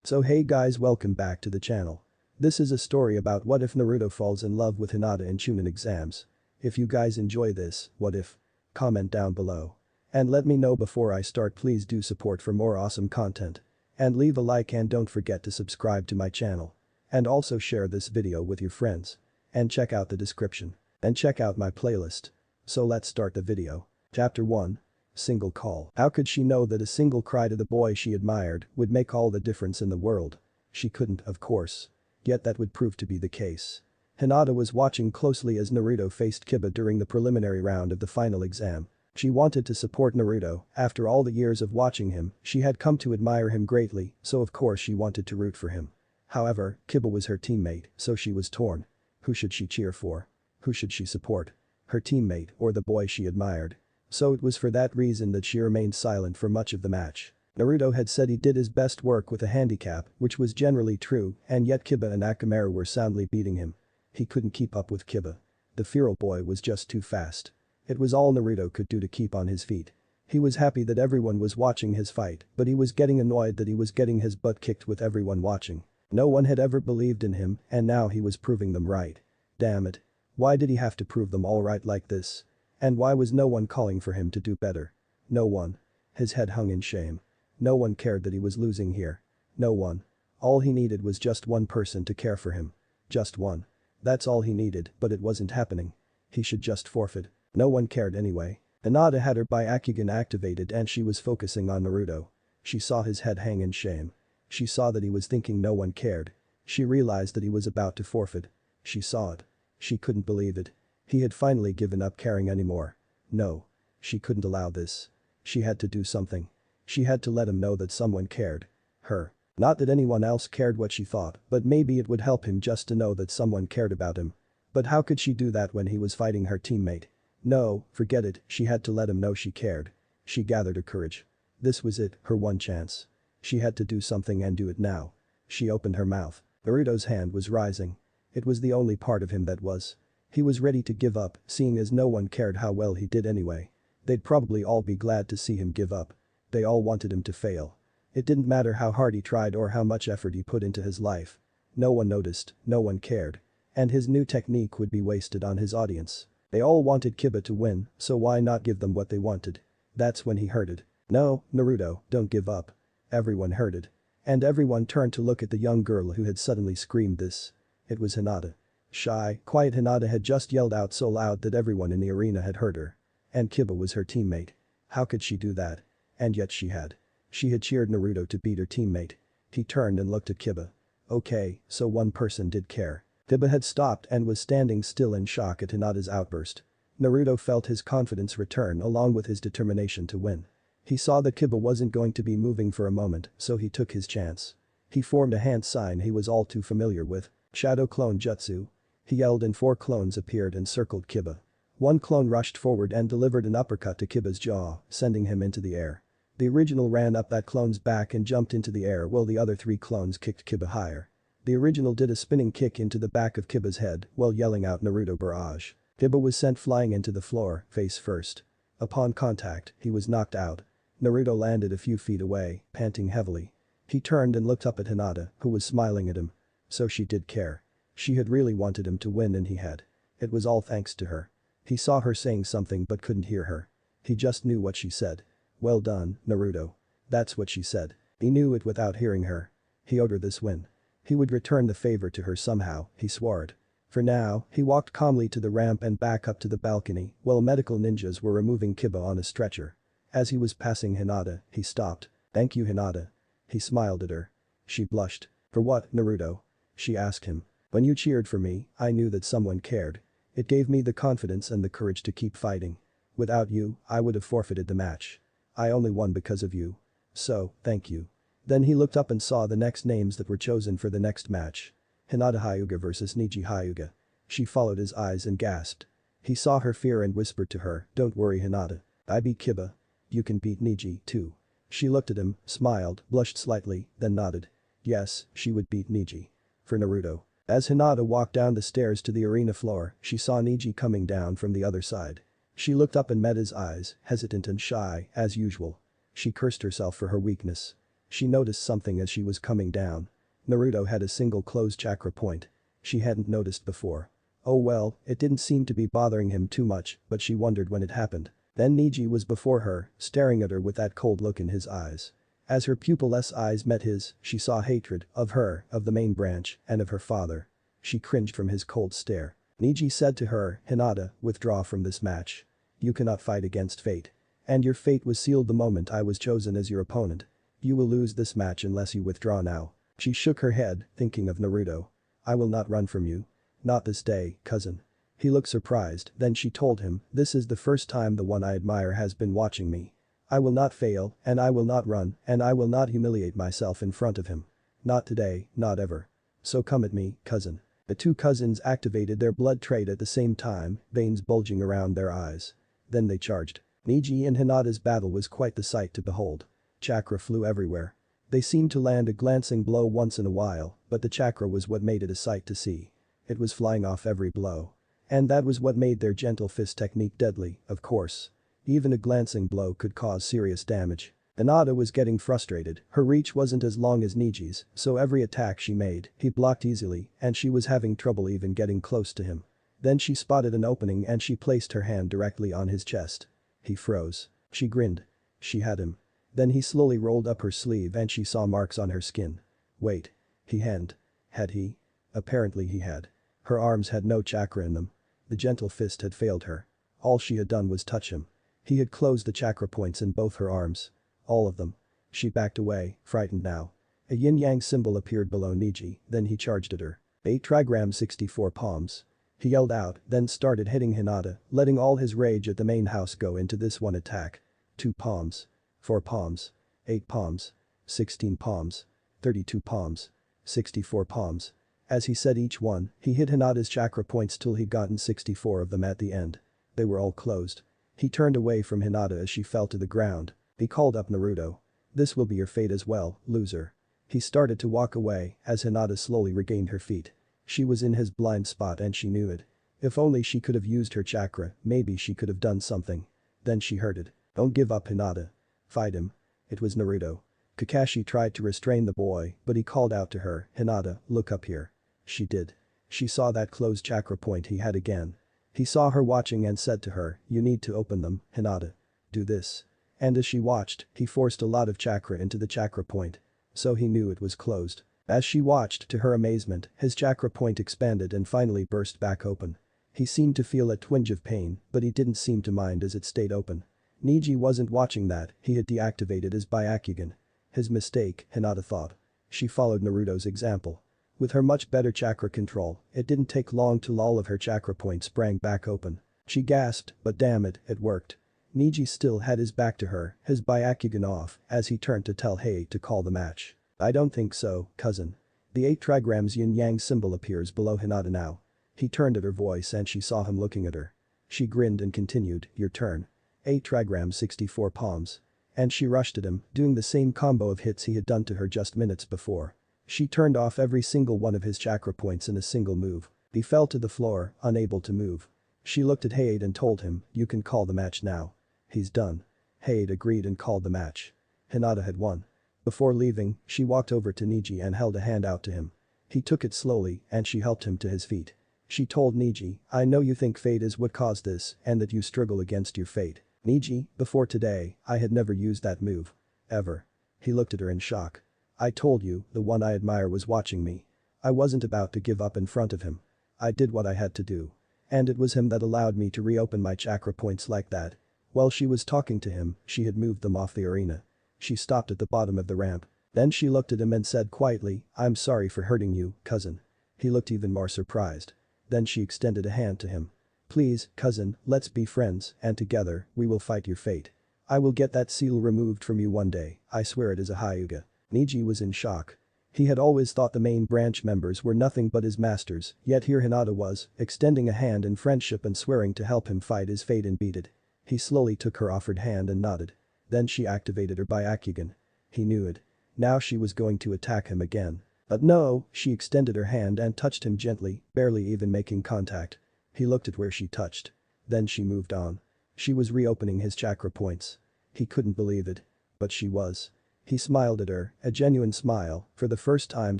So hey guys, welcome back to the channel. This is a story about what if Naruto falls in love with Hinata in Chunin exams. If you guys enjoy this, what if? Comment down below. And let me know before I start. Please do support for more awesome content. And leave a like and don't forget to subscribe to my channel. And also share this video with your friends. And check out the description. And check out my playlist. So let's start the video. Chapter 1. Single call. How could she know that a single cry to the boy she admired would make all the difference in the world? She couldn't, of course. Yet that would prove to be the case. Hinata was watching closely as Naruto faced Kiba during the preliminary round of the final exam. She wanted to support Naruto. After all the years of watching him, she had come to admire him greatly, so of course she wanted to root for him. However, Kiba was her teammate, so she was torn. Who should she cheer for? Who should she support? Her teammate or the boy she admired? So it was for that reason that she remained silent for much of the match. Naruto had said he did his best work with a handicap, which was generally true, and yet Kiba and Akamaru were soundly beating him. He couldn't keep up with Kiba. The feral boy was just too fast. It was all Naruto could do to keep on his feet. He was happy that everyone was watching his fight, but he was getting annoyed that he was getting his butt kicked with everyone watching. No one had ever believed in him, and now he was proving them right. Damn it. Why did he have to prove them all right like this? And why was no one calling for him to do better? No one. His head hung in shame. No one cared that he was losing here. No one. All he needed was just one person to care for him. Just one. That's all he needed, but it wasn't happening. He should just forfeit. No one cared anyway. Hinata had her Byakugan activated and she was focusing on Naruto. She saw his head hang in shame. She saw that he was thinking no one cared. She realized that he was about to forfeit. She saw it. She couldn't believe it. He had finally given up caring anymore. No. She couldn't allow this. She had to do something. She had to let him know that someone cared. Her. Not that anyone else cared what she thought, but maybe it would help him just to know that someone cared about him. But how could she do that when he was fighting her teammate? No, forget it, she had to let him know she cared. She gathered her courage. This was it, her one chance. She had to do something and do it now. She opened her mouth. Naruto's hand was rising. It was the only part of him that was. He was ready to give up, seeing as no one cared how well he did anyway. They'd probably all be glad to see him give up. They all wanted him to fail. It didn't matter how hard he tried or how much effort he put into his life. No one noticed, no one cared. And his new technique would be wasted on his audience. They all wanted Kiba to win, so why not give them what they wanted? That's when he heard it. No, Naruto, don't give up. Everyone heard it. And everyone turned to look at the young girl who had suddenly screamed this. It was Hinata. Shy, quiet Hinata had just yelled out so loud that everyone in the arena had heard her. And Kiba was her teammate. How could she do that? And yet she had. She had cheered Naruto to beat her teammate. He turned and looked at Kiba. Okay, so one person did care. Kiba had stopped and was standing still in shock at Hinata's outburst. Naruto felt his confidence return along with his determination to win. He saw that Kiba wasn't going to be moving for a moment, so he took his chance. He formed a hand sign he was all too familiar with. Shadow Clone Jutsu. He yelled and 4 clones appeared and circled Kiba. One clone rushed forward and delivered an uppercut to Kiba's jaw, sending him into the air. The original ran up that clone's back and jumped into the air while the other 3 clones kicked Kiba higher. The original did a spinning kick into the back of Kiba's head while yelling out Naruto Barrage. Kiba was sent flying into the floor, face first. Upon contact, he was knocked out. Naruto landed a few feet away, panting heavily. He turned and looked up at Hinata, who was smiling at him. So she did care. She had really wanted him to win and he had. It was all thanks to her. He saw her saying something but couldn't hear her. He just knew what she said. Well done, Naruto. That's what she said. He knew it without hearing her. He owed her this win. He would return the favor to her somehow, he swore it. For now, he walked calmly to the ramp and back up to the balcony while medical ninjas were removing Kiba on a stretcher. As he was passing Hinata, he stopped. Thank you, Hinata. He smiled at her. She blushed. For what, Naruto? She asked him. When you cheered for me, I knew that someone cared. It gave me the confidence and the courage to keep fighting. Without you, I would have forfeited the match. I only won because of you. So, thank you. Then he looked up and saw the next names that were chosen for the next match. Hinata Hyuga versus Neji Hyuga. She followed his eyes and gasped. He saw her fear and whispered to her, don't worry Hinata. I beat Kiba. You can beat Neji, too. She looked at him, smiled, blushed slightly, then nodded. Yes, she would beat Neji. For Naruto. As Hinata walked down the stairs to the arena floor, she saw Neji coming down from the other side. She looked up and met his eyes, hesitant and shy, as usual. She cursed herself for her weakness. She noticed something as she was coming down. Naruto had a single closed chakra point. She hadn't noticed before. Oh well, it didn't seem to be bothering him too much, but she wondered when it happened. Then Neji was before her, staring at her with that cold look in his eyes. As her pupilless eyes met his, she saw hatred of her, of the main branch, and of her father. She cringed from his cold stare. Neji said to her, "Hinata, withdraw from this match. You cannot fight against fate. And your fate was sealed the moment I was chosen as your opponent. You will lose this match unless you withdraw now." She shook her head, thinking of Naruto. "I will not run from you. Not this day, cousin." He looked surprised, then she told him, "This is the first time the one I admire has been watching me. I will not fail, and I will not run, and I will not humiliate myself in front of him. Not today, not ever. So come at me, cousin." The two cousins activated their blood trait at the same time, veins bulging around their eyes. Then they charged. Neji and Hinata's battle was quite the sight to behold. Chakra flew everywhere. They seemed to land a glancing blow once in a while, but the chakra was what made it a sight to see. It was flying off every blow. And that was what made their gentle fist technique deadly, of course. Even a glancing blow could cause serious damage. Hinata was getting frustrated, her reach wasn't as long as Niji's, so every attack she made, he blocked easily, and she was having trouble even getting close to him. Then she spotted an opening and she placed her hand directly on his chest. He froze. She grinned. She had him. Then he slowly rolled up her sleeve and she saw marks on her skin. Wait. He hadn't. Had he? Apparently he had. Her arms had no chakra in them. The gentle fist had failed her. All she had done was touch him. He had closed the chakra points in both her arms. All of them. She backed away, frightened now. A yin-yang symbol appeared below Neji, then he charged at her. 8 trigram 64 palms. He yelled out, then started hitting Hinata, letting all his rage at the main house go into this one attack. 2 palms. 4 palms. 8 palms. 16 palms. 32 palms. 64 palms. As he said each one, he hit Hinata's chakra points till he'd gotten 64 of them at the end. They were all closed. He turned away from Hinata as she fell to the ground. He called up Naruto. "This will be your fate as well, loser." He started to walk away as Hinata slowly regained her feet. She was in his blind spot and she knew it. If only she could have used her chakra, maybe she could have done something. Then she heard it. "Don't give up, Hinata. Fight him." It was Naruto. Kakashi tried to restrain the boy, but he called out to her, "Hinata, look up here." She did. She saw that closed chakra point he had again. He saw her watching and said to her, "You need to open them, Hinata. Do this." And as she watched, he forced a lot of chakra into the chakra point. So he knew it was closed. As she watched, to her amazement, his chakra point expanded and finally burst back open. He seemed to feel a twinge of pain, but he didn't seem to mind as it stayed open. Neji wasn't watching that, he had deactivated his Byakugan. His mistake, Hinata thought. She followed Naruto's example. With her much better chakra control, it didn't take long till all of her chakra points sprang back open. She gasped, but damn it, it worked. Neji still had his back to her, his Byakugan off, as he turned to tell Hei to call the match. "I don't think so, cousin." The 8 trigrams yin-yang symbol appears below Hinata now. He turned at her voice and she saw him looking at her. She grinned and continued, "Your turn." 8 trigrams 64 palms. And she rushed at him, doing the same combo of hits he had done to her just minutes before. She turned off every single one of his chakra points in a single move. He fell to the floor, unable to move. She looked at Hade and told him, "You can call the match now." "He's done." Hade agreed and called the match. Hinata had won. Before leaving, she walked over to Neji and held a hand out to him. He took it slowly and she helped him to his feet. She told Neji, "I know you think fate is what caused this and that you struggle against your fate. Neji, before today, I had never used that move. Ever." He looked at her in shock. "I told you, the one I admire was watching me. I wasn't about to give up in front of him. I did what I had to do. And it was him that allowed me to reopen my chakra points like that." While she was talking to him, she had moved them off the arena. She stopped at the bottom of the ramp. Then she looked at him and said quietly, "I'm sorry for hurting you, cousin." He looked even more surprised. Then she extended a hand to him. "Please, cousin, let's be friends, and together, we will fight your fate. I will get that seal removed from you one day, I swear it is a Hyuga." Neji was in shock. He had always thought the main branch members were nothing but his masters, yet here Hinata was, extending a hand in friendship and swearing to help him fight his fate and beat it. He slowly took her offered hand and nodded. Then she activated her Byakugan. He knew it. Now she was going to attack him again. But no, she extended her hand and touched him gently, barely even making contact. He looked at where she touched. Then she moved on. She was reopening his chakra points. He couldn't believe it. But she was. He smiled at her, a genuine smile, for the first time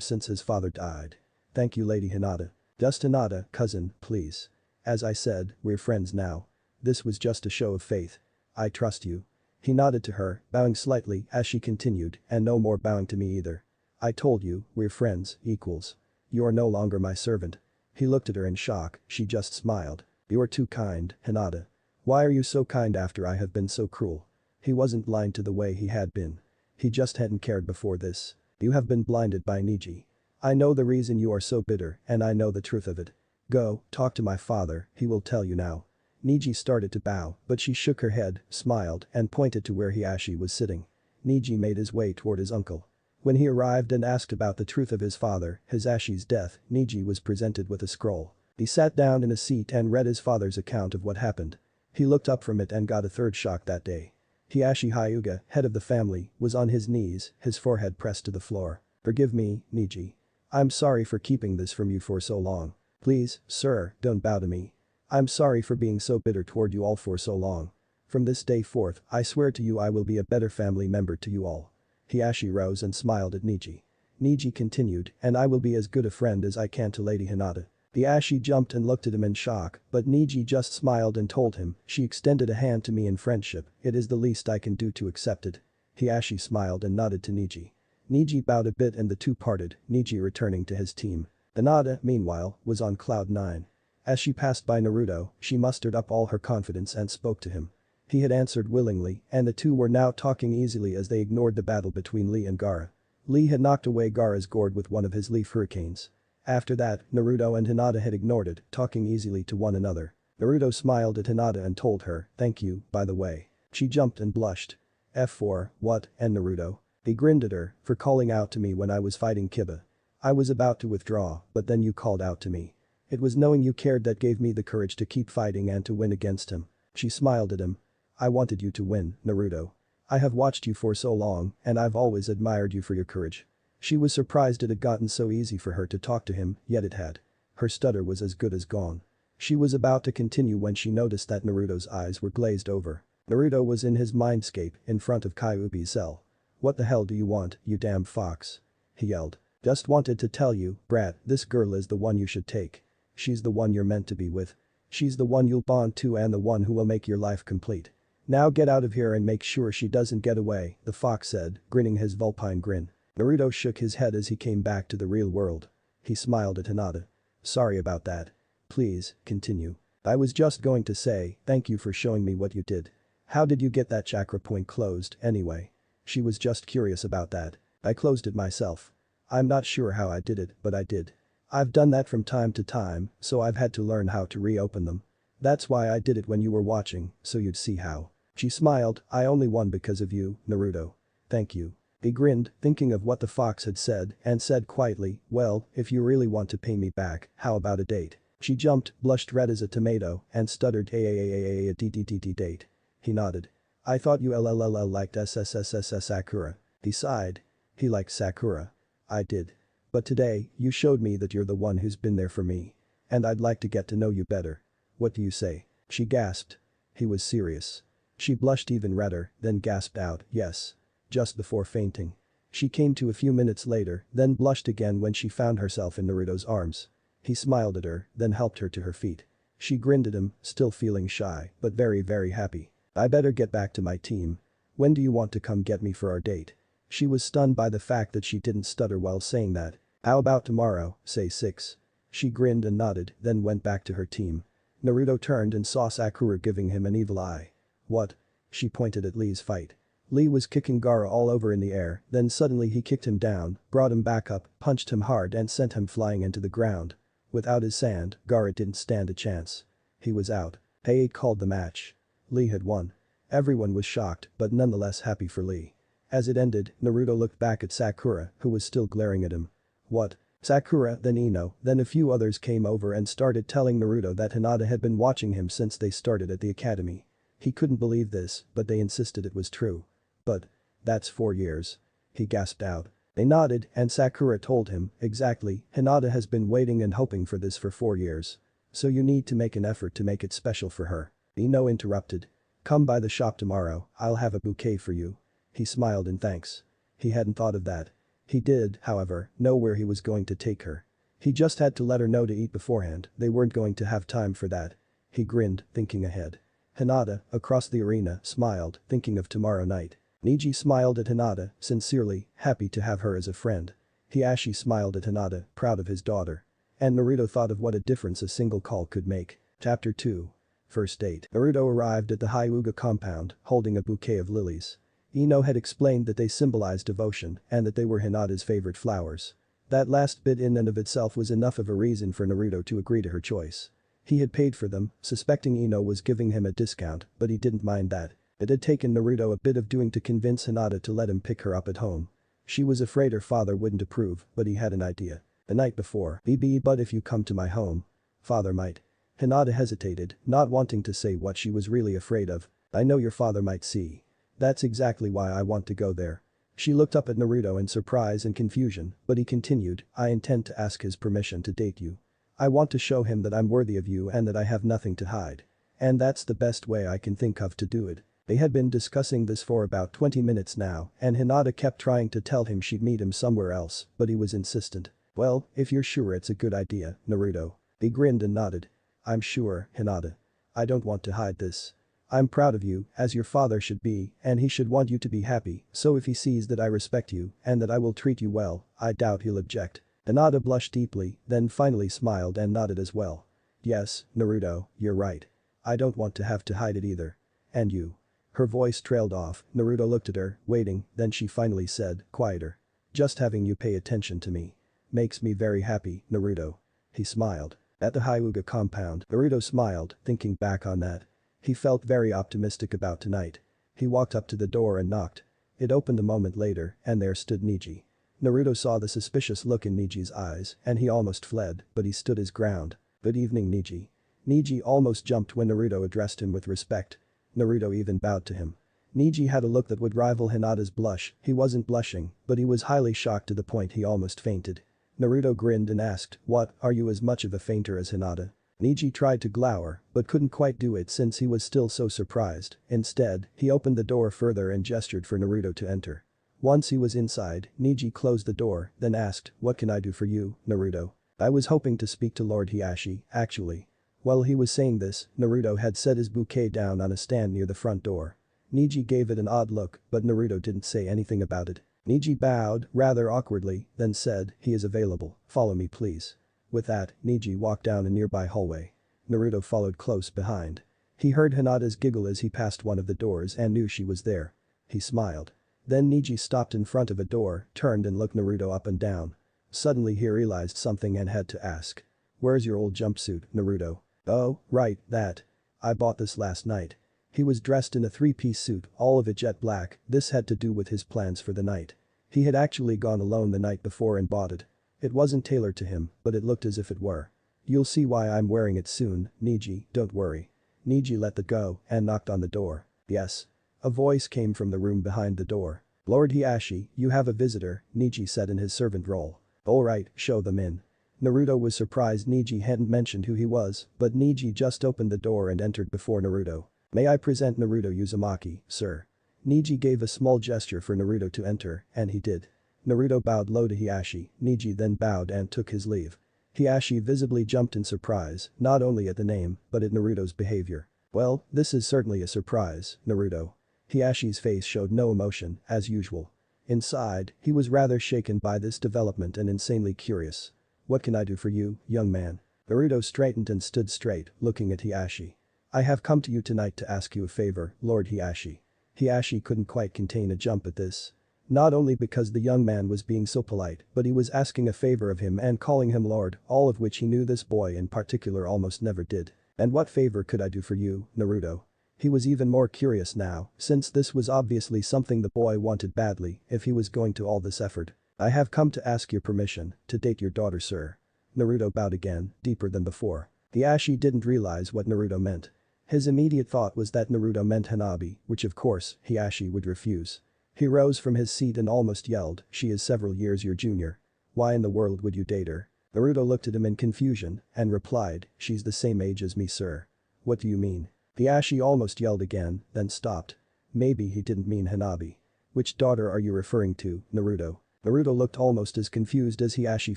since his father died. Thank you Lady Hinata. Just Hinata, cousin, please. As I said, we're friends now. This was just a show of faith. I trust you. He nodded to her, bowing slightly as she continued, and no more bowing to me either. I told you, we're friends, equals. You're no longer my servant. He looked at her in shock, she just smiled. You're too kind, Hinata. Why are you so kind after I have been so cruel? He wasn't blind to the way he had been. He just hadn't cared before this. You have been blinded by Niji. I know the reason you are so bitter and I know the truth of it. Go, talk to my father, he will tell you now. Niji started to bow, but she shook her head, smiled, and pointed to where Hiashi was sitting. Niji made his way toward his uncle. When he arrived and asked about the truth of his father, Hizashi's death, Niji was presented with a scroll. He sat down in a seat and read his father's account of what happened. He looked up from it and got a third shock that day. Hiashi Hyuga, head of the family, was on his knees, his forehead pressed to the floor. Forgive me, Niji. I'm sorry for keeping this from you for so long. Please, sir, don't bow to me. I'm sorry for being so bitter toward you all for so long. From this day forth, I swear to you I will be a better family member to you all. Hiashi rose and smiled at Niji. Niji continued, and I will be as good a friend as I can to Lady Hinata. Hiashi jumped and looked at him in shock, but Niji just smiled and told him, she extended a hand to me in friendship, it is the least I can do to accept it. Hiashi smiled and nodded to Niji. Niji bowed a bit and the two parted, Niji returning to his team. Hinata, meanwhile, was on cloud 9. As she passed by Naruto, she mustered up all her confidence and spoke to him. He had answered willingly, and the two were now talking easily as they ignored the battle between Lee and Gaara. Lee had knocked away Gaara's gourd with one of his leaf hurricanes. After that, Naruto and Hinata had ignored it, talking easily to one another. Naruto smiled at Hinata and told her, thank you, by the way. She jumped and blushed. F4, what, and Naruto? He grinned at her, for calling out to me when I was fighting Kiba. I was about to withdraw, but then you called out to me. It was knowing you cared that gave me the courage to keep fighting and to win against him. She smiled at him. I wanted you to win, Naruto. I have watched you for so long, and I've always admired you for your courage. She was surprised it had gotten so easy for her to talk to him, yet it had. Her stutter was as good as gone. She was about to continue when she noticed that Naruto's eyes were glazed over. Naruto was in his mindscape, in front of Kyuubi's cell. What the hell do you want, you damn fox? He yelled. Just wanted to tell you, brat, this girl is the one you should take. She's the one you're meant to be with. She's the one you'll bond to and the one who will make your life complete. Now get out of here and make sure she doesn't get away, the fox said, grinning his vulpine grin. Naruto shook his head as he came back to the real world. He smiled at Hinata. Sorry about that. Please, continue. I was just going to say, thank you for showing me what you did. How did you get that chakra point closed, anyway? She was just curious about that. I closed it myself. I'm not sure how I did it, but I did. I've done that from time to time, so I've had to learn how to reopen them. That's why I did it when you were watching, so you'd see how. She smiled, I only won because of you, Naruto. Thank you. He grinned, thinking of what the fox had said, and said quietly, well, if you really want to pay me back, how about a date? She jumped, blushed red as a tomato, and stuttered a date. He nodded. I thought you liked SSSSS Sakura. He sighed. He liked Sakura. I did. But today, you showed me that you're the one who's been there for me. And I'd like to get to know you better. What do you say? She gasped. He was serious. She blushed even redder, then gasped out, yes. Just before fainting. She came to a few minutes later, then blushed again when she found herself in Naruto's arms. He smiled at her, then helped her to her feet. She grinned at him, still feeling shy, but very happy. I better get back to my team. When do you want to come get me for our date? She was stunned by the fact that she didn't stutter while saying that. How about tomorrow, say 6? She grinned and nodded, then went back to her team. Naruto turned and saw Sakura giving him an evil eye. What? She pointed at Lee's fight. Lee was kicking Gaara all over in the air, then suddenly he kicked him down, brought him back up, punched him hard and sent him flying into the ground. Without his sand, Gaara didn't stand a chance. He was out. Hey called the match. Lee had won. Everyone was shocked, but nonetheless happy for Lee. As it ended, Naruto looked back at Sakura, who was still glaring at him. What? Sakura, then Ino, then a few others came over and started telling Naruto that Hinata had been watching him since they started at the academy. He couldn't believe this, but they insisted it was true. But, that's 4 years. He gasped out. They nodded and Sakura told him, exactly, Hinata has been waiting and hoping for this for 4 years. So you need to make an effort to make it special for her. Ino interrupted. Come by the shop tomorrow, I'll have a bouquet for you. He smiled in thanks. He hadn't thought of that. He did, however, know where he was going to take her. He just had to let her know to eat beforehand, they weren't going to have time for that. He grinned, thinking ahead. Hinata, across the arena, smiled, thinking of tomorrow night. Neji smiled at Hinata, sincerely, happy to have her as a friend. Hiashi smiled at Hinata, proud of his daughter. And Naruto thought of what a difference a single call could make. Chapter 2. First date. Naruto arrived at the Hyuga compound, holding a bouquet of lilies. Ino had explained that they symbolized devotion and that they were Hinata's favorite flowers. That last bit in and of itself was enough of a reason for Naruto to agree to her choice. He had paid for them, suspecting Ino was giving him a discount, but he didn't mind that. It had taken Naruto a bit of doing to convince Hinata to let him pick her up at home. She was afraid her father wouldn't approve, but he had an idea. The night before, but if you come to my home. Father might. Hinata hesitated, not wanting to say what she was really afraid of. I know your father might see. That's exactly why I want to go there. She looked up at Naruto in surprise and confusion, but he continued, I intend to ask his permission to date you. I want to show him that I'm worthy of you and that I have nothing to hide. And that's the best way I can think of to do it. They had been discussing this for about 20 minutes now, and Hinata kept trying to tell him she'd meet him somewhere else, but he was insistent. Well, if you're sure it's a good idea, Naruto. He grinned and nodded. I'm sure, Hinata. I don't want to hide this. I'm proud of you, as your father should be, and he should want you to be happy, so if he sees that I respect you and that I will treat you well, I doubt he'll object. Hinata blushed deeply, then finally smiled and nodded as well. Yes, Naruto, you're right. I don't want to have to hide it either. And you. Her voice trailed off, Naruto looked at her, waiting, then she finally said, quieter. Just having you pay attention to me. Makes me very happy, Naruto. He smiled. At the Hyuga compound, Naruto smiled, thinking back on that. He felt very optimistic about tonight. He walked up to the door and knocked. It opened a moment later, and there stood Neji. Naruto saw the suspicious look in Neji's eyes, and he almost fled, but he stood his ground. Good evening, Neji. Neji almost jumped when Naruto addressed him with respect. Naruto even bowed to him. Neji had a look that would rival Hinata's blush, he wasn't blushing, but he was highly shocked to the point he almost fainted. Naruto grinned and asked, what, are you as much of a fainter as Hinata? Neji tried to glower, but couldn't quite do it since he was still so surprised. Instead, he opened the door further and gestured for Naruto to enter. Once he was inside, Neji closed the door, then asked, what can I do for you, Naruto? I was hoping to speak to Lord Hiashi, actually. While he was saying this, Naruto had set his bouquet down on a stand near the front door. Neji gave it an odd look, but Naruto didn't say anything about it. Neji bowed, rather awkwardly, then said, he is available, follow me please. With that, Neji walked down a nearby hallway. Naruto followed close behind. He heard Hinata's giggle as he passed one of the doors and knew she was there. He smiled. Then Neji stopped in front of a door, turned and looked Naruto up and down. Suddenly he realized something and had to ask. Where's your old jumpsuit, Naruto? Oh, right, that. I bought this last night. He was dressed in a three-piece suit, all of it jet black, this had to do with his plans for the night. He had actually gone alone the night before and bought it. It wasn't tailored to him, but it looked as if it were. You'll see why I'm wearing it soon, Neji, don't worry. Neji let that go and knocked on the door. Yes. A voice came from the room behind the door. Lord Hiashi, you have a visitor, Neji said in his servant role. Alright, show them in. Naruto was surprised Neji hadn't mentioned who he was, but Neji just opened the door and entered before Naruto. May I present Naruto Uzumaki, sir? Neji gave a small gesture for Naruto to enter, and he did. Naruto bowed low to Hiashi, Neji then bowed and took his leave. Hiashi visibly jumped in surprise, not only at the name, but at Naruto's behavior. Well, this is certainly a surprise, Naruto. Hiashi's face showed no emotion, as usual. Inside, he was rather shaken by this development and insanely curious. What can I do for you, young man? Naruto straightened and stood straight, looking at Hiashi. I have come to you tonight to ask you a favor, Lord Hiashi. Hiashi couldn't quite contain a jump at this. Not only because the young man was being so polite, but he was asking a favor of him and calling him Lord, all of which he knew this boy in particular almost never did. And what favor could I do for you, Naruto? He was even more curious now, since this was obviously something the boy wanted badly if he was going to all this effort. I have come to ask your permission to date your daughter, sir. Naruto bowed again, deeper than before. Hiashi didn't realize what Naruto meant. His immediate thought was that Naruto meant Hanabi, which of course, Hiashi would refuse. He rose from his seat and almost yelled, she is several years your junior. Why in the world would you date her? Naruto looked at him in confusion and replied, she's the same age as me, sir. What do you mean? Hiashi almost yelled again, then stopped. Maybe he didn't mean Hanabi. Which daughter are you referring to, Naruto? Naruto looked almost as confused as Hiashi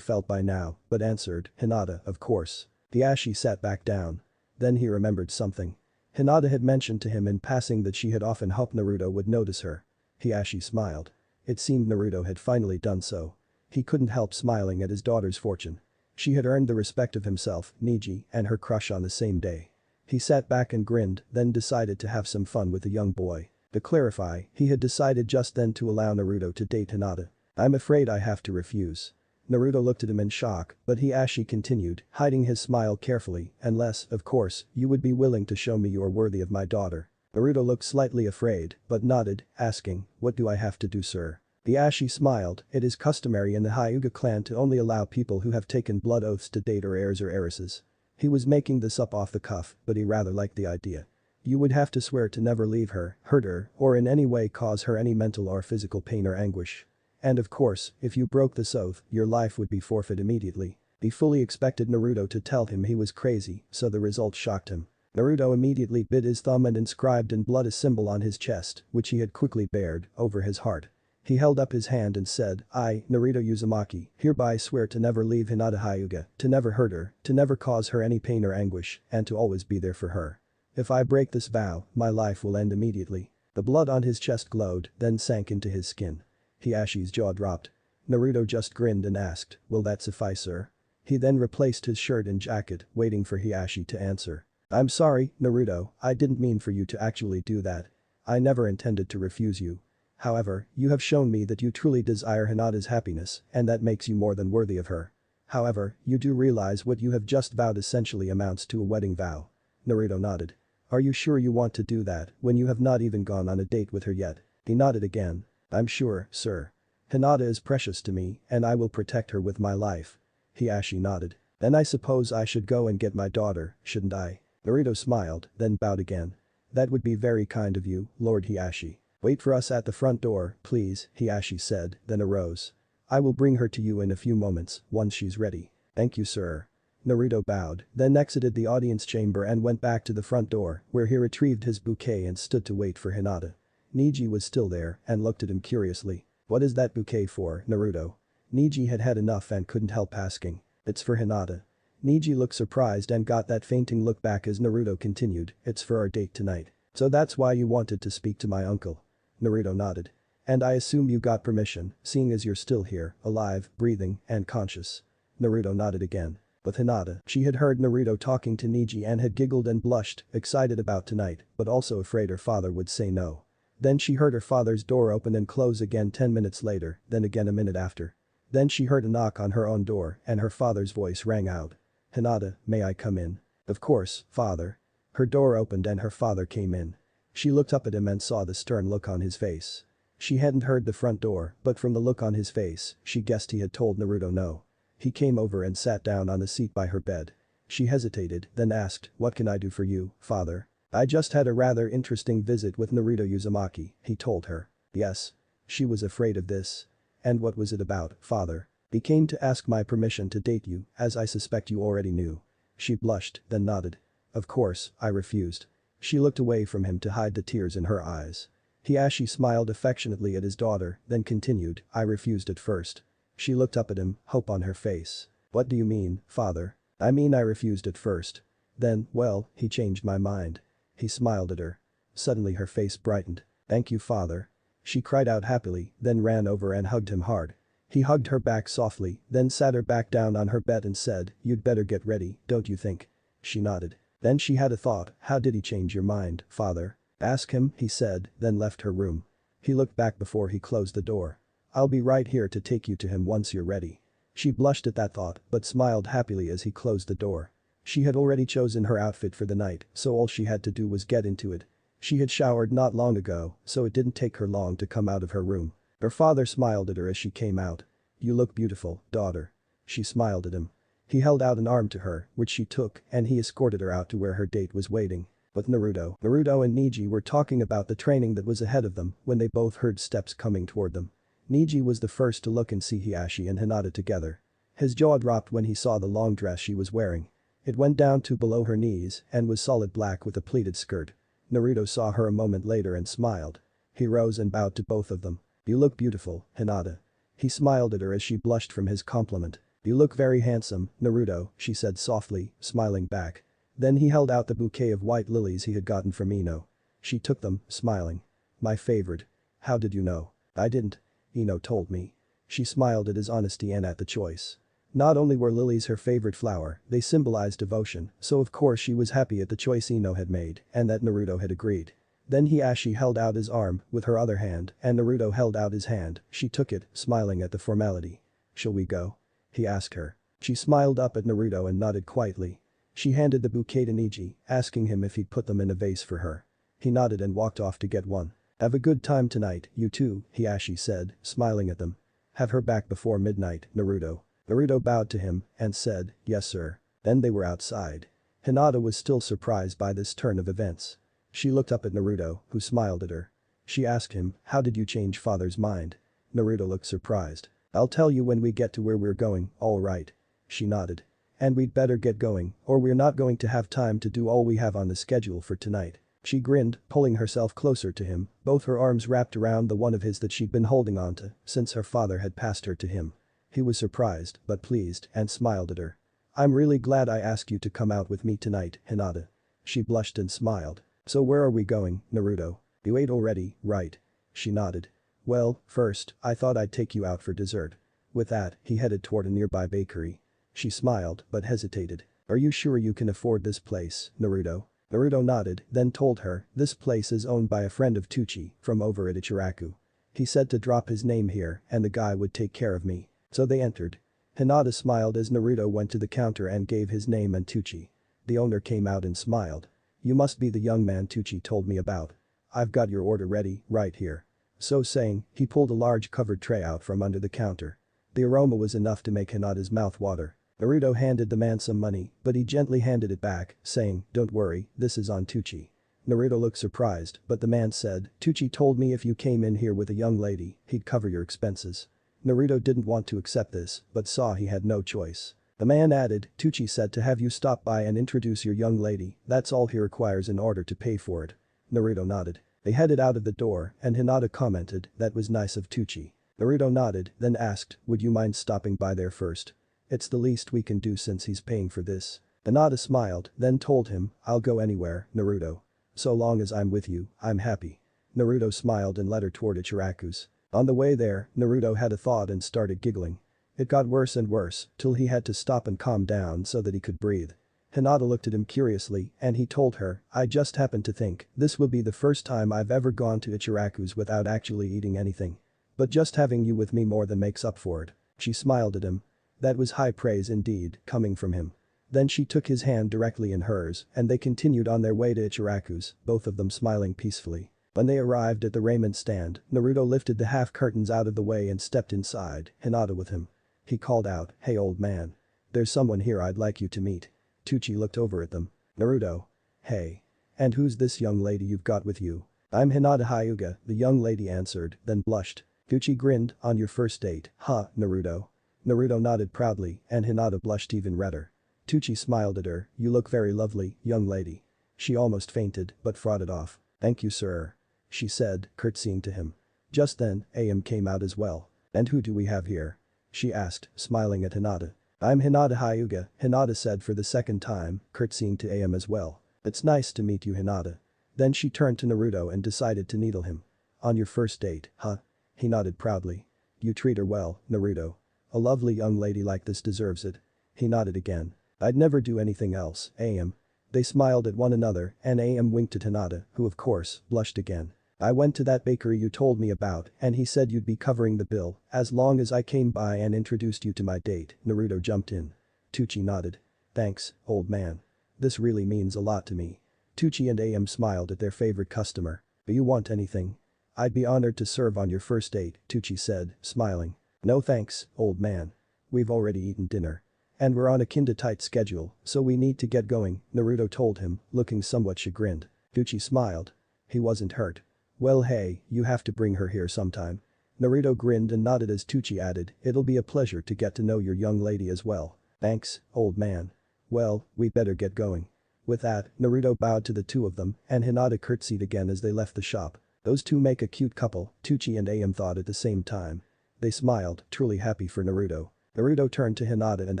felt by now, but answered, Hinata, of course. Hiashi sat back down. Then he remembered something. Hinata had mentioned to him in passing that she had often hoped Naruto would notice her. Hiashi smiled. It seemed Naruto had finally done so. He couldn't help smiling at his daughter's fortune. She had earned the respect of himself, Niji, and her crush on the same day. He sat back and grinned, then decided to have some fun with the young boy. To clarify, he had decided just then to allow Naruto to date Hinata. I'm afraid I have to refuse. Naruto looked at him in shock, but Hiashi continued, hiding his smile carefully, unless, of course, you would be willing to show me you are worthy of my daughter. Naruto looked slightly afraid, but nodded, asking, what do I have to do, sir? Hiashi smiled. It is customary in the Hyuga clan to only allow people who have taken blood oaths to date or heirs or heiresses. He was making this up off the cuff, but he rather liked the idea. You would have to swear to never leave her, hurt her, or in any way cause her any mental or physical pain or anguish. And of course, if you broke this oath, your life would be forfeit immediately. He fully expected Naruto to tell him he was crazy, so the result shocked him. Naruto immediately bit his thumb and inscribed in blood a symbol on his chest, which he had quickly bared, over his heart. He held up his hand and said, I, Naruto Uzumaki, hereby swear to never leave Hinata Hyuga, to never hurt her, to never cause her any pain or anguish, and to always be there for her. If I break this vow, my life will end immediately. The blood on his chest glowed, then sank into his skin. Hiashi's jaw dropped. Naruto just grinned and asked, will that suffice, sir? He then replaced his shirt and jacket, waiting for Hiashi to answer. I'm sorry, Naruto, I didn't mean for you to actually do that. I never intended to refuse you. However, you have shown me that you truly desire Hinata's happiness, and that makes you more than worthy of her. However, you do realize what you have just vowed essentially amounts to a wedding vow. Naruto nodded. Are you sure you want to do that when you have not even gone on a date with her yet? He nodded again. I'm sure, sir. Hinata is precious to me, and I will protect her with my life. Hiashi nodded. Then I suppose I should go and get my daughter, shouldn't I? Naruto smiled, then bowed again. That would be very kind of you, Lord Hiashi. Wait for us at the front door, please, Hiashi said, then arose. I will bring her to you in a few moments, once she's ready. Thank you, sir. Naruto bowed, then exited the audience chamber and went back to the front door, where he retrieved his bouquet and stood to wait for Hinata. Niji was still there and looked at him curiously. What is that bouquet for, Naruto? Niji had had enough and couldn't help asking. It's for Hinata. Niji looked surprised and got that fainting look back as Naruto continued, it's for our date tonight. So that's why you wanted to speak to my uncle. Naruto nodded. And I assume you got permission, seeing as you're still here, alive, breathing, and conscious. Naruto nodded again. With Hinata, she had heard Naruto talking to Niji and had giggled and blushed, excited about tonight, but also afraid her father would say no. Then she heard her father's door open and close again 10 minutes later, then again a minute after. Then she heard a knock on her own door and her father's voice rang out. Hinata, may I come in? Of course, father. Her door opened and her father came in. She looked up at him and saw the stern look on his face. She hadn't heard the front door, but from the look on his face, she guessed he had told Naruto no. He came over and sat down on the seat by her bed. She hesitated, then asked, what can I do for you, father? I just had a rather interesting visit with Naruto Uzumaki, he told her. Yes. She was afraid of this. And what was it about, father? He came to ask my permission to date you, as I suspect you already knew. She blushed, then nodded. Of course, I refused. She looked away from him to hide the tears in her eyes. Hiashi smiled affectionately at his daughter, then continued, I refused at first. She looked up at him, hope on her face. What do you mean, father? I mean I refused at first. Then, well, he changed my mind. He smiled at her. Suddenly her face brightened. Thank you, father. She cried out happily, then ran over and hugged him hard. He hugged her back softly, then sat her back down on her bed and said, you'd better get ready, don't you think? She nodded. Then she had a thought, how did he change your mind, father? Ask him, he said, then left her room. He looked back before he closed the door. I'll be right here to take you to him once you're ready. She blushed at that thought, but smiled happily as he closed the door. She had already chosen her outfit for the night, so all she had to do was get into it. She had showered not long ago, so it didn't take her long to come out of her room. Her father smiled at her as she came out. You look beautiful, daughter. She smiled at him. He held out an arm to her, which she took, and he escorted her out to where her date was waiting. With Naruto and Niji were talking about the training that was ahead of them when they both heard steps coming toward them. Niji was the first to look and see Hiashi and Hinata together. His jaw dropped when he saw the long dress she was wearing. It went down to below her knees and was solid black with a pleated skirt. Naruto saw her a moment later and smiled. He rose and bowed to both of them. You look beautiful, Hinata. He smiled at her as she blushed from his compliment. You look very handsome, Naruto, she said softly, smiling back. Then he held out the bouquet of white lilies he had gotten from Ino. She took them, smiling. My favorite. How did you know? I didn't. Ino told me. She smiled at his honesty and at the choice. Not only were lilies her favorite flower, they symbolized devotion, so of course she was happy at the choice Ino had made and that Naruto had agreed. Then Hiashi held out his arm with her other hand and Naruto held out his hand, she took it, smiling at the formality. Shall we go? He asked her. She smiled up at Naruto and nodded quietly. She handed the bouquet to Neji, asking him if he'd put them in a vase for her. He nodded and walked off to get one. Have a good time tonight, you two, Hiashi said, smiling at them. Have her back before midnight, Naruto. Naruto bowed to him and said, yes sir. Then they were outside. Hinata was still surprised by this turn of events. She looked up at Naruto, who smiled at her. She asked him, how did you change father's mind? Naruto looked surprised. I'll tell you when we get to where we're going, alright. She nodded. And we'd better get going, or we're not going to have time to do all we have on the schedule for tonight. She grinned, pulling herself closer to him, both her arms wrapped around the one of his that she'd been holding onto since her father had passed her to him. He was surprised, but pleased, and smiled at her. I'm really glad I asked you to come out with me tonight, Hinata. She blushed and smiled. So where are we going, Naruto? You ate already, right? She nodded. Well, first, I thought I'd take you out for dessert. With that, he headed toward a nearby bakery. She smiled, but hesitated. Are you sure you can afford this place, Naruto? Naruto nodded, then told her, this place is owned by a friend of Tucci, from over at Ichiraku. He said to drop his name here and the guy would take care of me. So they entered. Hinata smiled as Naruto went to the counter and gave his name and Tucci. The owner came out and smiled. You must be the young man Tucci told me about. I've got your order ready, right here. So saying, he pulled a large covered tray out from under the counter. The aroma was enough to make Hinata's mouth water. Naruto handed the man some money, but he gently handed it back, saying, don't worry, this is on Tucci. Naruto looked surprised, but the man said, Tucci told me if you came in here with a young lady, he'd cover your expenses. Naruto didn't want to accept this, but saw he had no choice. The man added, Tucci said to have you stop by and introduce your young lady, that's all he requires in order to pay for it. Naruto nodded. They headed out of the door and Hinata commented, that was nice of Tucci. Naruto nodded, then asked, would you mind stopping by there first? It's the least we can do since he's paying for this. Hinata smiled, then told him, I'll go anywhere, Naruto. So long as I'm with you, I'm happy. Naruto smiled and led her toward Ichiraku's. On the way there, Naruto had a thought and started giggling. It got worse and worse, till he had to stop and calm down so that he could breathe. Hinata looked at him curiously and he told her, I just happened to think this will be the first time I've ever gone to Ichiraku's without actually eating anything. But just having you with me more than makes up for it. She smiled at him. That was high praise indeed, coming from him. Then she took his hand directly in hers and they continued on their way to Ichiraku's, both of them smiling peacefully. When they arrived at the raiment stand, Naruto lifted the half curtains out of the way and stepped inside, Hinata with him. He called out, hey old man. There's someone here I'd like you to meet. Tucci looked over at them. Naruto. Hey. And who's this young lady you've got with you? I'm Hinata Hyuga, the young lady answered, then blushed. Tucci grinned, on your first date, huh, Naruto? Naruto nodded proudly and Hinata blushed even redder. Tucci smiled at her, you look very lovely, young lady. She almost fainted, but fought it off. Thank you sir. She said, curtsying to him. Just then, AM came out as well. And who do we have here? She asked, smiling at Hinata. I'm Hinata Hyuga, Hinata said for the second time, curtsying to AM as well. It's nice to meet you Hinata. Then she turned to Naruto and decided to needle him. On your first date, huh? He nodded proudly. You treat her well, Naruto. A lovely young lady like this deserves it. He nodded again. I'd never do anything else, AM. They smiled at one another and AM winked at Hinata, who of course, blushed again. I went to that bakery you told me about and he said you'd be covering the bill as long as I came by and introduced you to my date, Naruto jumped in. Tucci nodded. Thanks, old man. This really means a lot to me. Tucci and AM smiled at their favorite customer. Do you want anything? I'd be honored to serve on your first date, Tucci said, smiling. No thanks, old man. We've already eaten dinner. And we're on a kinda tight schedule, so we need to get going, Naruto told him, looking somewhat chagrined. Tucci smiled. He wasn't hurt. Well hey, you have to bring her here sometime. Naruto grinned and nodded as Tucci added, it'll be a pleasure to get to know your young lady as well. Thanks, old man. Well, we better get going. With that, Naruto bowed to the two of them and Hinata curtsied again as they left the shop. Those two make a cute couple, Tucci and Ayam thought at the same time. They smiled, truly happy for Naruto. Naruto turned to Hinata and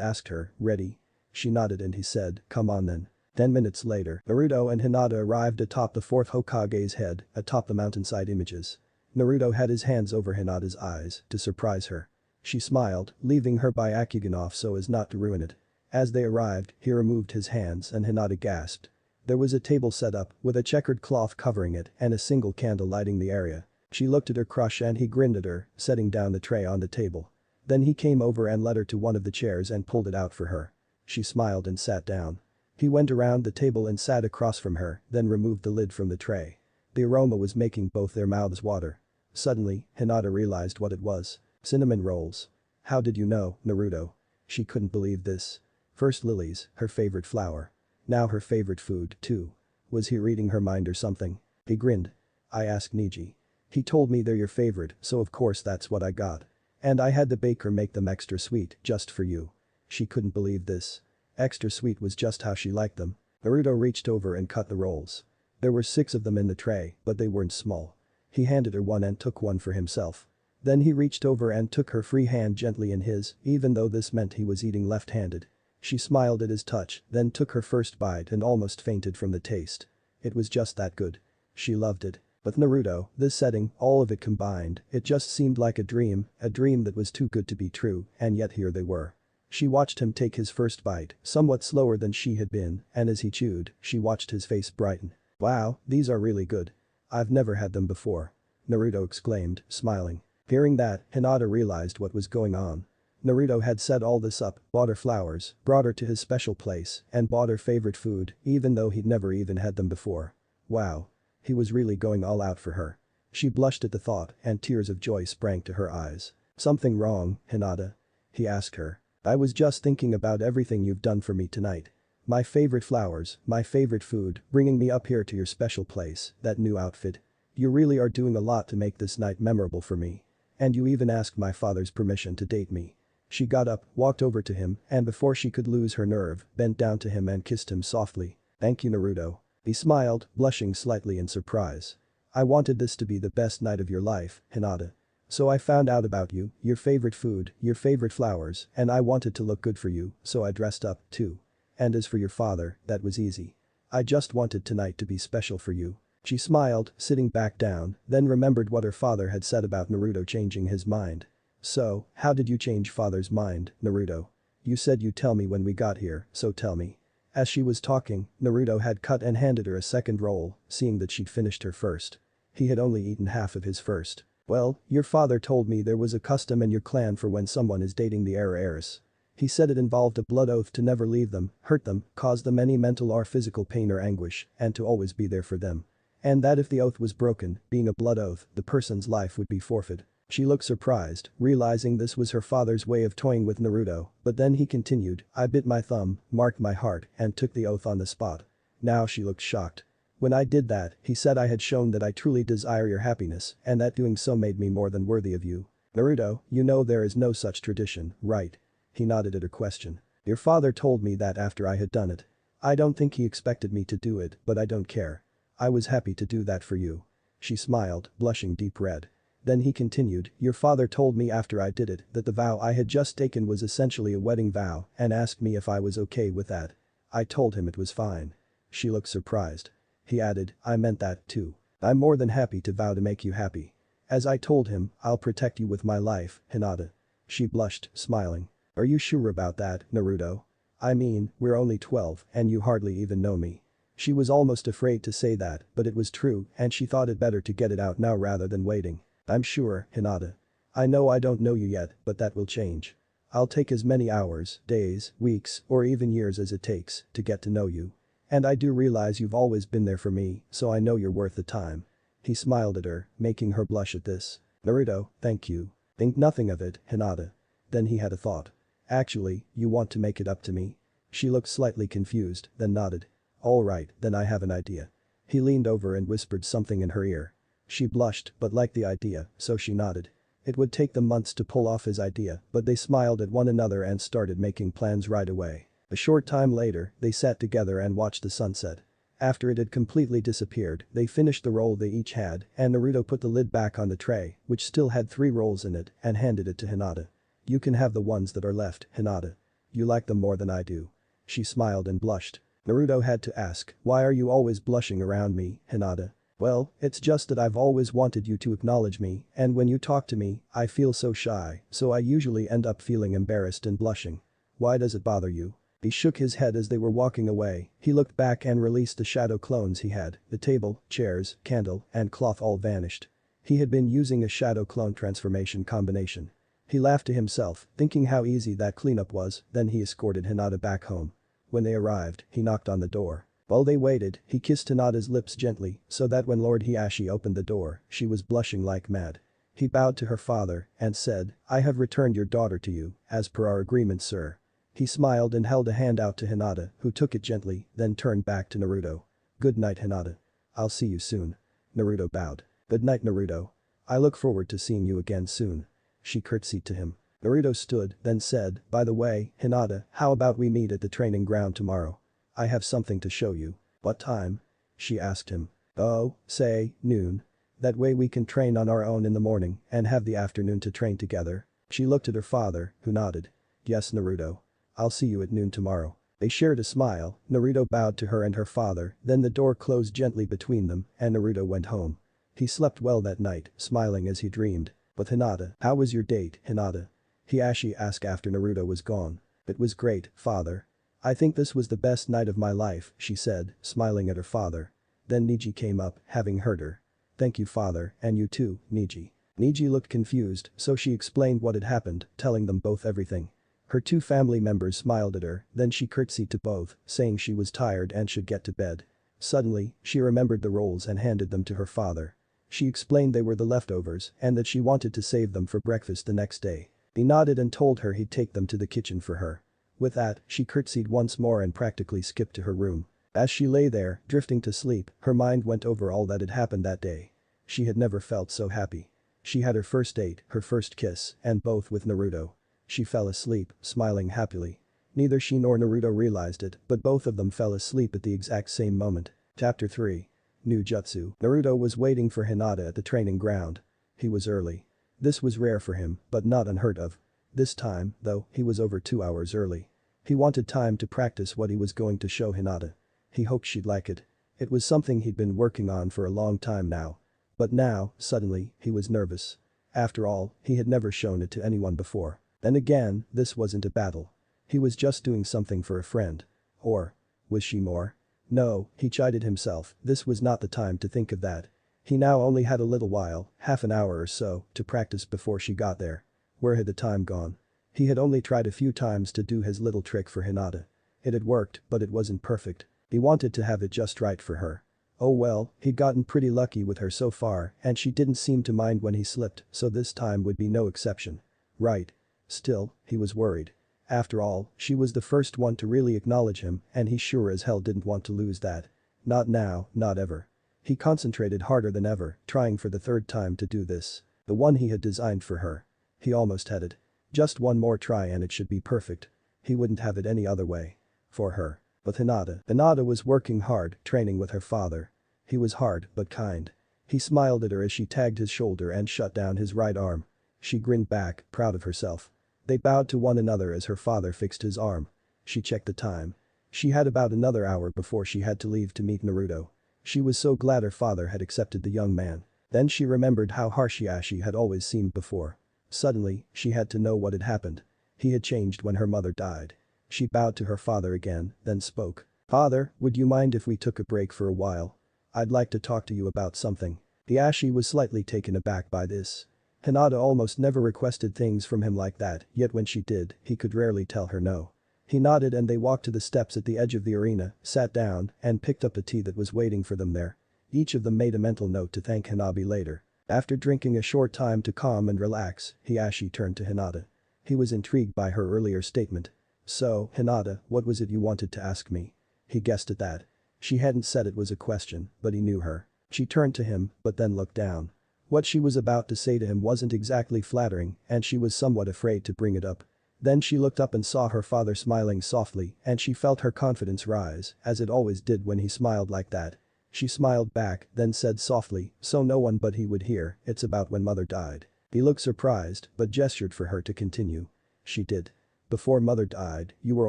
asked her, "Ready?" She nodded and he said, "Come on then." 10 minutes later, Naruto and Hinata arrived atop the 4th Hokage's head, atop the mountainside images. Naruto had his hands over Hinata's eyes to surprise her. She smiled, leaving her Byakugan off so as not to ruin it. As they arrived, he removed his hands and Hinata gasped. There was a table set up, with a checkered cloth covering it and a single candle lighting the area. She looked at her crush and he grinned at her, setting down the tray on the table. Then he came over and led her to one of the chairs and pulled it out for her. She smiled and sat down. He went around the table and sat across from her, then removed the lid from the tray. The aroma was making both their mouths water. Suddenly, Hinata realized what it was. Cinnamon rolls. How did you know, Naruto? She couldn't believe this. First lilies, her favorite flower. Now her favorite food, too. Was he reading her mind or something? He grinned. I asked Niji. He told me they're your favorite, so of course that's what I got. And I had the baker make them extra sweet, just for you. She couldn't believe this. Extra sweet was just how she liked them. Naruto reached over and cut the rolls. There were 6 of them in the tray, but they weren't small. He handed her one and took one for himself. Then he reached over and took her free hand gently in his, even though this meant he was eating left-handed. She smiled at his touch, then took her first bite and almost fainted from the taste. It was just that good. She loved it. But Naruto, this setting, all of it combined, it just seemed like a dream that was too good to be true, and yet here they were. She watched him take his first bite, somewhat slower than she had been, and as he chewed, she watched his face brighten. Wow, these are really good. I've never had them before. Naruto exclaimed, smiling. Hearing that, Hinata realized what was going on. Naruto had set all this up, bought her flowers, brought her to his special place, and bought her favorite food, even though he'd never even had them before. Wow. He was really going all out for her. She blushed at the thought and tears of joy sprang to her eyes. Something wrong, Hinata? He asked her. I was just thinking about everything you've done for me tonight. My favorite flowers, my favorite food, bringing me up here to your special place, that new outfit. You really are doing a lot to make this night memorable for me. And you even asked my father's permission to date me. She got up, walked over to him, and before she could lose her nerve, bent down to him and kissed him softly. Thank you, Naruto. He smiled, blushing slightly in surprise. I wanted this to be the best night of your life, Hinata. So I found out about you, your favorite food, your favorite flowers, and I wanted to look good for you, so I dressed up, too. And as for your father, that was easy. I just wanted tonight to be special for you. She smiled, sitting back down, then remembered what her father had said about Naruto changing his mind. So, how did you change father's mind, Naruto? You said you'd tell me when we got here, so tell me. As she was talking, Naruto had cut and handed her a second roll, seeing that she'd finished her first. He had only eaten half of his first. Well, your father told me there was a custom in your clan for when someone is dating the heiress. He said it involved a blood oath to never leave them, hurt them, cause them any mental or physical pain or anguish, and to always be there for them. And that if the oath was broken, being a blood oath, the person's life would be forfeit. She looked surprised, realizing this was her father's way of toying with Naruto, but then he continued, I bit my thumb, marked my heart, and took the oath on the spot. Now she looked shocked. When I did that, he said I had shown that I truly desire your happiness, and that doing so made me more than worthy of you. Naruto, you know there is no such tradition, right? He nodded at her question. Your father told me that after I had done it. I don't think he expected me to do it, but I don't care. I was happy to do that for you. She smiled, blushing deep red. Then he continued, your father told me after I did it that the vow I had just taken was essentially a wedding vow and asked me if I was okay with that. I told him it was fine. She looked surprised. He added, I meant that too. I'm more than happy to vow to make you happy. As I told him, I'll protect you with my life, Hinata. She blushed, smiling. Are you sure about that, Naruto? I mean, we're only 12 and you hardly even know me. She was almost afraid to say that, but it was true and she thought it better to get it out now rather than waiting. I'm sure, Hinata. I know I don't know you yet, but that will change. I'll take as many hours, days, weeks, or even years as it takes to get to know you. And I do realize you've always been there for me, so I know you're worth the time. He smiled at her, making her blush at this. Naruto, thank you. Think nothing of it, Hinata. Then he had a thought. Actually, you want to make it up to me? She looked slightly confused, then nodded. All right, then I have an idea. He leaned over and whispered something in her ear. She blushed but liked the idea, so she nodded. It would take them months to pull off his idea, but they smiled at one another and started making plans right away. A short time later, they sat together and watched the sunset. After it had completely disappeared, they finished the roll they each had and Naruto put the lid back on the tray, which still had 3 rolls in it, and handed it to Hinata. You can have the ones that are left, Hinata. You like them more than I do. She smiled and blushed. Naruto had to ask, why are you always blushing around me, Hinata? Well, it's just that I've always wanted you to acknowledge me, and when you talk to me, I feel so shy, so I usually end up feeling embarrassed and blushing. Why does it bother you? He shook his head as they were walking away. He looked back and released the shadow clones he had. The table, chairs, candle, and cloth all vanished. He had been using a shadow clone transformation combination. He laughed to himself, thinking how easy that cleanup was, then he escorted Hinata back home. When they arrived, he knocked on the door. While they waited, he kissed Hinata's lips gently so that when Lord Hiashi opened the door, she was blushing like mad. He bowed to her father and said, I have returned your daughter to you, as per our agreement, sir. He smiled and held a hand out to Hinata, who took it gently, then turned back to Naruto. Good night, Hinata. I'll see you soon. Naruto bowed. Good night, Naruto. I look forward to seeing you again soon. She curtsied to him. Naruto stood, then said, by the way, Hinata, how about we meet at the training ground tomorrow? I have something to show you. What time? She asked him. Oh, say, noon. That way we can train on our own in the morning and have the afternoon to train together. She looked at her father, who nodded. Yes, Naruto. I'll see you at noon tomorrow. They shared a smile. Naruto bowed to her and her father, then the door closed gently between them and Naruto went home. He slept well that night, smiling as he dreamed. But Hinata, how was your date, Hinata? Hiashi asked after Naruto was gone. It was great, father. I think this was the best night of my life, she said, smiling at her father. Then Neji came up, having heard her. Thank you, father, and you too, Neji. Neji looked confused, so she explained what had happened, telling them both everything. Her 2 family members smiled at her, then she curtsied to both, saying she was tired and should get to bed. Suddenly, she remembered the rolls and handed them to her father. She explained they were the leftovers and that she wanted to save them for breakfast the next day. He nodded and told her he'd take them to the kitchen for her. With that, she curtsied once more and practically skipped to her room. As she lay there, drifting to sleep, her mind went over all that had happened that day. She had never felt so happy. She had her first date, her first kiss, and both with Naruto. She fell asleep, smiling happily. Neither she nor Naruto realized it, but both of them fell asleep at the exact same moment. Chapter 3. New Jutsu. Naruto was waiting for Hinata at the training ground. He was early. This was rare for him, but not unheard of. This time, though, he was over 2 hours early. He wanted time to practice what he was going to show Hinata. He hoped she'd like it. It was something he'd been working on for a long time now. But now, suddenly, he was nervous. After all, he had never shown it to anyone before. Then again, this wasn't a battle. He was just doing something for a friend. Or was she more? No, he chided himself, this was not the time to think of that. He now only had a little while, half an hour or so, to practice before she got there. Where had the time gone? He had only tried a few times to do his little trick for Hinata. It had worked, but it wasn't perfect. He wanted to have it just right for her. Oh well, he'd gotten pretty lucky with her so far and she didn't seem to mind when he slipped, so this time would be no exception. Right. Still, he was worried. After all, she was the first one to really acknowledge him and he sure as hell didn't want to lose that. Not now, not ever. He concentrated harder than ever, trying for the 3rd time to do this. The one he had designed for her. He almost had it. Just one more try and it should be perfect. He wouldn't have it any other way. For her. But Hinata was working hard, training with her father. He was hard, but kind. He smiled at her as she tagged his shoulder and shut down his right arm. She grinned back, proud of herself. They bowed to one another as her father fixed his arm. She checked the time. She had about another hour before she had to leave to meet Naruto. She was so glad her father had accepted the young man. Then she remembered how harsh Hiashi had always seemed before. Suddenly, she had to know what had happened. He had changed when her mother died. She bowed to her father again, then spoke. Father, would you mind if we took a break for a while? I'd like to talk to you about something. Hiashi was slightly taken aback by this. Hinata almost never requested things from him like that, yet when she did, he could rarely tell her no. He nodded and they walked to the steps at the edge of the arena, sat down, and picked up a tea that was waiting for them there. Each of them made a mental note to thank Hanabi later. After drinking a short time to calm and relax, Hiashi turned to Hinata. He was intrigued by her earlier statement. So, Hinata, what was it you wanted to ask me? He guessed at that. She hadn't said it was a question, but he knew her. She turned to him, but then looked down. What she was about to say to him wasn't exactly flattering and she was somewhat afraid to bring it up. Then she looked up and saw her father smiling softly and she felt her confidence rise, as it always did when he smiled like that. She smiled back, then said softly, so no one but he would hear, it's about when mother died. He looked surprised, but gestured for her to continue. She did. Before mother died, you were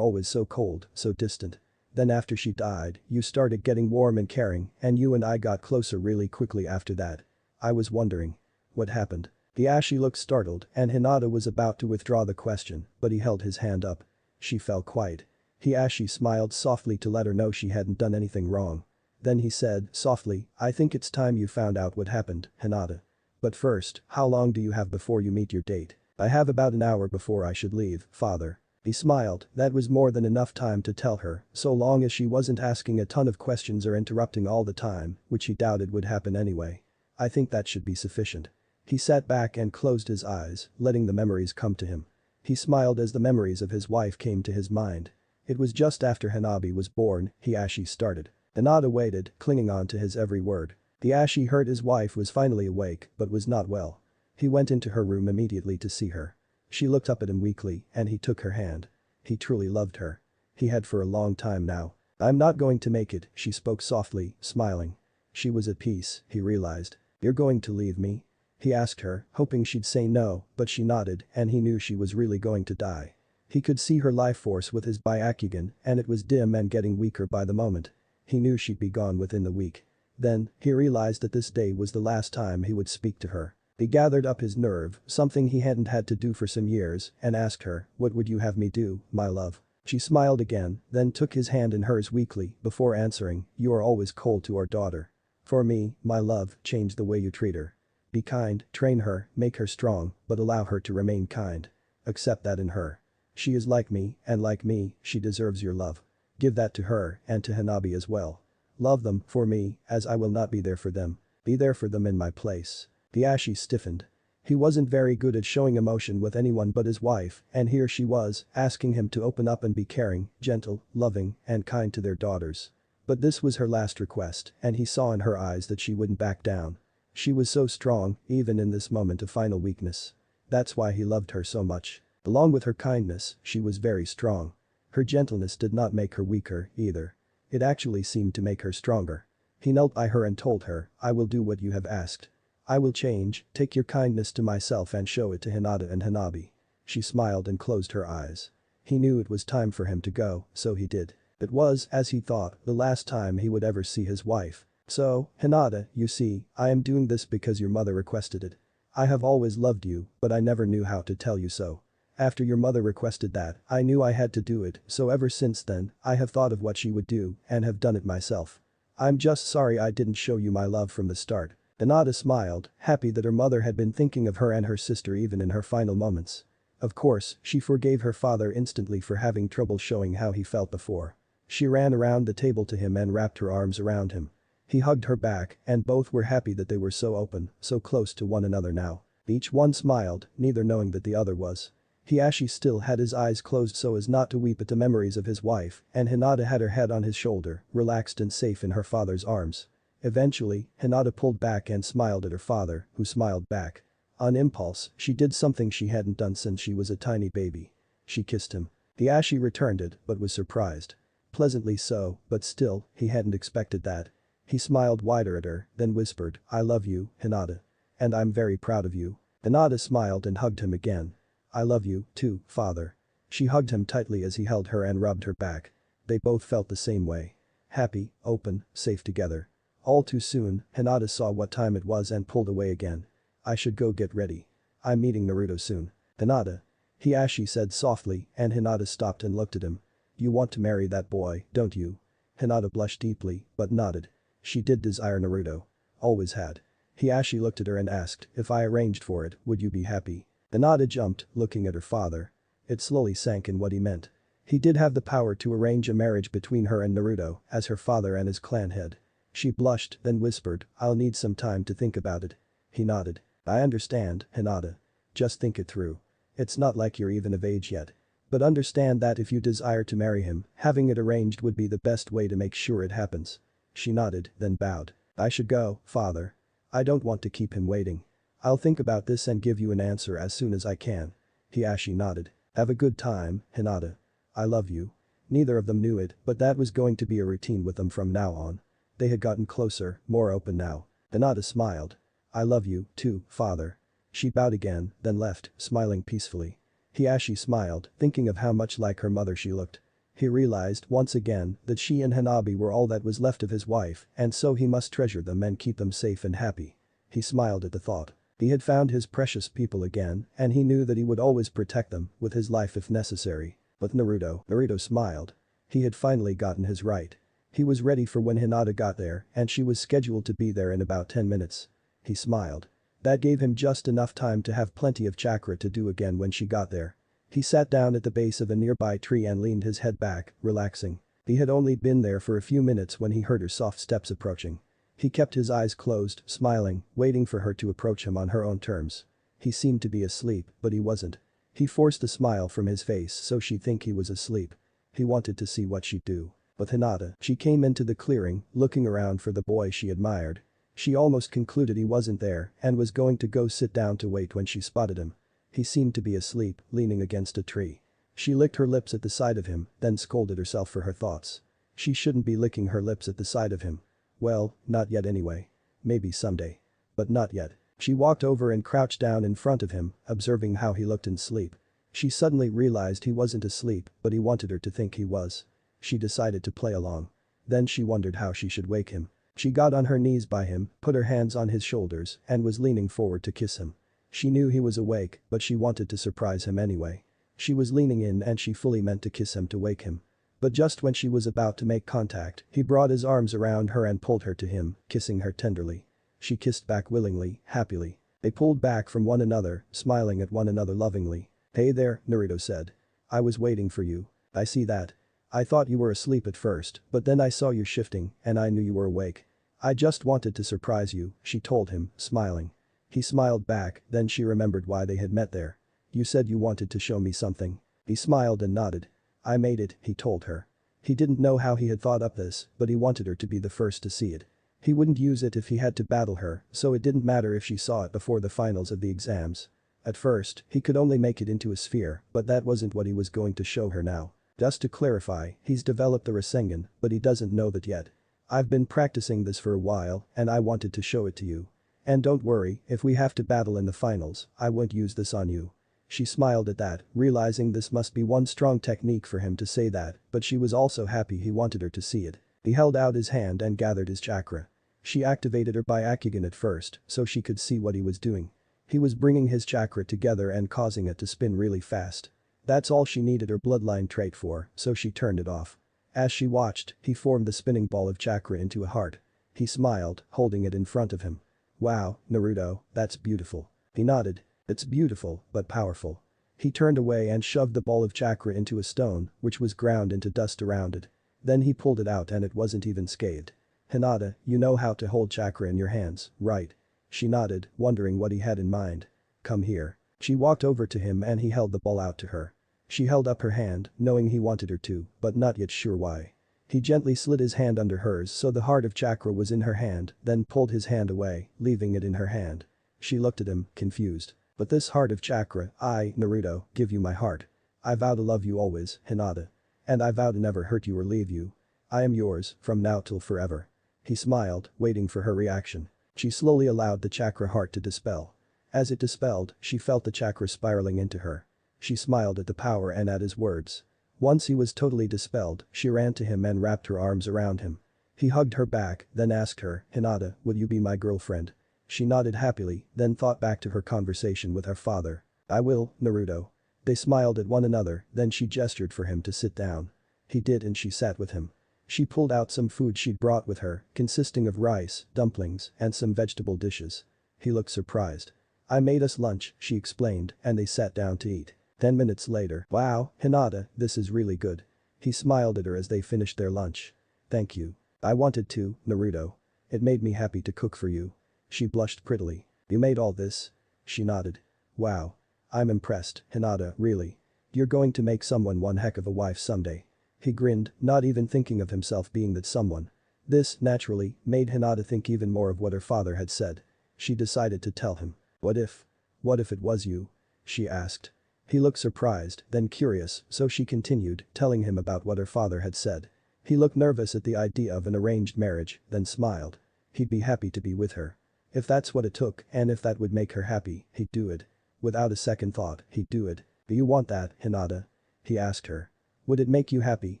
always so cold, so distant. Then after she died, you started getting warm and caring, and you and I got closer really quickly after that. I was wondering. What happened? Hiashi looked startled and Hinata was about to withdraw the question, but he held his hand up. She fell quiet. Hiashi smiled softly to let her know she hadn't done anything wrong. Then he said, softly, I think it's time you found out what happened, Hinata. But first, how long do you have before you meet your date? I have about an hour before I should leave, father. He smiled, that was more than enough time to tell her, so long as she wasn't asking a ton of questions or interrupting all the time, which he doubted would happen anyway. I think that should be sufficient. He sat back and closed his eyes, letting the memories come to him. He smiled as the memories of his wife came to his mind. It was just after Hanabi was born, Hiashi started. Hinata waited, clinging on to his every word. Hiashi heard his wife was finally awake, but was not well. He went into her room immediately to see her. She looked up at him weakly, and he took her hand. He truly loved her. He had for a long time now. I'm not going to make it, she spoke softly, smiling. She was at peace, he realized. You're going to leave me? He asked her, hoping she'd say no, but she nodded and he knew she was really going to die. He could see her life force with his Byakugan and it was dim and getting weaker by the moment. He knew she'd be gone within the week. Then, he realized that this day was the last time he would speak to her. He gathered up his nerve, something he hadn't had to do for some years, and asked her, what would you have me do, my love? She smiled again, then took his hand in hers weakly before answering, you are always cold to our daughter. For me, my love, change the way you treat her. Be kind, train her, make her strong, but allow her to remain kind. Accept that in her. She is like me, and like me, she deserves your love. Give that to her and to Hanabi as well. Love them, for me, as I will not be there for them. Be there for them in my place. Hiashi stiffened. He wasn't very good at showing emotion with anyone but his wife, and here she was, asking him to open up and be caring, gentle, loving, and kind to their daughters. But this was her last request, and he saw in her eyes that she wouldn't back down. She was so strong, even in this moment of final weakness. That's why he loved her so much. Along with her kindness, she was very strong. Her gentleness did not make her weaker, either. It actually seemed to make her stronger. He knelt by her and told her, I will do what you have asked. I will change, take your kindness to myself and show it to Hinata and Hanabi. She smiled and closed her eyes. He knew it was time for him to go, so he did. It was, as he thought, the last time he would ever see his wife. So, Hinata, you see, I am doing this because your mother requested it. I have always loved you, but I never knew how to tell you so. After your mother requested that, I knew I had to do it, so ever since then, I have thought of what she would do and have done it myself. I'm just sorry I didn't show you my love from the start. Hinata smiled, happy that her mother had been thinking of her and her sister even in her final moments. Of course, she forgave her father instantly for having trouble showing how he felt before. She ran around the table to him and wrapped her arms around him. He hugged her back and both were happy that they were so open, so close to one another now. Each one smiled, neither knowing that the other was. Hiashi still had his eyes closed so as not to weep at the memories of his wife, and Hinata had her head on his shoulder, relaxed and safe in her father's arms. Eventually, Hinata pulled back and smiled at her father, who smiled back. On impulse, she did something she hadn't done since she was a tiny baby. She kissed him. Hiashi returned it, but was surprised. Pleasantly so, but still, he hadn't expected that. He smiled wider at her, then whispered, I love you, Hinata. And I'm very proud of you. Hinata smiled and hugged him again. I love you, too, father. She hugged him tightly as he held her and rubbed her back. They both felt the same way. Happy, open, safe together. All too soon, Hinata saw what time it was and pulled away again. I should go get ready. I'm meeting Naruto soon. Hinata. Hiashi said softly and Hinata stopped and looked at him. You want to marry that boy, don't you? Hinata blushed deeply, but nodded. She did desire Naruto. Always had. Hiashi looked at her and asked, if I arranged for it, would you be happy? Hinata jumped, looking at her father. It slowly sank in what he meant. He did have the power to arrange a marriage between her and Naruto, as her father and his clan head. She blushed, then whispered, I'll need some time to think about it. He nodded. I understand, Hinata. Just think it through. It's not like you're even of age yet. But understand that if you desire to marry him, having it arranged would be the best way to make sure it happens. She nodded, then bowed. I should go, father. I don't want to keep him waiting. I'll think about this and give you an answer as soon as I can. Hiashi nodded. Have a good time, Hinata. I love you. Neither of them knew it, but that was going to be a routine with them from now on. They had gotten closer, more open now. Hinata smiled. I love you, too, father. She bowed again, then left, smiling peacefully. As she smiled, thinking of how much like her mother she looked. He realized, once again, that she and Hanabi were all that was left of his wife, and so he must treasure them and keep them safe and happy. He smiled at the thought. He had found his precious people again, and he knew that he would always protect them, with his life if necessary. But Naruto smiled. He had finally gotten his right. He was ready for when Hinata got there, and she was scheduled to be there in about 10 minutes. He smiled. That gave him just enough time to have plenty of chakra to do again when she got there. He sat down at the base of a nearby tree and leaned his head back, relaxing. He had only been there for a few minutes when he heard her soft steps approaching. He kept his eyes closed, smiling, waiting for her to approach him on her own terms. He seemed to be asleep, but he wasn't. He forced a smile from his face so she'd think he was asleep. He wanted to see what she'd do. With Hinata, she came into the clearing, looking around for the boy she admired. She almost concluded he wasn't there and was going to go sit down to wait when she spotted him. He seemed to be asleep, leaning against a tree. She licked her lips at the sight of him, then scolded herself for her thoughts. She shouldn't be licking her lips at the sight of him. Well, not yet anyway. Maybe someday. But not yet. She walked over and crouched down in front of him, observing how he looked in sleep. She suddenly realized he wasn't asleep, but he wanted her to think he was. She decided to play along. Then she wondered how she should wake him. She got on her knees by him, put her hands on his shoulders, and was leaning forward to kiss him. She knew he was awake, but she wanted to surprise him anyway. She was leaning in and she fully meant to kiss him to wake him. But just when she was about to make contact, he brought his arms around her and pulled her to him, kissing her tenderly. She kissed back willingly, happily. They pulled back from one another, smiling at one another lovingly. Hey there, Naruto said. I was waiting for you. I see that. I thought you were asleep at first, but then I saw you shifting, and I knew you were awake. I just wanted to surprise you, she told him, smiling. He smiled back, then she remembered why they had met there. You said you wanted to show me something. He smiled and nodded. I made it, he told her. He didn't know how he had thought up this, but he wanted her to be the first to see it. He wouldn't use it if he had to battle her, so it didn't matter if she saw it before the finals of the exams. At first, he could only make it into a sphere, but that wasn't what he was going to show her now. Just to clarify, he's developed the Rasengan, but he doesn't know that yet. I've been practicing this for a while, and I wanted to show it to you. And don't worry, if we have to battle in the finals, I won't use this on you. She smiled at that, realizing this must be one strong technique for him to say that, but she was also happy he wanted her to see it. He held out his hand and gathered his chakra. She activated her Byakugan at first, so she could see what he was doing. He was bringing his chakra together and causing it to spin really fast. That's all she needed her bloodline trait for, so she turned it off. As she watched, he formed the spinning ball of chakra into a heart. He smiled, holding it in front of him. Wow, Naruto, that's beautiful. He nodded. It's beautiful, but powerful. He turned away and shoved the ball of chakra into a stone, which was ground into dust around it. Then he pulled it out and it wasn't even scathed. Hinata, you know how to hold chakra in your hands, right? She nodded, wondering what he had in mind. Come here. She walked over to him and he held the ball out to her. She held up her hand, knowing he wanted her to, but not yet sure why. He gently slid his hand under hers so the heart of chakra was in her hand, then pulled his hand away, leaving it in her hand. She looked at him, confused. But this heart of chakra, I, Naruto, give you my heart. I vow to love you always, Hinata. And I vow to never hurt you or leave you. I am yours, from now till forever. He smiled, waiting for her reaction. She slowly allowed the chakra heart to dispel. As it dispelled, she felt the chakra spiraling into her. She smiled at the power and at his words. Once he was totally dispelled, she ran to him and wrapped her arms around him. He hugged her back, then asked her, Hinata, will you be my girlfriend? She nodded happily, then thought back to her conversation with her father. I will, Naruto. They smiled at one another, then she gestured for him to sit down. He did and she sat with him. She pulled out some food she'd brought with her, consisting of rice, dumplings, and some vegetable dishes. He looked surprised. I made us lunch, she explained, and they sat down to eat. 10 minutes later, wow, Hinata, this is really good. He smiled at her as they finished their lunch. Thank you. I wanted to, Naruto. It made me happy to cook for you. She blushed prettily. You made all this? She nodded. Wow. I'm impressed, Hinata, really. You're going to make someone one heck of a wife someday. He grinned, not even thinking of himself being that someone. This, naturally, made Hinata think even more of what her father had said. She decided to tell him. What if it was you? She asked. He looked surprised, then curious, so she continued, telling him about what her father had said. He looked nervous at the idea of an arranged marriage, then smiled. He'd be happy to be with her. If that's what it took, and if that would make her happy, he'd do it. Without a second thought, he'd do it. Do you want that, Hinata? He asked her. Would it make you happy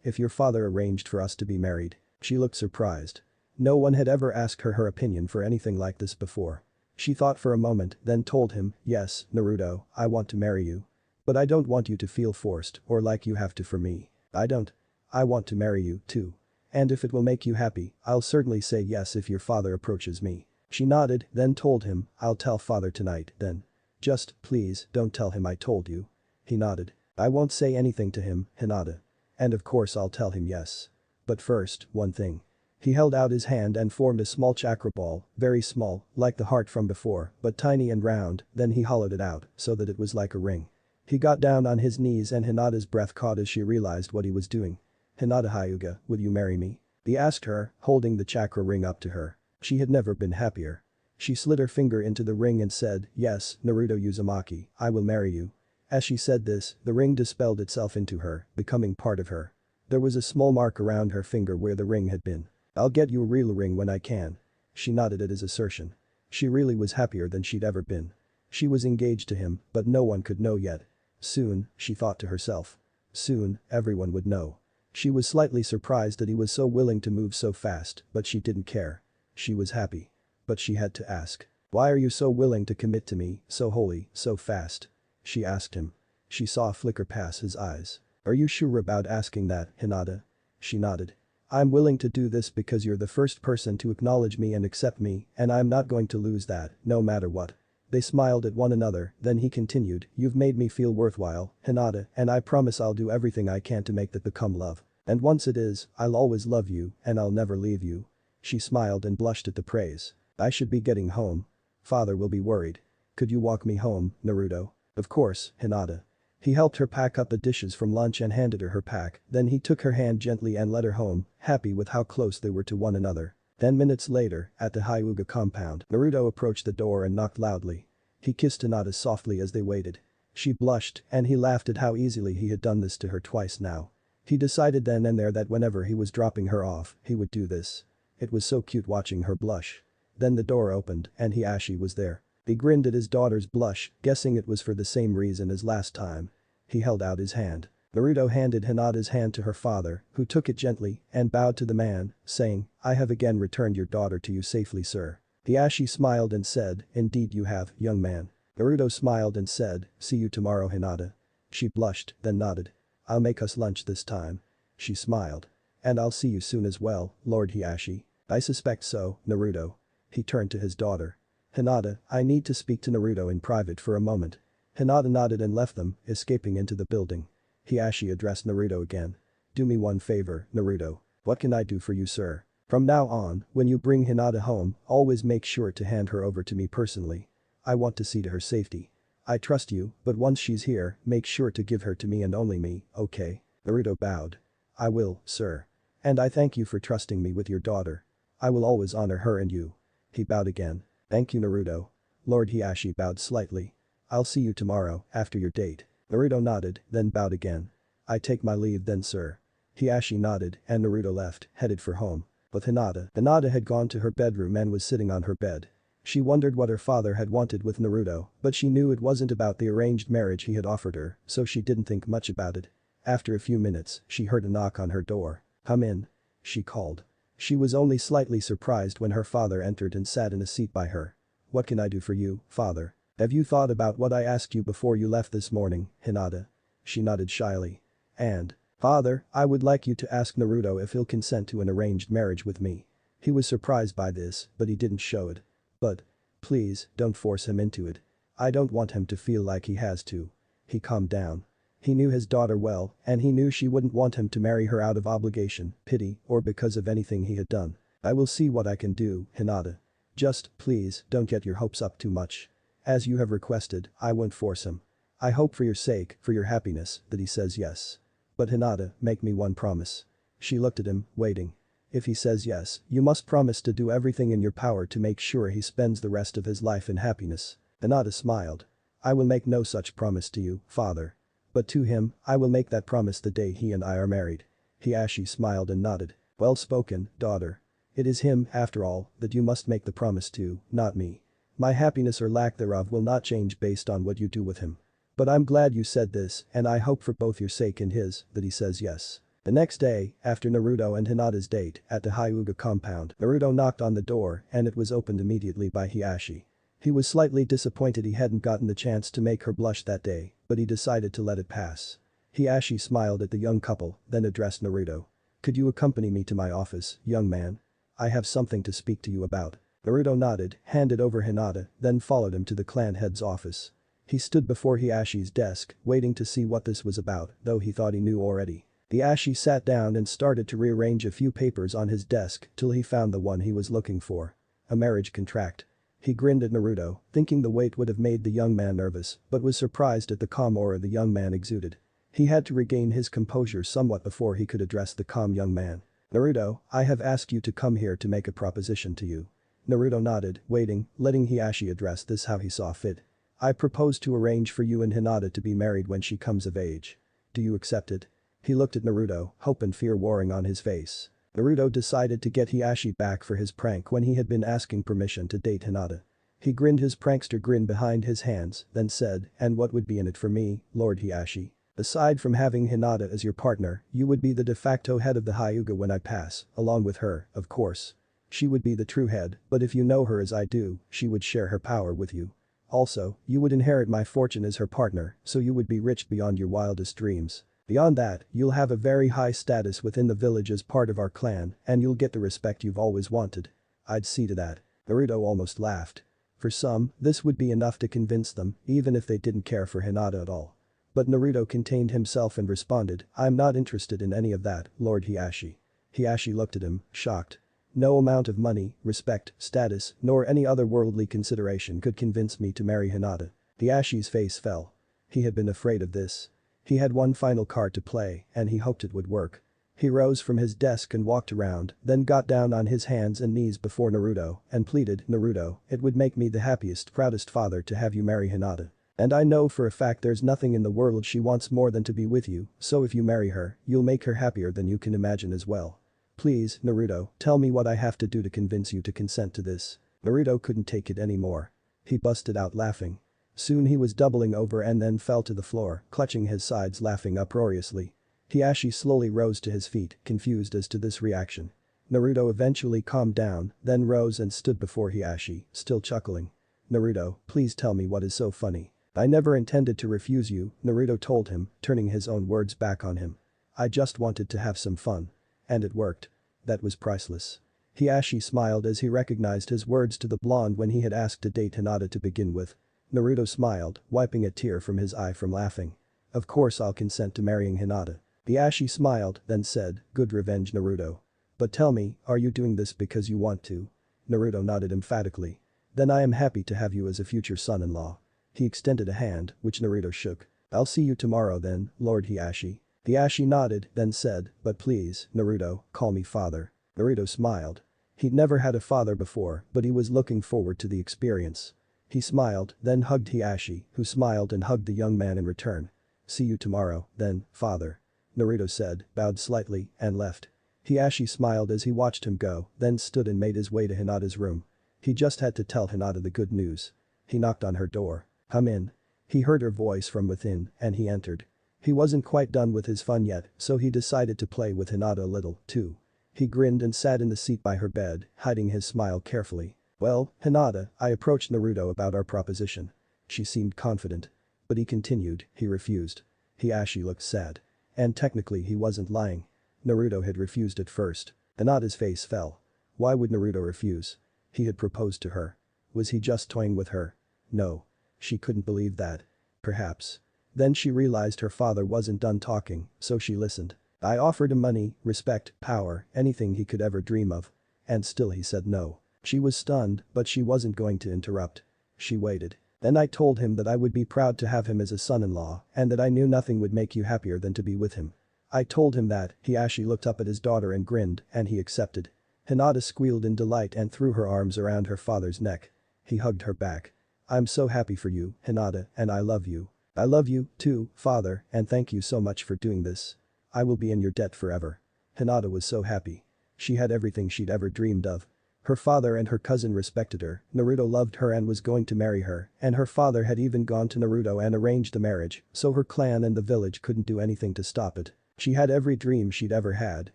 if your father arranged for us to be married? She looked surprised. No one had ever asked her opinion for anything like this before. She thought for a moment, then told him, yes, Naruto, I want to marry you. But I don't want you to feel forced or like you have to for me. I want to marry you, too. And if it will make you happy, I'll certainly say yes if your father approaches me. She nodded, then told him, I'll tell father tonight, then. Just, please, don't tell him I told you. He nodded. I won't say anything to him, Hinata. And of course I'll tell him yes. But first, one thing. He held out his hand and formed a small chakra ball, very small, like the heart from before, but tiny and round, then he hollowed it out, so that it was like a ring. He got down on his knees and Hinata's breath caught as she realized what he was doing. Hinata Hyuga, will you marry me? He asked her, holding the chakra ring up to her. She had never been happier. She slid her finger into the ring and said, yes, Naruto Uzumaki, I will marry you. As she said this, the ring dispelled itself into her, becoming part of her. There was a small mark around her finger where the ring had been. I'll get you a real ring when I can. She nodded at his assertion. She really was happier than she'd ever been. She was engaged to him, but no one could know yet. Soon, she thought to herself. Soon, everyone would know. She was slightly surprised that he was so willing to move so fast, but she didn't care. She was happy. But she had to ask. Why are you so willing to commit to me, so wholly, so fast? She asked him. She saw a flicker pass his eyes. Are you sure about asking that, Hinata? She nodded. I'm willing to do this because you're the first person to acknowledge me and accept me, and I'm not going to lose that, no matter what. They smiled at one another, then he continued, you've made me feel worthwhile, Hinata, and I promise I'll do everything I can to make that become love. And once it is, I'll always love you, and I'll never leave you. She smiled and blushed at the praise. I should be getting home. Father will be worried. Could you walk me home, Naruto? Of course, Hinata. He helped her pack up the dishes from lunch and handed her pack, then he took her hand gently and led her home, happy with how close they were to one another. 10 minutes later, at the Hyuga compound, Naruto approached the door and knocked loudly. He kissed Hinata softly as they waited. She blushed, and he laughed at how easily he had done this to her twice now. He decided then and there that whenever he was dropping her off, he would do this. It was so cute watching her blush. Then the door opened, and Hiashi was there. He grinned at his daughter's blush, guessing it was for the same reason as last time. He held out his hand. Naruto handed Hinata's hand to her father, who took it gently and bowed to the man, saying, I have again returned your daughter to you safely, sir. Hiashi smiled and said, indeed you have, young man. Naruto smiled and said, see you tomorrow, Hinata. She blushed, then nodded. I'll make us lunch this time. She smiled. And I'll see you soon as well, Lord Hiashi. I suspect so, Naruto. He turned to his daughter. Hinata, I need to speak to Naruto in private for a moment. Hinata nodded and left them, escaping into the building. Hiashi addressed Naruto again. Do me one favor, Naruto. What can I do for you, sir? From now on, when you bring Hinata home, always make sure to hand her over to me personally. I want to see to her safety. I trust you, but once she's here, make sure to give her to me and only me, okay? Naruto bowed. I will, sir. And I thank you for trusting me with your daughter. I will always honor her and you. He bowed again. Thank you, Naruto. Lord Hiashi bowed slightly. I'll see you tomorrow, after your date. Naruto nodded, then bowed again. I take my leave then, sir. Hiashi nodded, and Naruto left, headed for home. But Hinata had gone to her bedroom and was sitting on her bed. She wondered what her father had wanted with Naruto, but she knew it wasn't about the arranged marriage he had offered her, so she didn't think much about it. After a few minutes, she heard a knock on her door. Come in. She called. She was only slightly surprised when her father entered and sat in a seat by her. What can I do for you, father? Have you thought about what I asked you before you left this morning, Hinata? She nodded shyly. And, father, I would like you to ask Naruto if he'll consent to an arranged marriage with me. He was surprised by this, but he didn't show it. But, please, don't force him into it. I don't want him to feel like he has to. He calmed down. He knew his daughter well, and he knew she wouldn't want him to marry her out of obligation, pity, or because of anything he had done. I will see what I can do, Hinata. Just, please, don't get your hopes up too much. As you have requested, I won't force him. I hope for your sake, for your happiness, that he says yes. But Hinata, make me one promise. She looked at him, waiting. If he says yes, you must promise to do everything in your power to make sure he spends the rest of his life in happiness. Hinata smiled. I will make no such promise to you, father. But to him, I will make that promise the day he and I are married. Hiashi smiled and nodded. Well spoken, daughter. It is him, after all, that you must make the promise to, not me. My happiness or lack thereof will not change based on what you do with him. But I'm glad you said this, and I hope for both your sake and his, that he says yes. The next day, after Naruto and Hinata's date at the Hyuga compound, Naruto knocked on the door and it was opened immediately by Hiashi. He was slightly disappointed he hadn't gotten the chance to make her blush that day, but he decided to let it pass. Hiashi smiled at the young couple, then addressed Naruto. Could you accompany me to my office, young man? I have something to speak to you about. Naruto nodded, handed over Hinata, then followed him to the clan head's office. He stood before Hiashi's desk, waiting to see what this was about, though he thought he knew already. Hiashi sat down and started to rearrange a few papers on his desk till he found the one he was looking for. A marriage contract. He grinned at Naruto, thinking the weight would have made the young man nervous, but was surprised at the calm aura the young man exuded. He had to regain his composure somewhat before he could address the calm young man. Naruto, I have asked you to come here to make a proposition to you. Naruto nodded, waiting, letting Hiashi address this how he saw fit. I propose to arrange for you and Hinata to be married when she comes of age. Do you accept it? He looked at Naruto, hope and fear warring on his face. Naruto decided to get Hiashi back for his prank when he had been asking permission to date Hinata. He grinned his prankster grin behind his hands, then said, and what would be in it for me, Lord Hiashi? Aside from having Hinata as your partner, you would be the de facto head of the Hyuga when I pass, along with her, of course. She would be the true head, but if you know her as I do, she would share her power with you. Also, you would inherit my fortune as her partner, so you would be rich beyond your wildest dreams. Beyond that, you'll have a very high status within the village as part of our clan, and you'll get the respect you've always wanted. I'd see to that. Naruto almost laughed. For some, this would be enough to convince them, even if they didn't care for Hinata at all. But Naruto contained himself and responded, I'm not interested in any of that, Lord Hiashi. Hiashi looked at him, shocked. No amount of money, respect, status, nor any other worldly consideration could convince me to marry Hinata. Hiashi's face fell. He had been afraid of this. He had one final card to play, and he hoped it would work. He rose from his desk and walked around, then got down on his hands and knees before Naruto and pleaded, Naruto, it would make me the happiest, proudest father to have you marry Hinata. And I know for a fact there's nothing in the world she wants more than to be with you, so if you marry her, you'll make her happier than you can imagine as well. Please, Naruto, tell me what I have to do to convince you to consent to this. Naruto couldn't take it anymore. He busted out laughing. Soon he was doubling over and then fell to the floor, clutching his sides laughing uproariously. Hiashi slowly rose to his feet, confused as to this reaction. Naruto eventually calmed down, then rose and stood before Hiashi, still chuckling. Naruto, please tell me what is so funny. I never intended to refuse you, Naruto told him, turning his own words back on him. I just wanted to have some fun. And it worked. That was priceless. Hiashi smiled as he recognized his words to the blonde when he had asked to date Hinata to begin with. Naruto smiled, wiping a tear from his eye from laughing. Of course I'll consent to marrying Hinata. Hiashi smiled, then said, good revenge Naruto. But tell me, are you doing this because you want to? Naruto nodded emphatically. Then I am happy to have you as a future son-in-law. He extended a hand, which Naruto shook. I'll see you tomorrow then, Lord Hiashi. Hiashi nodded, then said, but please, Naruto, call me father. Naruto smiled. He'd never had a father before, but he was looking forward to the experience. He smiled, then hugged Hiashi, who smiled and hugged the young man in return. See you tomorrow, then, father. Naruto said, bowed slightly, and left. Hiashi smiled as he watched him go, then stood and made his way to Hinata's room. He just had to tell Hinata the good news. He knocked on her door. Come in. He heard her voice from within, and he entered. He wasn't quite done with his fun yet, so he decided to play with Hinata a little, too. He grinned and sat in the seat by her bed, hiding his smile carefully. Well, Hinata, I approached Naruto about our proposition. She seemed confident. But he continued, he refused. Hiashi looked sad. And technically he wasn't lying. Naruto had refused at first. Hinata's face fell. Why would Naruto refuse? He had proposed to her. Was he just toying with her? No. She couldn't believe that. Perhaps. Then she realized her father wasn't done talking, so she listened. I offered him money, respect, power, anything he could ever dream of. And still he said no. She was stunned, but she wasn't going to interrupt. She waited. Then I told him that I would be proud to have him as a son-in-law and that I knew nothing would make you happier than to be with him. I told him that, Hiashi looked up at his daughter and grinned, and he accepted. Hinata squealed in delight and threw her arms around her father's neck. He hugged her back. I'm so happy for you, Hinata, and I love you. I love you, too, father, and thank you so much for doing this. I will be in your debt forever. Hinata was so happy. She had everything she'd ever dreamed of. Her father and her cousin respected her, Naruto loved her and was going to marry her, and her father had even gone to Naruto and arranged the marriage, so her clan and the village couldn't do anything to stop it. She had every dream she'd ever had,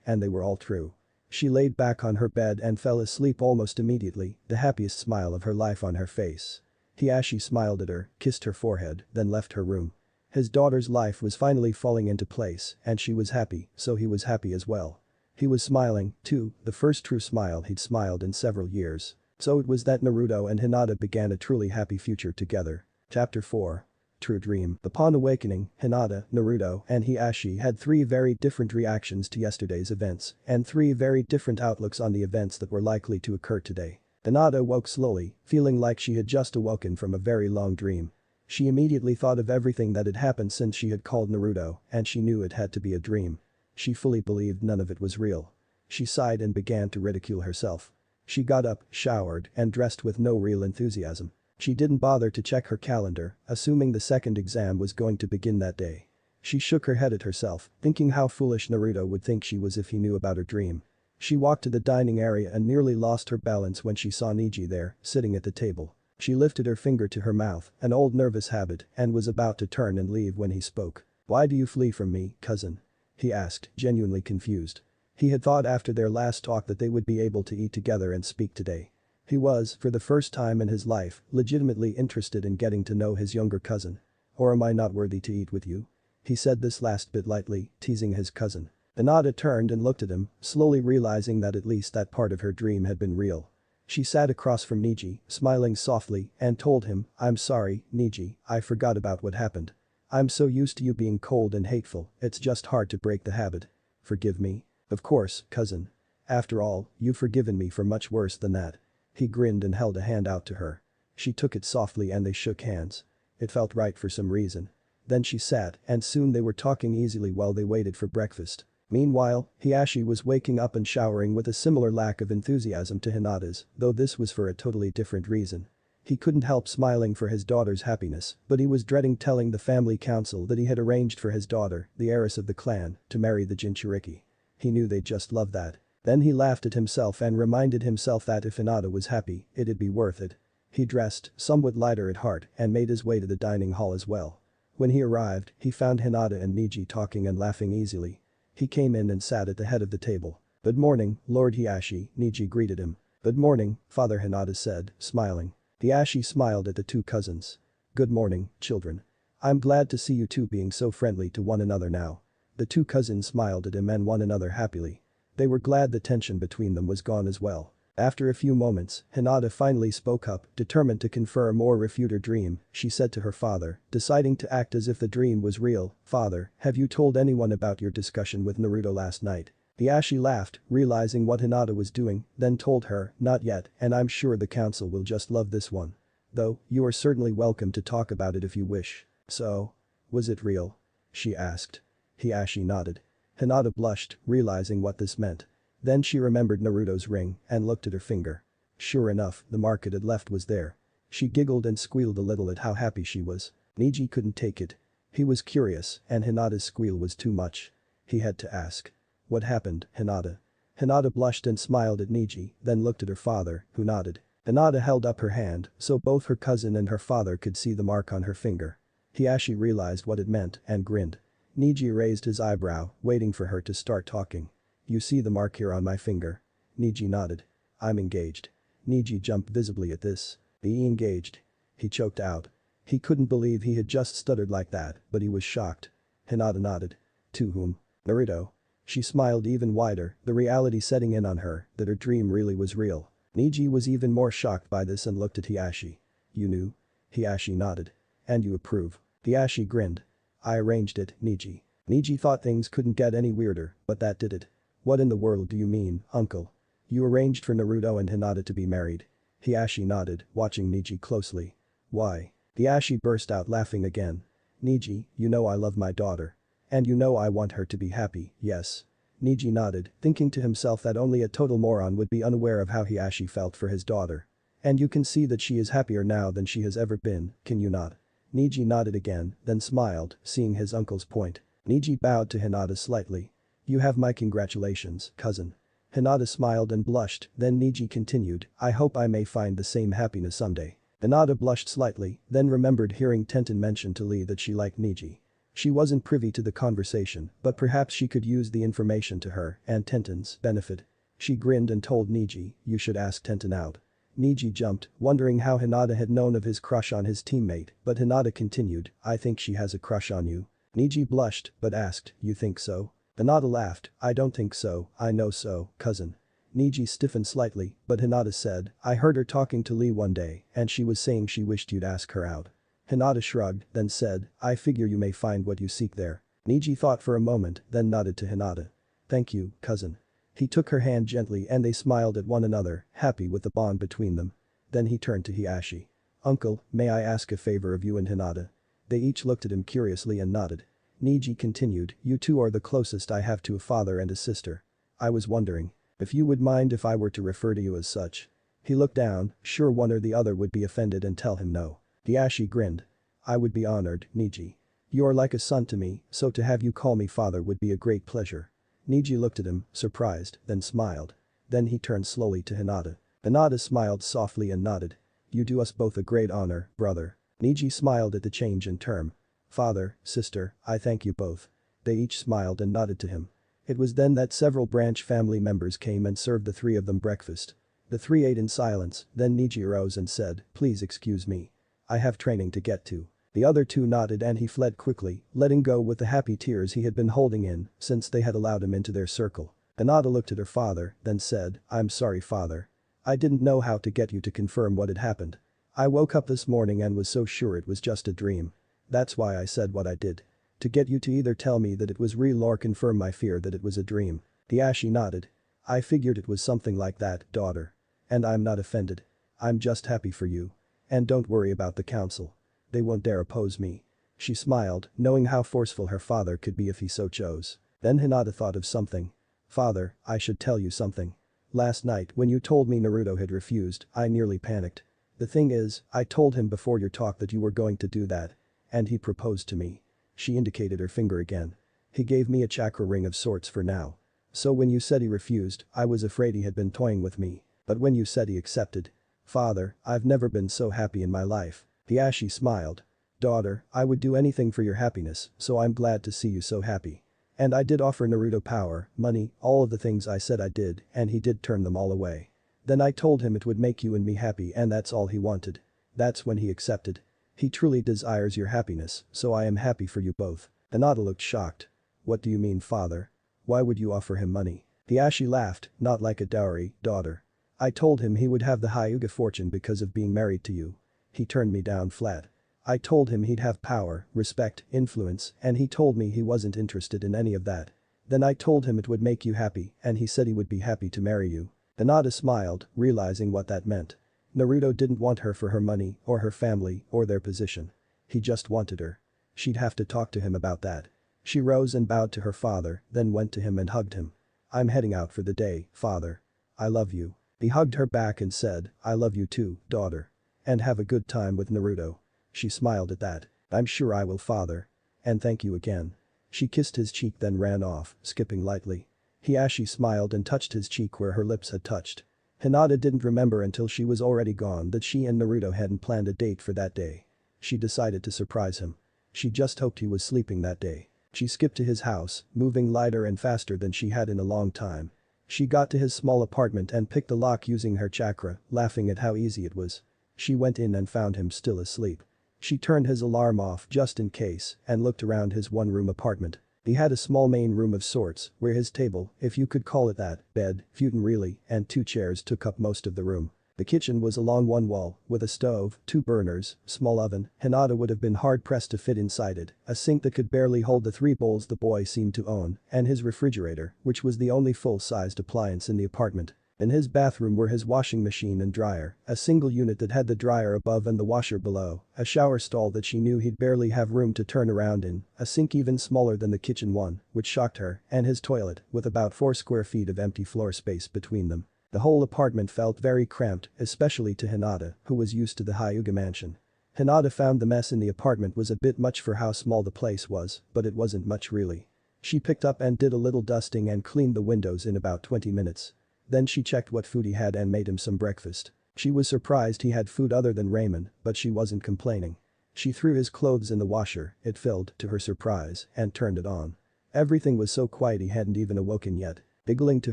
and they were all true. She laid back on her bed and fell asleep almost immediately, the happiest smile of her life on her face. Hiashi smiled at her, kissed her forehead, then left her room. His daughter's life was finally falling into place, and she was happy, so he was happy as well. He was smiling, too, the first true smile he'd smiled in several years. So it was that Naruto and Hinata began a truly happy future together. Chapter 4. True Dream. Upon awakening, Hinata, Naruto, and Hiashi had 3 very different reactions to yesterday's events, and 3 very different outlooks on the events that were likely to occur today. Hinata woke slowly, feeling like she had just awoken from a very long dream. She immediately thought of everything that had happened since she had called Naruto, and she knew it had to be a dream. She fully believed none of it was real. She sighed and began to ridicule herself. She got up, showered, and dressed with no real enthusiasm. She didn't bother to check her calendar, assuming the second exam was going to begin that day. She shook her head at herself, thinking how foolish Naruto would think she was if he knew about her dream. She walked to the dining area and nearly lost her balance when she saw Neji there, sitting at the table. She lifted her finger to her mouth, an old nervous habit, and was about to turn and leave when he spoke. "Why do you flee from me, cousin?" he asked, genuinely confused. He had thought after their last talk that they would be able to eat together and speak today. He was, for the first time in his life, legitimately interested in getting to know his younger cousin. "Or am I not worthy to eat with you?" He said this last bit lightly, teasing his cousin. Hinata turned and looked at him, slowly realizing that at least that part of her dream had been real. She sat across from Neji, smiling softly, and told him, "I'm sorry, Neji, I forgot about what happened. I'm so used to you being cold and hateful, it's just hard to break the habit. Forgive me?" "Of course, cousin. After all, you've forgiven me for much worse than that." He grinned and held a hand out to her. She took it softly and they shook hands. It felt right for some reason. Then she sat, and soon they were talking easily while they waited for breakfast. Meanwhile, Hiashi was waking up and showering with a similar lack of enthusiasm to Hinata's, though this was for a totally different reason. He couldn't help smiling for his daughter's happiness, but he was dreading telling the family council that he had arranged for his daughter, the heiress of the clan, to marry the Jinchuriki. He knew they'd just love that. Then he laughed at himself and reminded himself that if Hinata was happy, it'd be worth it. He dressed, somewhat lighter at heart, and made his way to the dining hall as well. When he arrived, he found Hinata and Neji talking and laughing easily. He came in and sat at the head of the table. "Good morning, Lord Hiashi," Neji greeted him. "Good morning, Father," Hinata said, smiling. Hiashi smiled at the 2 cousins. "Good morning, children. I'm glad to see you 2 being so friendly to one another now." The 2 cousins smiled at him and one another happily. They were glad the tension between them was gone as well. After a few moments, Hinata finally spoke up, determined to confirm or refute her dream. She said to her father, deciding to act as if the dream was real, "Father, have you told anyone about your discussion with Naruto last night?" Hiashi laughed, realizing what Hinata was doing, then told her, "Not yet, and I'm sure the council will just love this one. Though, you are certainly welcome to talk about it if you wish." "So? Was it real?" she asked. Hiashi nodded. Hinata blushed, realizing what this meant. Then she remembered Naruto's ring and looked at her finger. Sure enough, the mark it had left was there. She giggled and squealed a little at how happy she was. Neji couldn't take it. He was curious, and Hinata's squeal was too much. He had to ask. "What happened, Hinata?" Hinata blushed and smiled at Neji, then looked at her father, who nodded. Hinata held up her hand so both her cousin and her father could see the mark on her finger. Hiashi realized what it meant and grinned. Neji raised his eyebrow, waiting for her to start talking. "You see the mark here on my finger?" Neji nodded. "I'm engaged." Neji jumped visibly at this. "Be engaged?" He choked out. He couldn't believe he had just stuttered like that, but he was shocked. Hinata nodded. "To whom?" "Naruto." She smiled even wider, the reality setting in on her that her dream really was real. Neji was even more shocked by this and looked at Hiashi. "You knew?" Hiashi nodded. "And you approve?" Hiashi grinned. "I arranged it, Neji." Neji thought things couldn't get any weirder, but that did it. "What in the world do you mean, uncle? You arranged for Naruto and Hinata to be married?" Hiashi nodded, watching Neji closely. "Why?" Hiashi burst out laughing again. "Neji, you know I love my daughter. And you know I want her to be happy, yes?" Neji nodded, thinking to himself that only a total moron would be unaware of how Hiashi felt for his daughter. And you can see that she is happier now than she has ever been, can you not? Niji nodded again, then smiled, seeing his uncle's point. Niji bowed to Hinata slightly. You have my congratulations, cousin. Hinata smiled and blushed, then Niji continued, I hope I may find the same happiness someday. Hinata blushed slightly, then remembered hearing Tenten mention to Lee that she liked Niji. She wasn't privy to the conversation, but perhaps she could use the information to her and Tenten's benefit. She grinned and told Niji, you should ask Tenten out. Niji jumped, wondering how Hinata had known of his crush on his teammate, but Hinata continued, I think she has a crush on you. Niji blushed, but asked, you think so? Hinata laughed, I don't think so, I know so, cousin. Niji stiffened slightly, but Hinata said, I heard her talking to Lee one day and she was saying she wished you'd ask her out. Hinata shrugged, then said, I figure you may find what you seek there. Niji thought for a moment, then nodded to Hinata. Thank you, cousin. He took her hand gently and they smiled at one another, happy with the bond between them. Then he turned to Hiashi. Uncle, may I ask a favor of you and Hinata? They each looked at him curiously and nodded. Niji continued, you two are the closest I have to a father and a sister. I was wondering if you would mind if I were to refer to you as such. He looked down, sure one or the other would be offended and tell him no. Hiashi grinned. I would be honored, Niji. You are like a son to me, so to have you call me father would be a great pleasure. Niji looked at him, surprised, then smiled. Then he turned slowly to Hinata. Hinata smiled softly and nodded. You do us both a great honor, brother. Niji smiled at the change in term. Father, sister, I thank you both. They each smiled and nodded to him. It was then that several branch family members came and served the three of them breakfast. The three ate in silence, then Niji arose and said, please excuse me. I have training to get to. The other two nodded and he fled quickly, letting go with the happy tears he had been holding in since they had allowed him into their circle. Hinata looked at her father, then said, I'm sorry father. I didn't know how to get you to confirm what had happened. I woke up this morning and was so sure it was just a dream. That's why I said what I did. To get you to either tell me that it was real or confirm my fear that it was a dream. Hiashi nodded. I figured it was something like that, daughter. And I'm not offended. I'm just happy for you. And don't worry about the council. They won't dare oppose me. She smiled, knowing how forceful her father could be if he so chose. Then Hinata thought of something. Father, I should tell you something. Last night when you told me Naruto had refused, I nearly panicked. The thing is, I told him before your talk that you were going to do that. And he proposed to me. She indicated her finger again. He gave me a chakra ring of sorts for now. So when you said he refused, I was afraid he had been toying with me. But when you said he accepted. Father, I've never been so happy in my life. Hiashi smiled. Daughter, I would do anything for your happiness, so I'm glad to see you so happy. And I did offer Naruto power, money, all of the things I said I did, and he did turn them all away. Then I told him it would make you and me happy and that's all he wanted. That's when he accepted. He truly desires your happiness, so I am happy for you both. Hinata looked shocked. What do you mean father? Why would you offer him money? Hiashi laughed, not like a dowry, daughter. I told him he would have the Hyuga fortune because of being married to you. He turned me down flat. I told him he'd have power, respect, influence, and he told me he wasn't interested in any of that. Then I told him it would make you happy and he said he would be happy to marry you. Hinata smiled, realizing what that meant. Naruto didn't want her for her money or her family or their position. He just wanted her. She'd have to talk to him about that. She rose and bowed to her father, then went to him and hugged him. I'm heading out for the day, father. I love you. He hugged her back and said, I love you too, daughter. And have a good time with Naruto. She smiled at that. I'm sure I will father. And thank you again. She kissed his cheek then ran off, skipping lightly. Hiashi smiled and touched his cheek where her lips had touched. Hinata didn't remember until she was already gone that she and Naruto hadn't planned a date for that day. She decided to surprise him. She just hoped he was sleeping that day. She skipped to his house, moving lighter and faster than she had in a long time. She got to his small apartment and picked the lock using her chakra, laughing at how easy it was. She went in and found him still asleep. She turned his alarm off just in case and looked around his one-room apartment. He had a small main room of sorts where his table, if you could call it that, bed, futon really, and two chairs took up most of the room. The kitchen was along one wall, with a stove, two burners, small oven. Hinata would have been hard-pressed to fit inside it, a sink that could barely hold the 3 bowls the boy seemed to own, and his refrigerator, which was the only full-sized appliance in the apartment. In his bathroom were his washing machine and dryer, a single unit that had the dryer above and the washer below, a shower stall that she knew he'd barely have room to turn around in, a sink even smaller than the kitchen one, which shocked her, and his toilet, with about 4 square feet of empty floor space between them. The whole apartment felt very cramped, especially to Hinata, who was used to the Hyuga mansion. Hinata found the mess in the apartment was a bit much for how small the place was, but it wasn't much really. She picked up and did a little dusting and cleaned the windows in about 20 minutes. Then she checked what food he had and made him some breakfast. She was surprised he had food other than ramen, but she wasn't complaining. She threw his clothes in the washer, it filled, to her surprise, and turned it on. Everything was so quiet he hadn't even awoken yet. Giggling to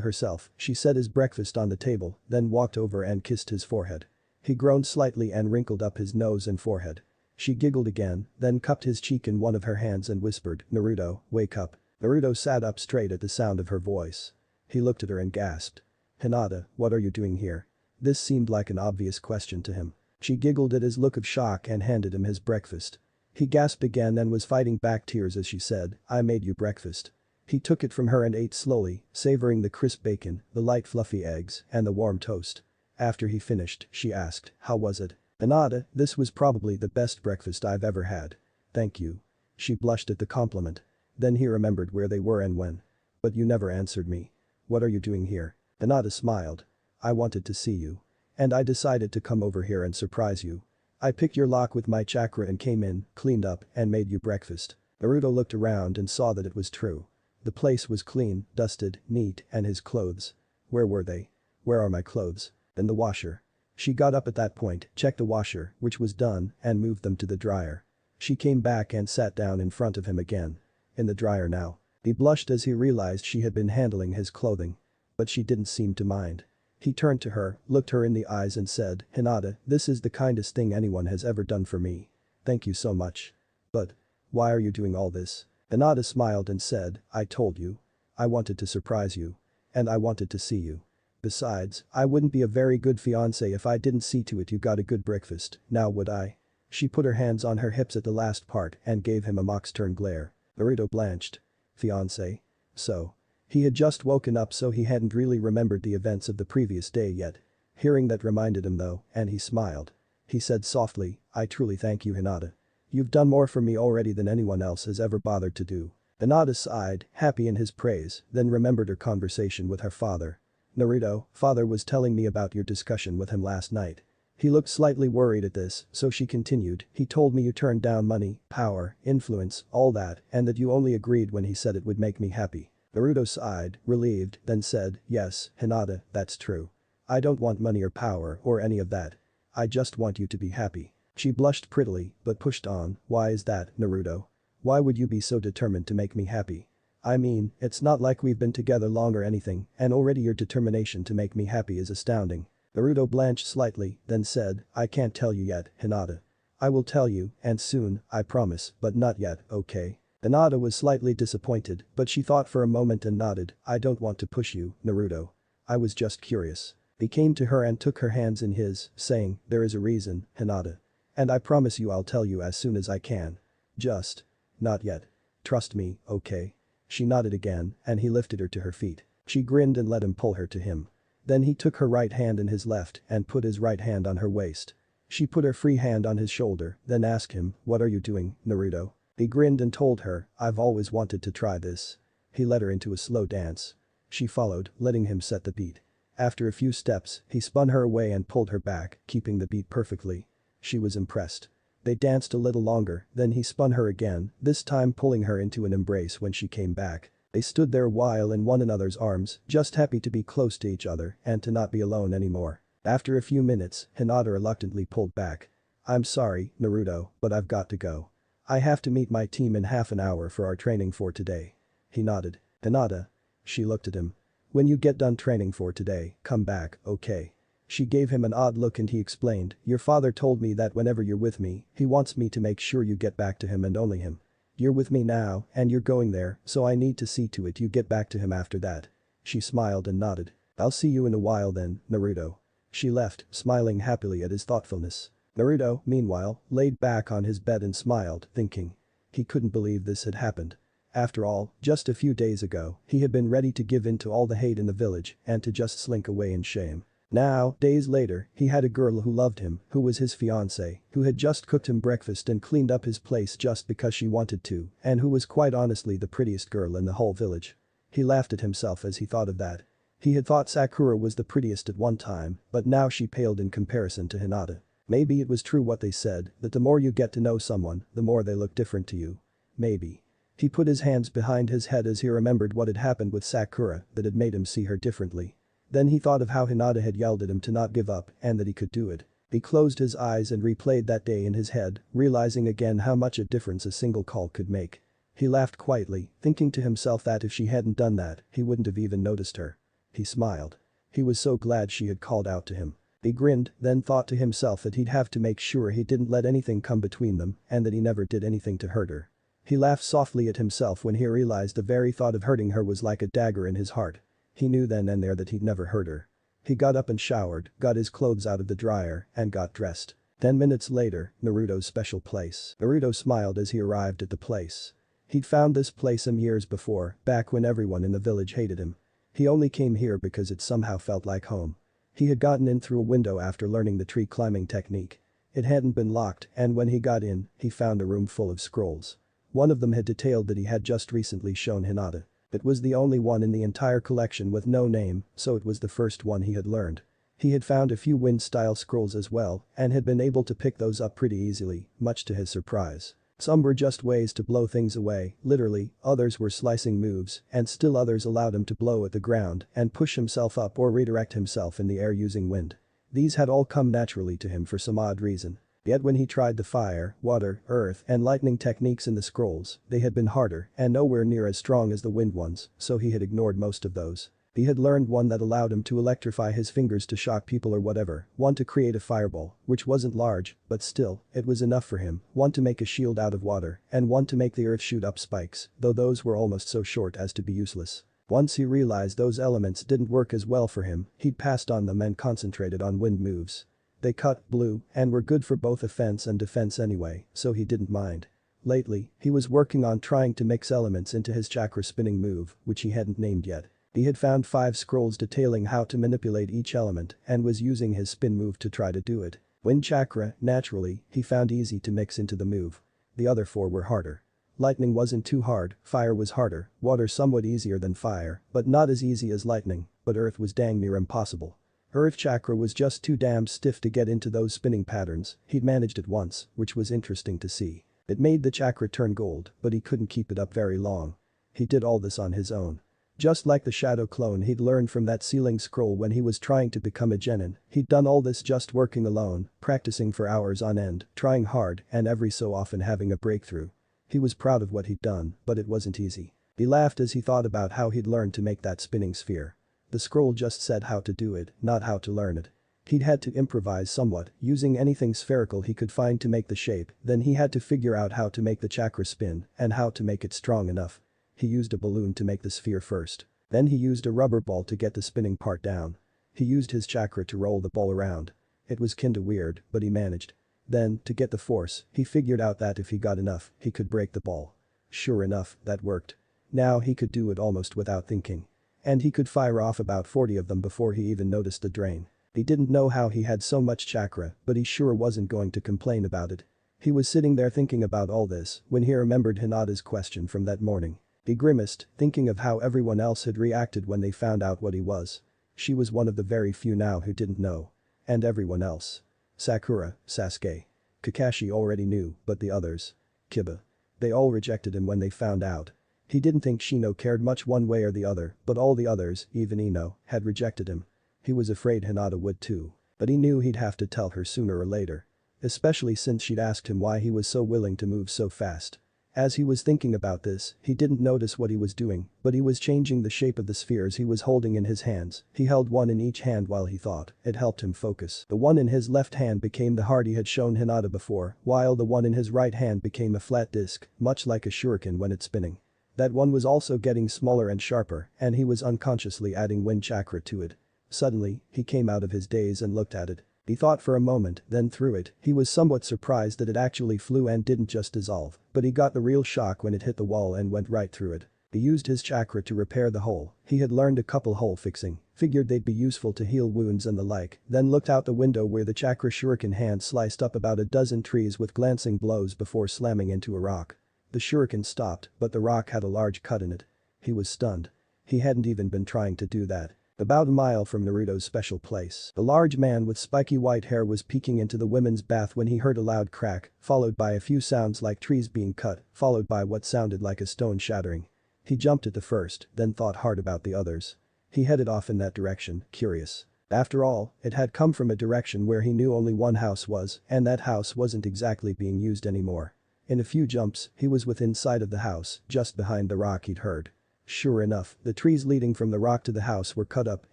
herself, she set his breakfast on the table, then walked over and kissed his forehead. He groaned slightly and wrinkled up his nose and forehead. She giggled again, then cupped his cheek in one of her hands and whispered, "Naruto, wake up." Naruto sat up straight at the sound of her voice. He looked at her and gasped. "Hinata, what are you doing here?" This seemed like an obvious question to him. She giggled at his look of shock and handed him his breakfast. He gasped again and was fighting back tears as she said, "I made you breakfast." He took it from her and ate slowly, savoring the crisp bacon, the light fluffy eggs, and the warm toast. After he finished, she asked, "How was it?" "Hinata, this was probably the best breakfast I've ever had." "Thank you." She blushed at the compliment. Then he remembered where they were and when. "But you never answered me. What are you doing here?" Hinata smiled. "I wanted to see you. And I decided to come over here and surprise you. I picked your lock with my chakra and came in, cleaned up, and made you breakfast." Naruto looked around and saw that it was true. The place was clean, dusted, neat, and his clothes. Where were they? "Where are my clothes?" "In the washer." She got up at that point, checked the washer, which was done, and moved them to the dryer. She came back and sat down in front of him again. "In the dryer now." He blushed as he realized she had been handling his clothing. But she didn't seem to mind. He turned to her, looked her in the eyes and said, "Hinata, this is the kindest thing anyone has ever done for me. Thank you so much." "But why are you doing all this?" Hinata smiled and said, "I told you. I wanted to surprise you. And I wanted to see you. Besides, I wouldn't be a very good fiancé if I didn't see to it you got a good breakfast, now would I?" She put her hands on her hips at the last part and gave him a mock-stern glare. Naruto blanched. Fiancé? So. He had just woken up so he hadn't really remembered the events of the previous day yet. Hearing that reminded him though, and he smiled. He said softly, "I truly thank you, Hinata. You've done more for me already than anyone else has ever bothered to do." Hinata sighed, happy in his praise, then remembered her conversation with her father. "Naruto, father was telling me about your discussion with him last night." He looked slightly worried at this, so she continued, "He told me you turned down money, power, influence, all that, and that you only agreed when he said it would make me happy." Naruto sighed, relieved, then said, "Yes, Hinata, that's true. I don't want money or power or any of that. I just want you to be happy." She blushed prettily, but pushed on, "Why is that, Naruto? Why would you be so determined to make me happy? I mean, it's not like we've been together long or anything, and already your determination to make me happy is astounding." Naruto blanched slightly, then said, "I can't tell you yet, Hinata. I will tell you, and soon, I promise, but not yet, okay?" Hinata was slightly disappointed, but she thought for a moment and nodded, "I don't want to push you, Naruto. I was just curious." He came to her and took her hands in his, saying, "There is a reason, Hinata. And I promise you I'll tell you as soon as I can. Just. Not yet. Trust me, okay?" She nodded again, and he lifted her to her feet. She grinned and let him pull her to him. Then he took her right hand in his left and put his right hand on her waist. She put her free hand on his shoulder, then asked him, "What are you doing, Naruto?" He grinned and told her, "I've always wanted to try this." He led her into a slow dance. She followed, letting him set the beat. After a few steps, he spun her away and pulled her back, keeping the beat perfectly. She was impressed. They danced a little longer, then he spun her again, this time pulling her into an embrace when she came back. They stood there a while in one another's arms, just happy to be close to each other and to not be alone anymore. After a few minutes, Hinata reluctantly pulled back. "I'm sorry, Naruto, but I've got to go. I have to meet my team in half an hour for our training for today." He nodded. "Hinata?" She looked at him. "When you get done training for today, come back, okay?" She gave him an odd look and he explained, "Your father told me that whenever you're with me, he wants me to make sure you get back to him and only him. You're with me now, and you're going there, so I need to see to it you get back to him after that." She smiled and nodded. "I'll see you in a while then, Naruto." She left, smiling happily at his thoughtfulness. Naruto, meanwhile, laid back on his bed and smiled, thinking. He couldn't believe this had happened. After all, just a few days ago, he had been ready to give in to all the hate in the village and to just slink away in shame. Now, days later, he had a girl who loved him, who was his fiancée, who had just cooked him breakfast and cleaned up his place just because she wanted to, and who was quite honestly the prettiest girl in the whole village. He laughed at himself as he thought of that. He had thought Sakura was the prettiest at one time, but now she paled in comparison to Hinata. Maybe it was true what they said, that the more you get to know someone, the more they look different to you. Maybe. He put his hands behind his head as he remembered what had happened with Sakura that had made him see her differently. Then he thought of how Hinata had yelled at him to not give up and that he could do it. He closed his eyes and replayed that day in his head, realizing again how much a difference a single call could make. He laughed quietly, thinking to himself that if she hadn't done that, he wouldn't have even noticed her. He smiled. He was so glad she had called out to him. He grinned, then thought to himself that he'd have to make sure he didn't let anything come between them and that he never did anything to hurt her. He laughed softly at himself when he realized the very thought of hurting her was like a dagger in his heart. He knew then and there that he'd never hurt her. He got up and showered, got his clothes out of the dryer, and got dressed. 10 minutes later, Naruto's special place. Naruto smiled as he arrived at the place. He'd found this place some years before, back when everyone in the village hated him. He only came here because it somehow felt like home. He had gotten in through a window after learning the tree climbing technique. It hadn't been locked and when he got in, he found a room full of scrolls. One of them had detailed that he had just recently shown Hinata. It was the only one in the entire collection with no name, so it was the first one he had learned. He had found a few wind-style scrolls as well and had been able to pick those up pretty easily, much to his surprise. Some were just ways to blow things away, literally, others were slicing moves, and still others allowed him to blow at the ground and push himself up or redirect himself in the air using wind. These had all come naturally to him for some odd reason. Yet when he tried the fire, water, earth, and lightning techniques in the scrolls, they had been harder and nowhere near as strong as the wind ones, so he had ignored most of those. He had learned one that allowed him to electrify his fingers to shock people or whatever, one to create a fireball, which wasn't large, but still, it was enough for him, one to make a shield out of water, and one to make the earth shoot up spikes, though those were almost so short as to be useless. Once he realized those elements didn't work as well for him, he'd passed on them and concentrated on wind moves. They cut, blew, and were good for both offense and defense anyway, so he didn't mind. Lately, he was working on trying to mix elements into his chakra spinning move, which he hadn't named yet. He had found 5 scrolls detailing how to manipulate each element and was using his spin move to try to do it. Wind chakra, naturally, he found easy to mix into the move. The other 4 were harder. Lightning wasn't too hard, fire was harder, water somewhat easier than fire, but not as easy as lightning, but earth was dang near impossible. Earth chakra was just too damn stiff to get into those spinning patterns, he'd managed it once, which was interesting to see. It made the chakra turn gold, but he couldn't keep it up very long. He did all this on his own. Just like the shadow clone he'd learned from that ceiling scroll when he was trying to become a genin, he'd done all this just working alone, practicing for hours on end, trying hard and every so often having a breakthrough. He was proud of what he'd done, but it wasn't easy. He laughed as he thought about how he'd learned to make that spinning sphere. The scroll just said how to do it, not how to learn it. He'd had to improvise somewhat, using anything spherical he could find to make the shape, then he had to figure out how to make the chakra spin and how to make it strong enough. He used a balloon to make the sphere first. Then he used a rubber ball to get the spinning part down. He used his chakra to roll the ball around. It was kinda weird, but he managed. Then, to get the force, he figured out that if he got enough, he could break the ball. Sure enough, that worked. Now he could do it almost without thinking. And he could fire off about 40 of them before he even noticed the drain. He didn't know how he had so much chakra, but he sure wasn't going to complain about it. He was sitting there thinking about all this when he remembered Hinata's question from that morning. He grimaced, thinking of how everyone else had reacted when they found out what he was. She was one of the very few now who didn't know. And everyone else. Sakura, Sasuke. Kakashi already knew, but the others. Kiba. They all rejected him when they found out. He didn't think Shino cared much one way or the other, but all the others, even Ino, had rejected him. He was afraid Hinata would too. But he knew he'd have to tell her sooner or later. Especially since she'd asked him why he was so willing to move so fast. As he was thinking about this, he didn't notice what he was doing, but he was changing the shape of the spheres he was holding in his hands. He held one in each hand while he thought. It helped him focus. The one in his left hand became the heart he had shown Hinata before, while the one in his right hand became a flat disc, much like a shuriken when it's spinning. That one was also getting smaller and sharper, and he was unconsciously adding wind chakra to it. Suddenly, he came out of his daze and looked at it. He thought for a moment, then threw it. He was somewhat surprised that it actually flew and didn't just dissolve, but he got the real shock when it hit the wall and went right through it. He used his chakra to repair the hole. He had learned a couple hole fixing, figured they'd be useful to heal wounds and the like, then looked out the window where the chakra shuriken hand sliced up about a dozen trees with glancing blows before slamming into a rock. The shuriken stopped, but the rock had a large cut in it. He was stunned. He hadn't even been trying to do that. About a mile from Naruto's special place, a large man with spiky white hair was peeking into the women's bath when he heard a loud crack, followed by a few sounds like trees being cut, followed by what sounded like a stone shattering. He jumped at the first, then thought hard about the others. He headed off in that direction, curious. After all, it had come from a direction where he knew only one house was, and that house wasn't exactly being used anymore. In a few jumps, he was within sight of the house, just behind the rock he'd heard. Sure enough, the trees leading from the rock to the house were cut up,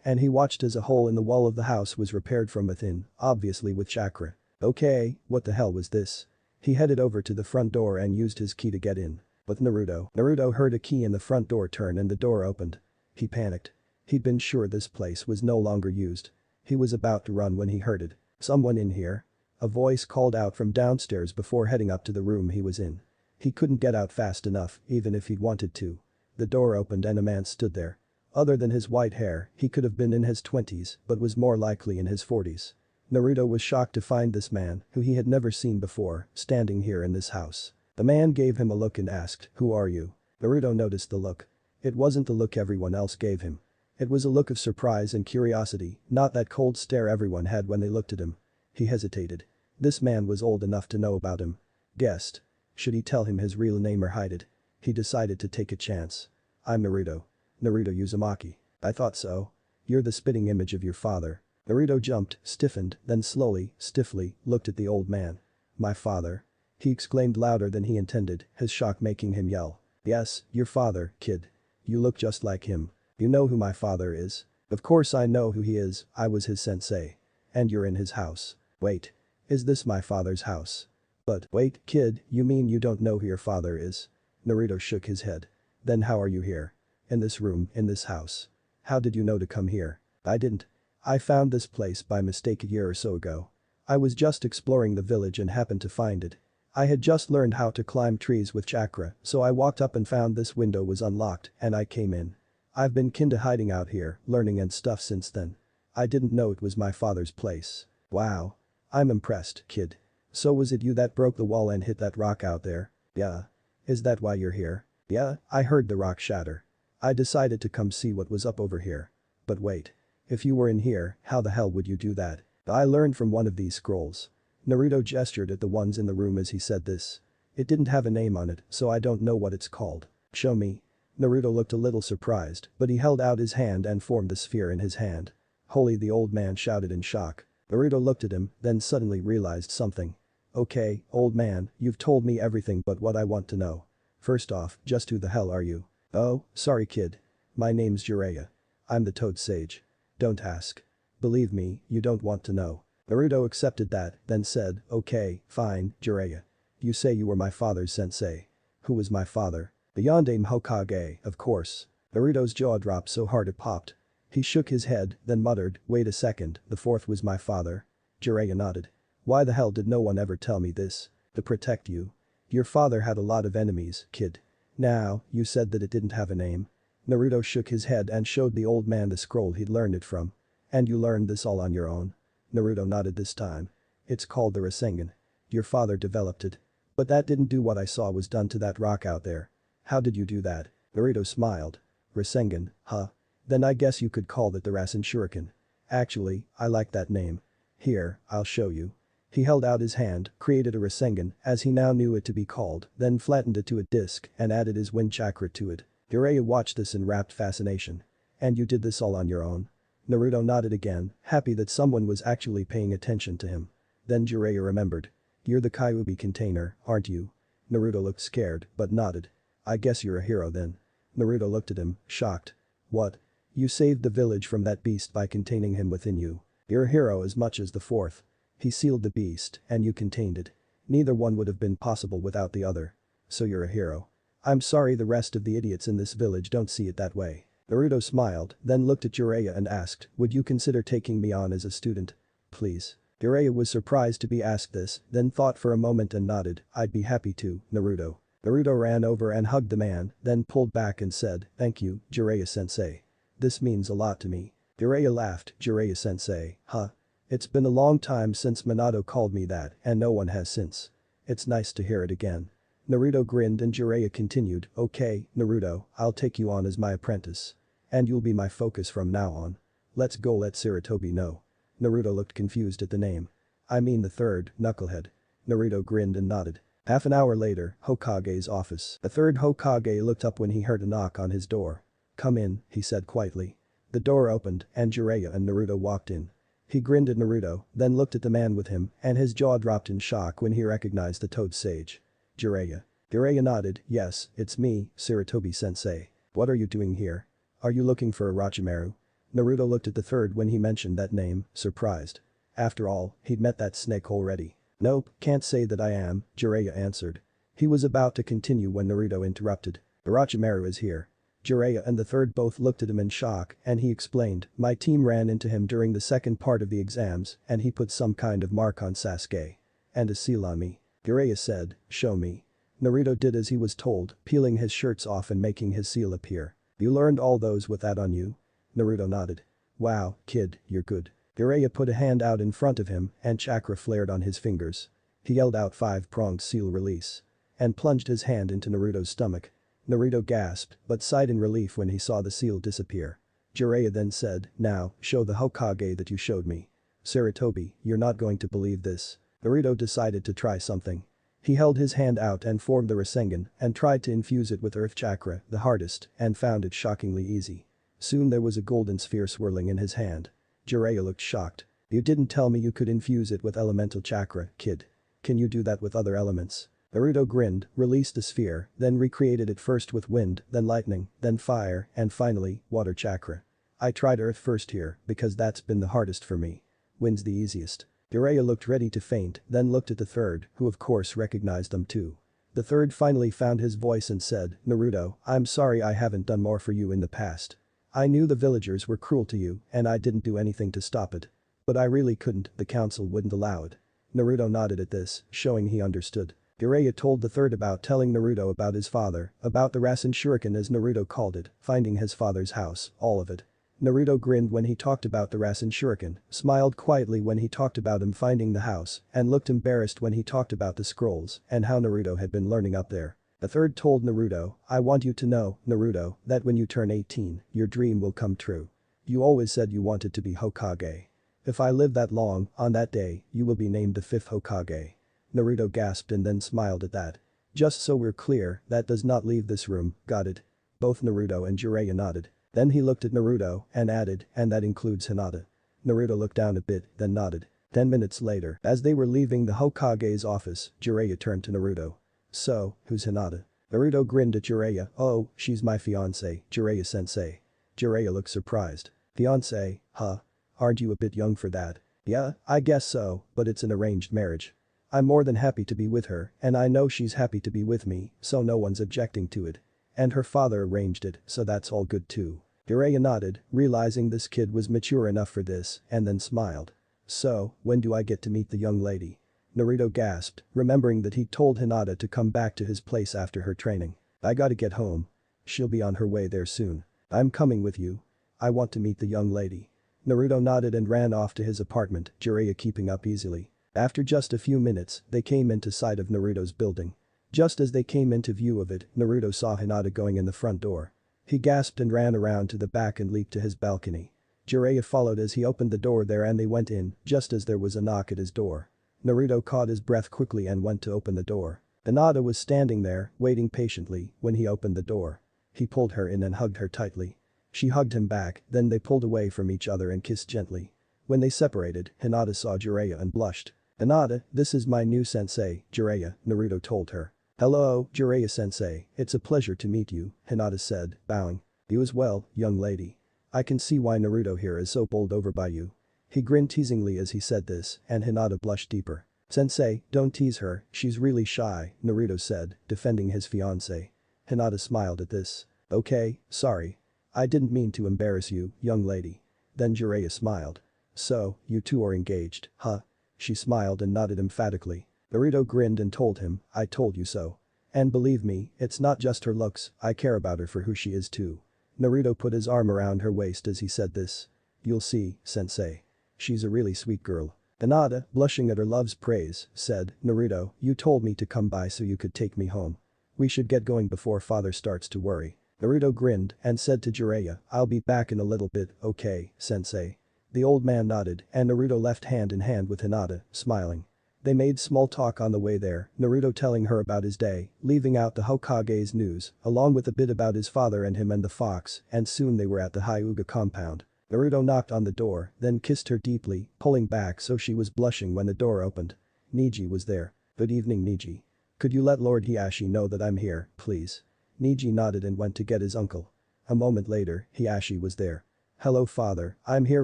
and he watched as a hole in the wall of the house was repaired from within, obviously with chakra. Okay, what the hell was this? He headed over to the front door and used his key to get in. But Naruto heard a key in the front door turn and the door opened. He panicked. He'd been sure this place was no longer used. He was about to run when he heard it. Someone in here? A voice called out from downstairs before heading up to the room he was in. He couldn't get out fast enough, even if he'd wanted to. The door opened and a man stood there. Other than his white hair, he could have been in his 20s, but was more likely in his 40s. Naruto was shocked to find this man, who he had never seen before, standing here in this house. The man gave him a look and asked, "Who are you?" Naruto noticed the look. It wasn't the look everyone else gave him. It was a look of surprise and curiosity, not that cold stare everyone had when they looked at him. He hesitated. This man was old enough to know about him. Guessed. Should he tell him his real name or hide it? He decided to take a chance. "I'm Naruto. Naruto Uzumaki." "I thought so. You're the spitting image of your father." Naruto jumped, stiffened, then slowly, stiffly, looked at the old man. "My father?" He exclaimed louder than he intended, his shock making him yell. "Yes, your father, kid. You look just like him. You know who my father is?" "Of course I know who he is, I was his sensei." "And you're in his house." "Wait. Is this my father's house?" "But, wait, kid, you mean you don't know who your father is?" Naruto shook his head. "Then how are you here? In this room, in this house? How did you know to come here?" "I didn't. I found this place by mistake a year or so ago. I was just exploring the village and happened to find it. I had just learned how to climb trees with chakra, so I walked up and found this window was unlocked, and I came in. I've been kinda hiding out here, learning and stuff since then. I didn't know it was my father's place." "Wow. I'm impressed, kid. So was it you that broke the wall and hit that rock out there?" "Yeah. Is that why you're here?" "Yeah, I heard the rock shatter. I decided to come see what was up over here." "But wait. If you were in here, how the hell would you do that?" "I learned from one of these scrolls." Naruto gestured at the ones in the room as he said this. "It didn't have a name on it, so I don't know what it's called." "Show me." Naruto looked a little surprised, but he held out his hand and formed the sphere in his hand. "Holy," the old man shouted in shock. Naruto looked at him, then suddenly realized something. "Okay, old man, you've told me everything but what I want to know. First off, just who the hell are you?" "Oh, sorry kid. My name's Jiraiya. I'm the Toad Sage. Don't ask. Believe me, you don't want to know." Naruto accepted that, then said, "Okay, fine, Jiraiya. You say you were my father's sensei. Who was my father?" "The Yondaime Hokage, of course." Naruto's jaw dropped so hard it popped. He shook his head, then muttered, "Wait a second, the fourth was my father?" Jiraiya nodded. "Why the hell did no one ever tell me this?" "To protect you. Your father had a lot of enemies, kid." "Now, you said that it didn't have a name." Naruto shook his head and showed the old man the scroll he'd learned it from. "And you learned this all on your own?" Naruto nodded this time. "It's called the Rasengan. Your father developed it. But that didn't do what I saw was done to that rock out there." "How did you do that?" Naruto smiled. "Rasengan, huh? Then I guess you could call it the Rasen Shuriken. Actually, I like that name. Here, I'll show you." He held out his hand, created a Rasengan, as he now knew it to be called, then flattened it to a disc and added his wind chakra to it. Jiraiya watched this in rapt fascination. "And you did this all on your own?" Naruto nodded again, happy that someone was actually paying attention to him. Then Jiraiya remembered. "You're the Kyuubi container, aren't you?" Naruto looked scared, but nodded. "I guess you're a hero then." Naruto looked at him, shocked. "What? You saved the village from that beast by containing him within you. You're a hero as much as the fourth. He sealed the beast, and you contained it. Neither one would have been possible without the other. So you're a hero. I'm sorry the rest of the idiots in this village don't see it that way." Naruto smiled, then looked at Jiraiya and asked, "Would you consider taking me on as a student?" "Please." Jiraiya was surprised to be asked this, then thought for a moment and nodded, "I'd be happy to, Naruto." Naruto ran over and hugged the man, then pulled back and said, "Thank you, Jiraiya-sensei. This means a lot to me." Jiraiya laughed, "Jiraiya-sensei, huh? It's been a long time since Minato called me that and no one has since. It's nice to hear it again." Naruto grinned and Jiraiya continued, "Okay, Naruto, I'll take you on as my apprentice. And you'll be my focus from now on." Let's go, let Sarutobi know. Naruto looked confused at the name. I mean the third, knucklehead. Naruto grinned and nodded. Half an hour later, Hokage's office. The third Hokage looked up when he heard a knock on his door. Come in, he said quietly. The door opened and Jiraiya and Naruto walked in. He grinned at Naruto, then looked at the man with him and his jaw dropped in shock when he recognized the Toad Sage. Jiraiya. Jiraiya nodded, yes, it's me, Sarutobi-sensei. What are you doing here? Are you looking for Orochimaru? Naruto looked at the third when he mentioned that name, surprised. After all, he'd met that snake already. Nope, can't say that I am, Jiraiya answered. He was about to continue when Naruto interrupted. Orochimaru is here. Jiraiya and the third both looked at him in shock and he explained, my team ran into him during the second part of the exams and he put some kind of mark on Sasuke. And a seal on me. Jiraiya said, show me. Naruto did as he was told, peeling his shirts off and making his seal appear. You learned all those with that on you? Naruto nodded. Wow, kid, you're good. Jiraiya put a hand out in front of him and chakra flared on his fingers. He yelled out 5-pronged seal release. And plunged his hand into Naruto's stomach. Naruto gasped but sighed in relief when he saw the seal disappear. Jiraiya then said, now, show the Hokage that you showed me. Sarutobi, you're not going to believe this. Naruto decided to try something. He held his hand out and formed the Rasengan and tried to infuse it with earth chakra, the hardest, and found it shockingly easy. Soon there was a golden sphere swirling in his hand. Jiraiya looked shocked. You didn't tell me you could infuse it with elemental chakra, kid. Can you do that with other elements? Naruto grinned, released the sphere, then recreated it first with wind, then lightning, then fire, and finally, water chakra. I tried earth first here because that's been the hardest for me. Wind's the easiest. Jiraiya looked ready to faint, then looked at the third, who of course recognized them too. The third finally found his voice and said, Naruto, I'm sorry I haven't done more for you in the past. I knew the villagers were cruel to you and I didn't do anything to stop it. But I really couldn't, the council wouldn't allow it. Naruto nodded at this, showing he understood. Jiraiya told the third about telling Naruto about his father, about the Rasen Shuriken as Naruto called it, finding his father's house, all of it. Naruto grinned when he talked about the Rasen Shuriken, smiled quietly when he talked about him finding the house, and looked embarrassed when he talked about the scrolls and how Naruto had been learning up there. The third told Naruto, I want you to know, Naruto, that when you turn 18, your dream will come true. You always said you wanted to be Hokage. If I live that long, on that day, you will be named the 5th Hokage. Naruto gasped and then smiled at that. Just so we're clear, that does not leave this room, got it? Both Naruto and Jiraiya nodded. Then he looked at Naruto and added, and that includes Hinata. Naruto looked down a bit, then nodded. 10 minutes later, as they were leaving the Hokage's office, Jiraiya turned to Naruto. So, who's Hinata? Naruto grinned at Jiraiya, oh, she's my fiancé, Jiraiya-sensei. Jiraiya looked surprised. Fiancé, huh? Aren't you a bit young for that? Yeah, I guess so, but it's an arranged marriage. I'm more than happy to be with her, and I know she's happy to be with me, so no one's objecting to it. And her father arranged it, so that's all good too. Jiraiya nodded, realizing this kid was mature enough for this, and then smiled. So, when do I get to meet the young lady? Naruto gasped, remembering that he'd told Hinata to come back to his place after her training. I gotta get home. She'll be on her way there soon. I'm coming with you. I want to meet the young lady. Naruto nodded and ran off to his apartment, Jiraiya keeping up easily. After just a few minutes, they came into sight of Naruto's building. Just as they came into view of it, Naruto saw Hinata going in the front door. He gasped and ran around to the back and leaped to his balcony. Jiraiya followed as he opened the door there and they went in, just as there was a knock at his door. Naruto caught his breath quickly and went to open the door. Hinata was standing there, waiting patiently, when he opened the door. He pulled her in and hugged her tightly. She hugged him back, then they pulled away from each other and kissed gently. When they separated, Hinata saw Jiraiya and blushed. Hinata, this is my new sensei, Jiraiya, Naruto told her. Hello, Jiraiya-sensei, it's a pleasure to meet you, Hinata said, bowing. You as well, young lady. I can see why Naruto here is so bowled over by you. He grinned teasingly as he said this, and Hinata blushed deeper. Sensei, don't tease her, she's really shy, Naruto said, defending his fiancé. Hinata smiled at this. Okay, sorry. I didn't mean to embarrass you, young lady. Then Jiraiya smiled. So, you two are engaged, huh? She smiled and nodded emphatically. Naruto grinned and told him, I told you so. And believe me, it's not just her looks, I care about her for who she is too. Naruto put his arm around her waist as he said this. You'll see, sensei. She's a really sweet girl. Hinata, blushing at her love's praise, said, Naruto, you told me to come by so you could take me home. We should get going before father starts to worry. Naruto grinned and said to Jiraiya, "I'll be back in a little bit, okay, sensei." The old man nodded and Naruto left hand in hand with Hinata, smiling. They made small talk on the way there, Naruto telling her about his day, leaving out the Hokage's news, along with a bit about his father and him and the fox, and soon they were at the Hyuga compound. Naruto knocked on the door, then kissed her deeply, pulling back so she was blushing when the door opened. Niji was there. "Good evening, Niji. Could you let Lord Hiashi know that I'm here, please?" Niji nodded and went to get his uncle. A moment later, Hiashi was there. "Hello father, I'm here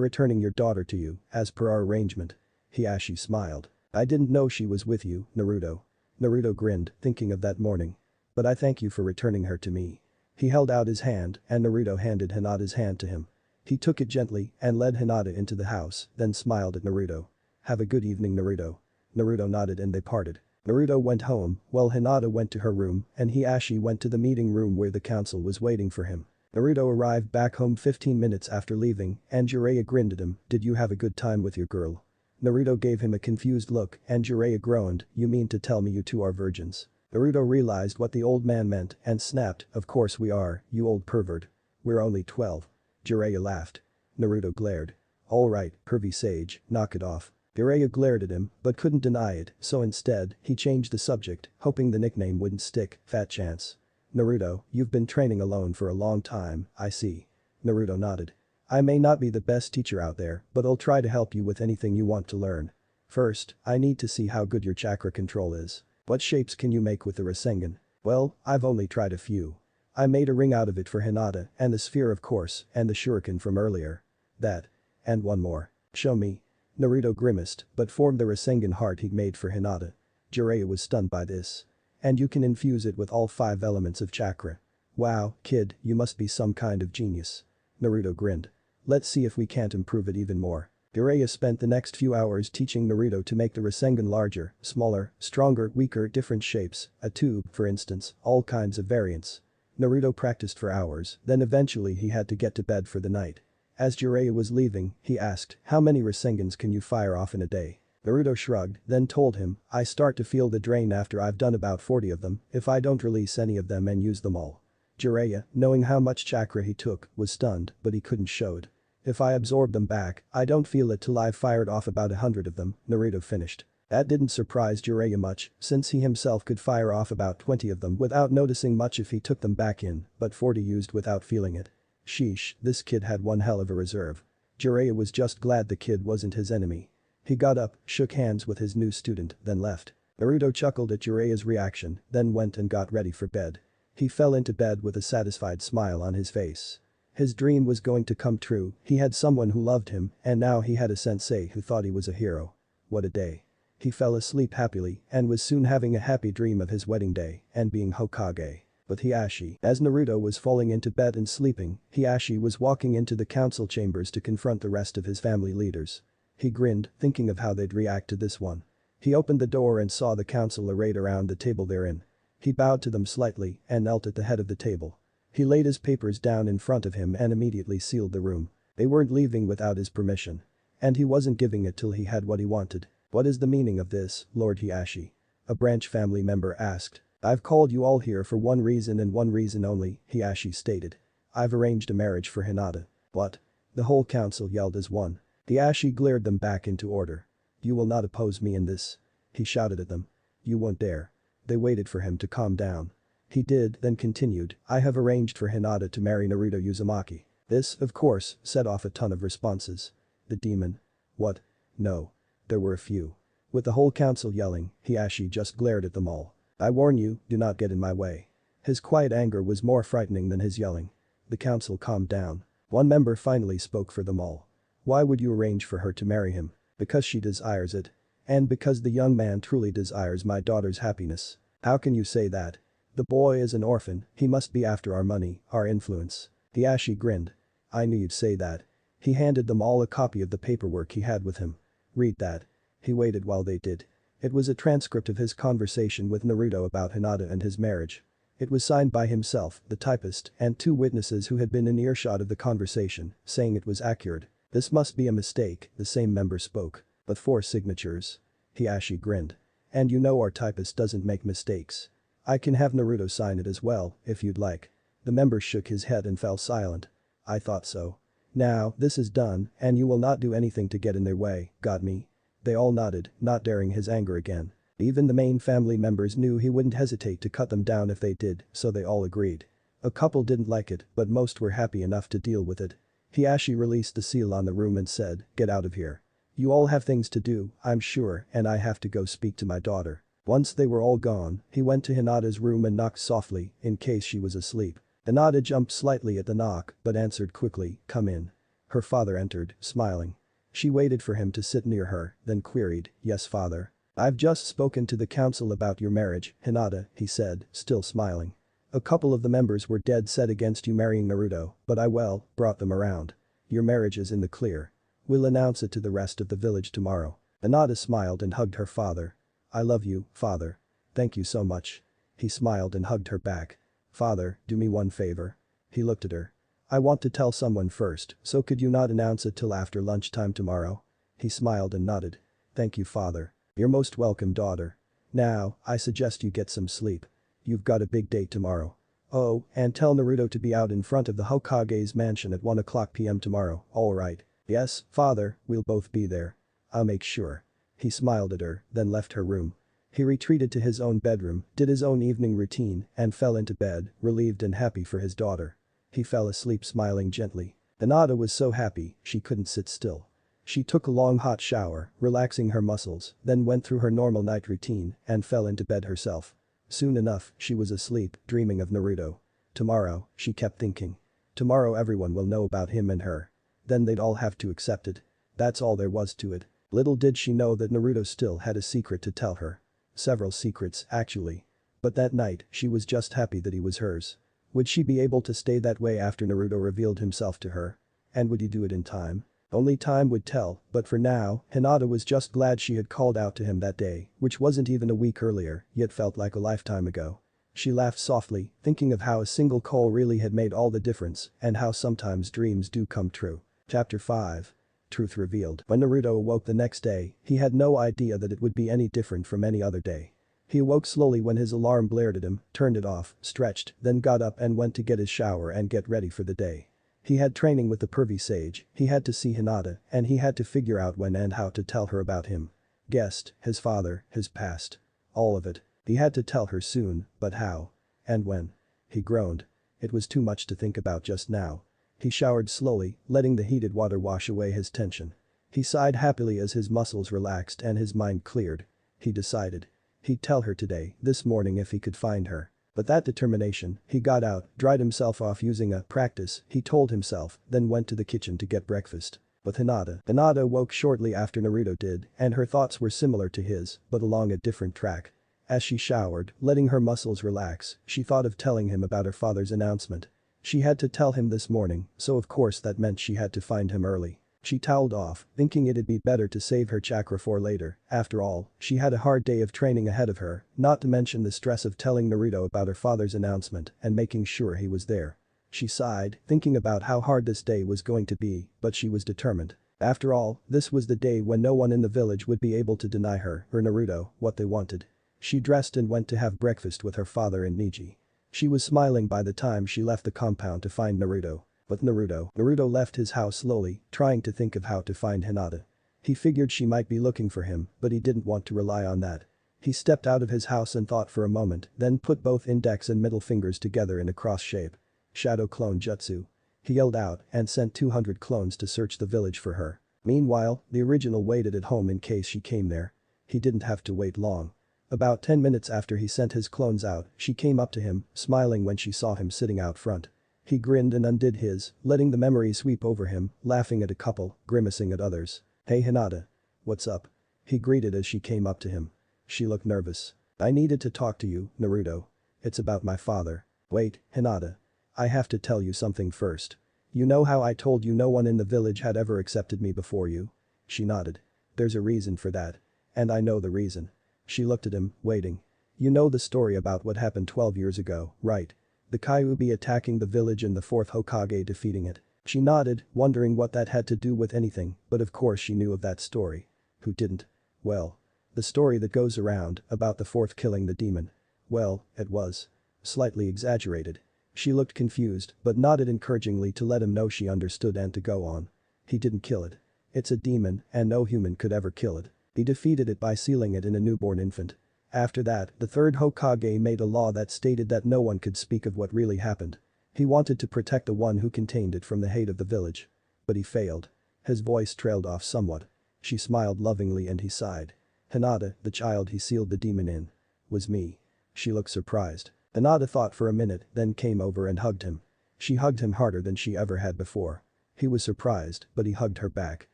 returning your daughter to you, as per our arrangement." Hiashi smiled. "I didn't know she was with you, Naruto." Naruto grinned, thinking of that morning. "But I thank you for returning her to me." He held out his hand and Naruto handed Hinata's hand to him. He took it gently and led Hinata into the house, then smiled at Naruto. "Have a good evening, Naruto." Naruto nodded and they parted. Naruto went home, while Hinata went to her room and Hiashi went to the meeting room where the council was waiting for him. Naruto arrived back home 15 minutes after leaving and Jiraiya grinned at him, "Did you have a good time with your girl?" Naruto gave him a confused look and Jiraiya groaned, "You mean to tell me you two are virgins?" Naruto realized what the old man meant and snapped, "Of course we are, you old pervert. We're only 12. Jiraiya laughed. Naruto glared. "Alright, pervy sage, knock it off." Jiraiya glared at him but couldn't deny it, so instead, he changed the subject, hoping the nickname wouldn't stick, "Fat chance." "Naruto, you've been training alone for a long time, I see." Naruto nodded. "I may not be the best teacher out there, but I'll try to help you with anything you want to learn. First, I need to see how good your chakra control is. What shapes can you make with the Rasengan?" "Well, I've only tried a few. I made a ring out of it for Hinata, and the sphere of course, and the shuriken from earlier. That. And one more." "Show me." Naruto grimaced, but formed the Rasengan heart he'd made for Hinata. Jiraiya was stunned by this. "And you can infuse it with all 5 elements of chakra. Wow, kid, you must be some kind of genius." Naruto grinned. "Let's see if we can't improve it even more." Jiraiya spent the next few hours teaching Naruto to make the Rasengan larger, smaller, stronger, weaker, different shapes, a tube, for instance, all kinds of variants. Naruto practiced for hours, then eventually he had to get to bed for the night. As Jiraiya was leaving, he asked, "How many Rasengans can you fire off in a day?" Naruto shrugged, then told him, "I start to feel the drain after I've done about 40 of them, if I don't release any of them and use them all." Jiraiya, knowing how much chakra he took, was stunned, but he couldn't show it. "If I absorb them back, I don't feel it till I've fired off about 100 of them," Naruto finished. That didn't surprise Jiraiya much, since he himself could fire off about 20 of them without noticing much if he took them back in, but 40 used without feeling it. Sheesh, this kid had one hell of a reserve. Jiraiya was just glad the kid wasn't his enemy. He got up, shook hands with his new student, then left. Naruto chuckled at Jiraiya's reaction, then went and got ready for bed. He fell into bed with a satisfied smile on his face. His dream was going to come true, he had someone who loved him, and now he had a sensei who thought he was a hero. What a day. He fell asleep happily and was soon having a happy dream of his wedding day and being Hokage. But Hiashi, as Naruto was falling into bed and sleeping, Hiashi was walking into the council chambers to confront the rest of his family leaders. He grinned, thinking of how they'd react to this one. He opened the door and saw the council arrayed around the table therein. He bowed to them slightly and knelt at the head of the table. He laid his papers down in front of him and immediately sealed the room. They weren't leaving without his permission. And he wasn't giving it till he had what he wanted. "What is the meaning of this, Lord Hiashi?" a branch family member asked. "I've called you all here for one reason and one reason only," Hiashi stated. "I've arranged a marriage for Hinata." "What?" the whole council yelled as one. Hiashi glared them back into order. "You will not oppose me in this," he shouted at them. "You won't dare." They waited for him to calm down. He did, then continued, "I have arranged for Hinata to marry Naruto Uzumaki." This, of course, set off a ton of responses. The demon. What? No. There were a few. With the whole council yelling, Hiashi just glared at them all. "I warn you, do not get in my way." His quiet anger was more frightening than his yelling. The council calmed down. One member finally spoke for them all. "Why would you arrange for her to marry him?" "Because she desires it. And because the young man truly desires my daughter's happiness." "How can you say that? The boy is an orphan, he must be after our money, our influence." Hiashi grinned. "I knew you'd say that." He handed them all a copy of the paperwork he had with him. "Read that." He waited while they did. It was a transcript of his conversation with Naruto about Hinata and his marriage. It was signed by himself, the typist, and 2 witnesses who had been in earshot of the conversation, saying it was accurate. "This must be a mistake," the same member spoke. "But 4 signatures." Hiashi grinned. "And you know our typist doesn't make mistakes. I can have Naruto sign it as well, if you'd like." The member shook his head and fell silent. I thought so. Now, this is done, and you will not do anything to get in their way, got me? They all nodded, not daring his anger again. Even the main family members knew he wouldn't hesitate to cut them down if they did, so they all agreed. A couple didn't like it, but most were happy enough to deal with it. Hiashi released the seal on the room and said, "Get out of here. You all have things to do, I'm sure, and I have to go speak to my daughter." Once they were all gone, he went to Hinata's room and knocked softly, in case she was asleep. Hinata jumped slightly at the knock, but answered quickly, "Come in." Her father entered, smiling. She waited for him to sit near her, then queried, "Yes, father?" "I've just spoken to the council about your marriage, Hinata," he said, still smiling. "A couple of the members were dead set against you marrying Naruto, but I brought them around. Your marriage is in the clear. We'll announce it to the rest of the village tomorrow." Hinata smiled and hugged her father. "I love you, father. Thank you so much." He smiled and hugged her back. "Father, do me one favor." He looked at her. "I want to tell someone first, so could you not announce it till after lunchtime tomorrow?" He smiled and nodded. "Thank you, father. You're most welcome, daughter. Now, I suggest you get some sleep. You've got a big date tomorrow. Oh, and tell Naruto to be out in front of the Hokage's mansion at 1:00 p.m. tomorrow, alright?" "Yes, father, we'll both be there. I'll make sure." He smiled at her, then left her room. He retreated to his own bedroom, did his own evening routine, and fell into bed, relieved and happy for his daughter. He fell asleep smiling gently. Hinata was so happy, she couldn't sit still. She took a long hot shower, relaxing her muscles, then went through her normal night routine and fell into bed herself. Soon enough, she was asleep, dreaming of Naruto. Tomorrow, she kept thinking. Tomorrow everyone will know about him and her. Then they'd all have to accept it. That's all there was to it. Little did she know that Naruto still had a secret to tell her. Several secrets, actually. But that night, she was just happy that he was hers. Would she be able to stay that way after Naruto revealed himself to her? And would he do it in time? Only time would tell, but for now, Hinata was just glad she had called out to him that day, which wasn't even a week earlier, yet felt like a lifetime ago. She laughed softly, thinking of how a single call really had made all the difference and how sometimes dreams do come true. Chapter 5. Truth revealed. When Naruto awoke the next day, he had no idea that it would be any different from any other day. He awoke slowly when his alarm blared at him, turned it off, stretched, then got up and went to get his shower and get ready for the day. He had training with the pervy sage, he had to see Hinata, and he had to figure out when and how to tell her about him. Guest, his father, his past. All of it. He had to tell her soon, but how? And when? He groaned. It was too much to think about just now. He showered slowly, letting the heated water wash away his tension. He sighed happily as his muscles relaxed and his mind cleared. He decided. He'd tell her today, this morning if he could find her. But that determination, he got out, dried himself off using a practice, he told himself, then went to the kitchen to get breakfast. With Hinata woke shortly after Naruto did, and her thoughts were similar to his, but along a different track. As she showered, letting her muscles relax, she thought of telling him about her father's announcement. She had to tell him this morning, so of course that meant she had to find him early. She toweled off, thinking it'd be better to save her chakra for later. After all, she had a hard day of training ahead of her, not to mention the stress of telling Naruto about her father's announcement and making sure he was there. She sighed, thinking about how hard this day was going to be, but she was determined. After all, this was the day when no one in the village would be able to deny her or Naruto what they wanted. She dressed and went to have breakfast with her father and Niji. She was smiling by the time she left the compound to find Naruto. But Naruto left his house slowly, trying to think of how to find Hinata. He figured she might be looking for him, but he didn't want to rely on that. He stepped out of his house and thought for a moment, then put both index and middle fingers together in a cross shape. Shadow clone jutsu. He yelled out and sent 200 clones to search the village for her. Meanwhile, the original waited at home in case she came there. He didn't have to wait long. About 10 minutes after he sent his clones out, she came up to him, smiling when she saw him sitting out front. He grinned and undid his, letting the memory sweep over him, laughing at a couple, grimacing at others. "Hey Hinata. What's up?" He greeted as she came up to him. She looked nervous. "I needed to talk to you, Naruto. It's about my father." "Wait, Hinata. I have to tell you something first. You know how I told you no one in the village had ever accepted me before you?" She nodded. "There's a reason for that. And I know the reason." She looked at him, waiting. "You know the story about what happened 12 years ago, right? The Kyuubi attacking the village and the 4th Hokage defeating it." She nodded, wondering what that had to do with anything, but of course she knew of that story. Who didn't? Well. The story that goes around, about the 4th killing the demon. Well, it was. Slightly exaggerated. She looked confused but nodded encouragingly to let him know she understood and to go on. He didn't kill it. It's a demon and no human could ever kill it. He defeated it by sealing it in a newborn infant. After that, the third Hokage made a law that stated that no one could speak of what really happened. He wanted to protect the one who contained it from the hate of the village. But he failed. His voice trailed off somewhat. She smiled lovingly and he sighed. Hinata, the child he sealed the demon in. Was me. She looked surprised. Hinata thought for a minute, then came over and hugged him. She hugged him harder than she ever had before. He was surprised, but he hugged her back.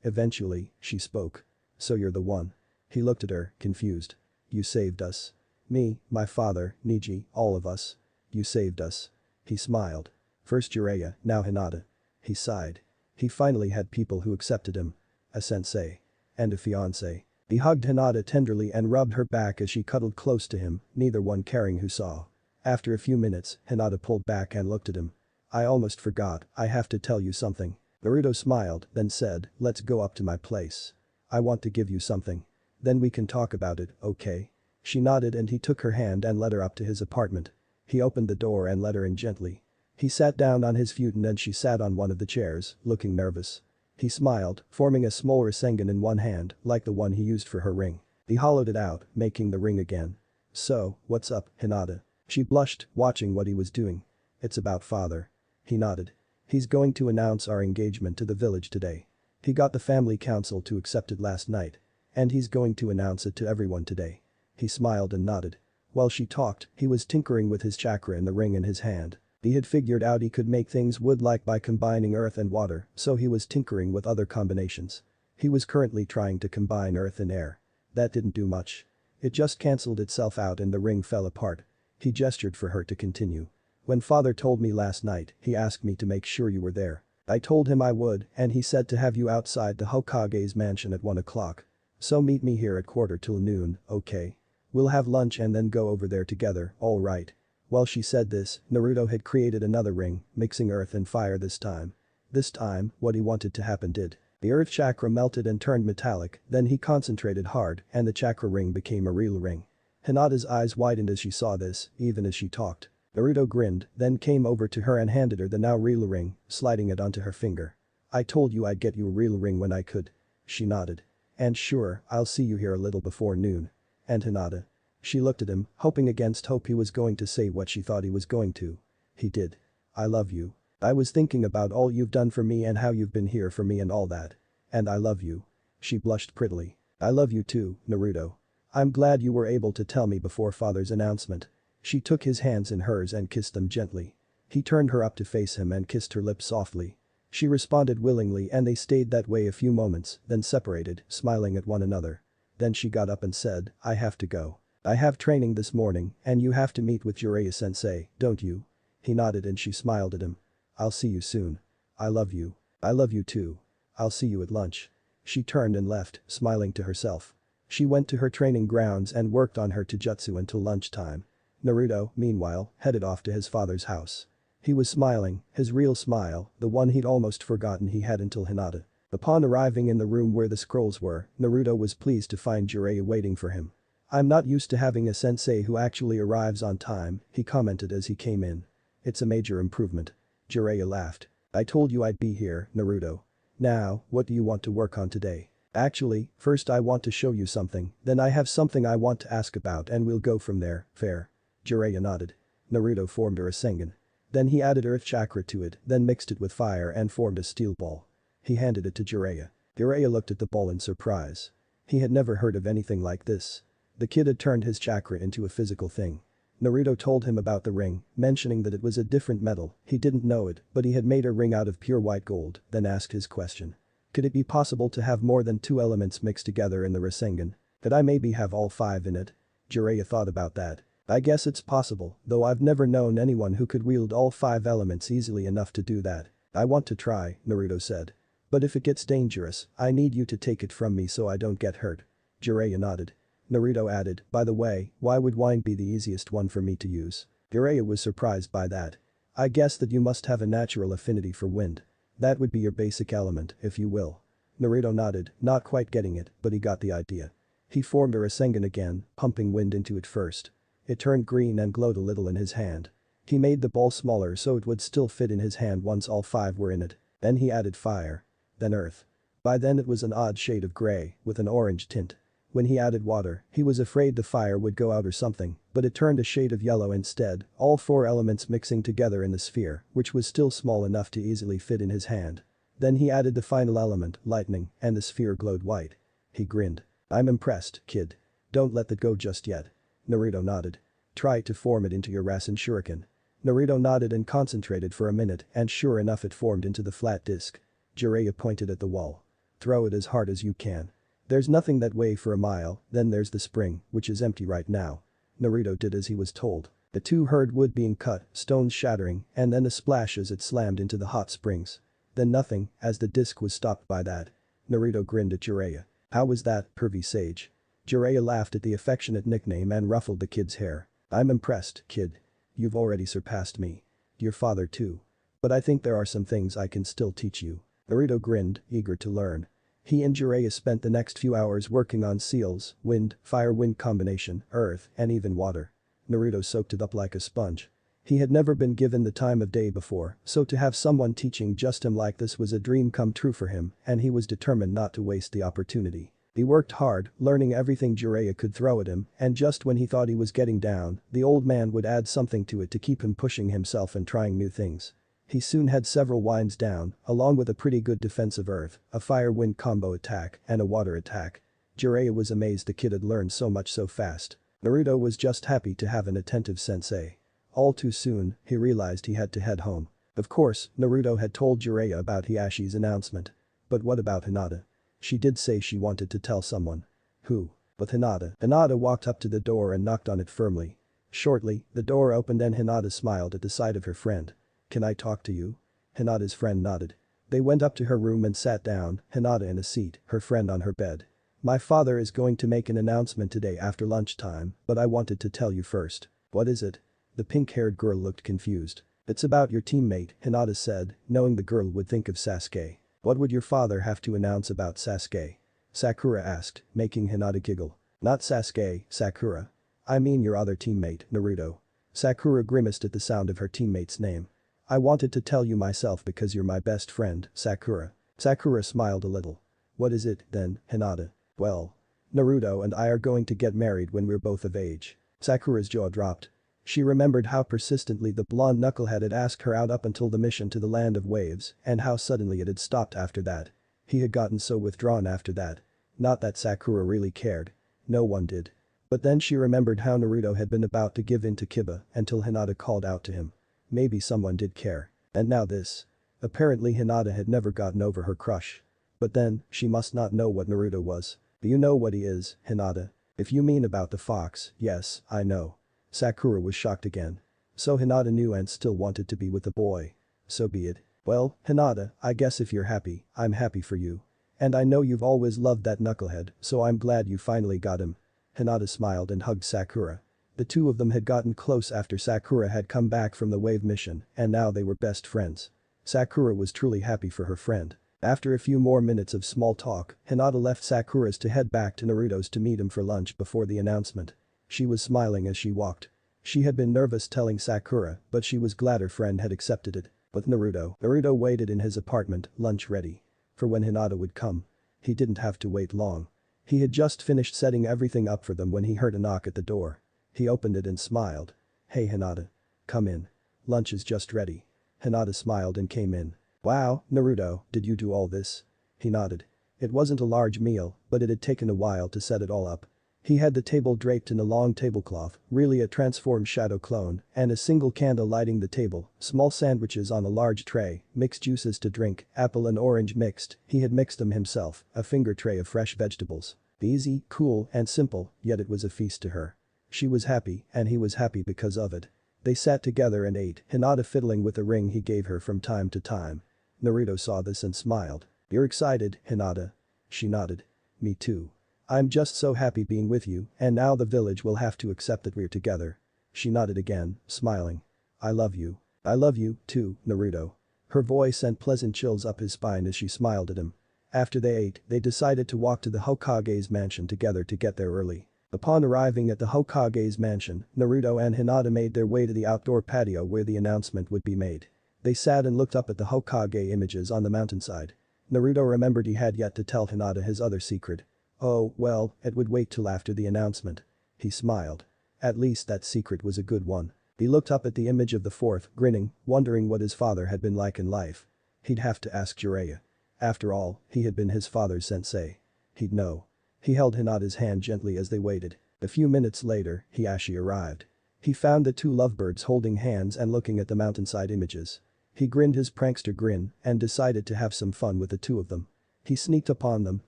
Eventually, she spoke. So you're the one. He looked at her, confused. You saved us. Me, my father, Niji, all of us. You saved us. He smiled. First Jiraiya, now Hinata. He sighed. He finally had people who accepted him. A sensei. And a fiancé. He hugged Hinata tenderly and rubbed her back as she cuddled close to him, neither one caring who saw. After a few minutes, Hinata pulled back and looked at him. I almost forgot, I have to tell you something. Naruto smiled, then said, let's go up to my place. I want to give you something. Then we can talk about it, okay? She nodded and he took her hand and led her up to his apartment. He opened the door and let her in gently. He sat down on his futon and she sat on one of the chairs, looking nervous. He smiled, forming a small Rasengan in one hand, like the one he used for her ring. He hollowed it out, making the ring again. So, what's up, Hinata? She blushed, watching what he was doing. It's about father. He nodded. He's going to announce our engagement to the village today. He got the family council to accept it last night. And he's going to announce it to everyone today. He smiled and nodded. While she talked, he was tinkering with his chakra in the ring in his hand. He had figured out he could make things wood-like by combining earth and water, so he was tinkering with other combinations. He was currently trying to combine earth and air. That didn't do much. It just cancelled itself out and the ring fell apart. He gestured for her to continue. When father told me last night, he asked me to make sure you were there. I told him I would, and he said to have you outside the Hokage's mansion at 1 o'clock. So meet me here at 1:45, okay? We'll have lunch and then go over there together, alright? While she said this, Naruto had created another ring, mixing earth and fire this time. This time, what he wanted to happen did. The earth chakra melted and turned metallic, then he concentrated hard and the chakra ring became a real ring. Hinata's eyes widened as she saw this, even as she talked. Naruto grinned, then came over to her and handed her the now real ring, sliding it onto her finger. I told you I'd get you a real ring when I could. She nodded. And sure, I'll see you here a little before noon. And Hinata. She looked at him, hoping against hope he was going to say what she thought he was going to. He did. I love you. I was thinking about all you've done for me and how you've been here for me and all that. And I love you. She blushed prettily. I love you too, Naruto. I'm glad you were able to tell me before father's announcement. She took his hands in hers and kissed them gently. He turned her up to face him and kissed her lips softly. She responded willingly and they stayed that way a few moments, then separated, smiling at one another. Then she got up and said, I have to go. I have training this morning and you have to meet with Jiraiya-sensei, don't you? He nodded and she smiled at him. I'll see you soon. I love you. I love you too. I'll see you at lunch. She turned and left, smiling to herself. She went to her training grounds and worked on her taijutsu until lunchtime. Naruto, meanwhile, headed off to his father's house. He was smiling, his real smile, the one he'd almost forgotten he had until Hinata. Upon arriving in the room where the scrolls were, Naruto was pleased to find Jiraiya waiting for him. I'm not used to having a sensei who actually arrives on time, he commented as he came in. It's a major improvement. Jiraiya laughed. I told you I'd be here, Naruto. Now, what do you want to work on today? Actually, first I want to show you something, then I have something I want to ask about and we'll go from there, fair? Jiraiya nodded. Naruto formed a Rasengan. Then he added earth chakra to it, then mixed it with fire and formed a steel ball. He handed it to Jiraiya. Jiraiya looked at the ball in surprise. He had never heard of anything like this. The kid had turned his chakra into a physical thing. Naruto told him about the ring, mentioning that it was a different metal, he didn't know it, but he had made a ring out of pure white gold, then asked his question. Could it be possible to have more than 2 elements mixed together in the Rasengan? Could I maybe have all 5 in it? Jiraiya thought about that. I guess it's possible, though I've never known anyone who could wield all 5 elements easily enough to do that. I want to try, Naruto said. But if it gets dangerous, I need you to take it from me so I don't get hurt. Jiraiya nodded. Naruto added, by the way, why would wine be the easiest one for me to use? Jiraiya was surprised by that. I guess that you must have a natural affinity for wind. That would be your basic element, if you will. Naruto nodded, not quite getting it, but he got the idea. He formed a Rasengan again, pumping wind into it first. It turned green and glowed a little in his hand. He made the ball smaller so it would still fit in his hand once all 5 were in it. Then he added fire. Then earth. By then it was an odd shade of gray with an orange tint. When he added water, he was afraid the fire would go out or something, but it turned a shade of yellow instead, all 4 elements mixing together in the sphere, which was still small enough to easily fit in his hand. Then he added the final element, lightning, and the sphere glowed white. He grinned. I'm impressed, kid. Don't let that go just yet. Naruto nodded. Try to form it into your Rasen Shuriken. Naruto nodded and concentrated for a minute and sure enough it formed into the flat disc. Jiraiya pointed at the wall. Throw it as hard as you can. There's nothing that way for a mile, then there's the spring, which is empty right now. Naruto did as he was told. The 2 heard wood being cut, stones shattering, and then a splash as it slammed into the hot springs. Then nothing, as the disc was stopped by that. Naruto grinned at Jiraiya. How was that, pervy sage? Jiraiya laughed at the affectionate nickname and ruffled the kid's hair. I'm impressed, kid. You've already surpassed me. Your father too. But I think there are some things I can still teach you. Naruto grinned, eager to learn. He and Jiraiya spent the next few hours working on seals, wind, fire-wind combination, earth, and even water. Naruto soaked it up like a sponge. He had never been given the time of day before, so to have someone teaching just him like this was a dream come true for him, and he was determined not to waste the opportunity. He worked hard, learning everything Jiraiya could throw at him, and just when he thought he was getting down, the old man would add something to it to keep him pushing himself and trying new things. He soon had several winds down, along with a pretty good defensive earth, a fire-wind combo attack, and a water attack. Jiraiya was amazed the kid had learned so much so fast. Naruto was just happy to have an attentive sensei. All too soon, he realized he had to head home. Of course, Naruto had told Jiraiya about Hiyashi's announcement. But what about Hinata? She did say she wanted to tell someone. Who? But Hinata. Hinata walked up to the door and knocked on it firmly. Shortly, the door opened and Hinata smiled at the sight of her friend. Can I talk to you? Hinata's friend nodded. They went up to her room and sat down, Hinata in a seat, her friend on her bed. My father is going to make an announcement today after lunchtime, but I wanted to tell you first. What is it? The pink-haired girl looked confused. It's about your teammate, Hinata said, knowing the girl would think of Sasuke. What would your father have to announce about Sasuke? Sakura asked, making Hinata giggle. Not Sasuke, Sakura. I mean your other teammate, Naruto. Sakura grimaced at the sound of her teammate's name. I wanted to tell you myself because you're my best friend, Sakura. Sakura smiled a little. What is it, then, Hinata? Well. Naruto and I are going to get married when we're both of age. Sakura's jaw dropped. She remembered how persistently the blonde knucklehead had asked her out up until the mission to the Land of Waves and how suddenly it had stopped after that. He had gotten so withdrawn after that. Not that Sakura really cared. No one did. But then she remembered how Naruto had been about to give in to Kiba until Hinata called out to him. Maybe someone did care. And now this. Apparently Hinata had never gotten over her crush. But then, she must not know what Naruto was. Do you know what he is, Hinata? If you mean about the fox, yes, I know. Sakura was shocked again. So Hinata knew and still wanted to be with the boy. So be it. Well, Hinata, I guess if you're happy, I'm happy for you. And I know you've always loved that knucklehead, so I'm glad you finally got him. Hinata smiled and hugged Sakura. The two of them had gotten close after Sakura had come back from the wave mission, and now they were best friends. Sakura was truly happy for her friend. After a few more minutes of small talk, Hinata left Sakura's to head back to Naruto's to meet him for lunch before the announcement. She was smiling as she walked. She had been nervous telling Sakura, but she was glad her friend had accepted it. With Naruto waited in his apartment, lunch ready. For when Hinata would come. He didn't have to wait long. He had just finished setting everything up for them when he heard a knock at the door. He opened it and smiled. Hey Hinata. Come in. Lunch is just ready. Hinata smiled and came in. Wow, Naruto, did you do all this? He nodded. It wasn't a large meal, but it had taken a while to set it all up. He had the table draped in a long tablecloth, really a transformed shadow clone, and a single candle lighting the table, small sandwiches on a large tray, mixed juices to drink, apple and orange mixed, he had mixed them himself, a finger tray of fresh vegetables. Easy, cool, and simple, yet it was a feast to her. She was happy, and he was happy because of it. They sat together and ate, Hinata fiddling with the ring he gave her from time to time. Naruto saw this and smiled. You're excited, Hinata? She nodded. Me too. I'm just so happy being with you, and now the village will have to accept that we're together. She nodded again, smiling. I love you. I love you, too, Naruto. Her voice sent pleasant chills up his spine as she smiled at him. After they ate, they decided to walk to the Hokage's mansion together to get there early. Upon arriving at the Hokage's mansion, Naruto and Hinata made their way to the outdoor patio where the announcement would be made. They sat and looked up at the Hokage images on the mountainside. Naruto remembered he had yet to tell Hinata his other secret. Oh, well, it would wait till after the announcement. He smiled. At least that secret was a good one. He looked up at the image of the fourth, grinning, wondering what his father had been like in life. He'd have to ask Jiraiya. After all, he had been his father's sensei. He'd know. He held Hinata's hand gently as they waited. A few minutes later, Hiashi arrived. He found the two lovebirds holding hands and looking at the mountainside images. He grinned his prankster grin and decided to have some fun with the two of them. He sneaked upon them,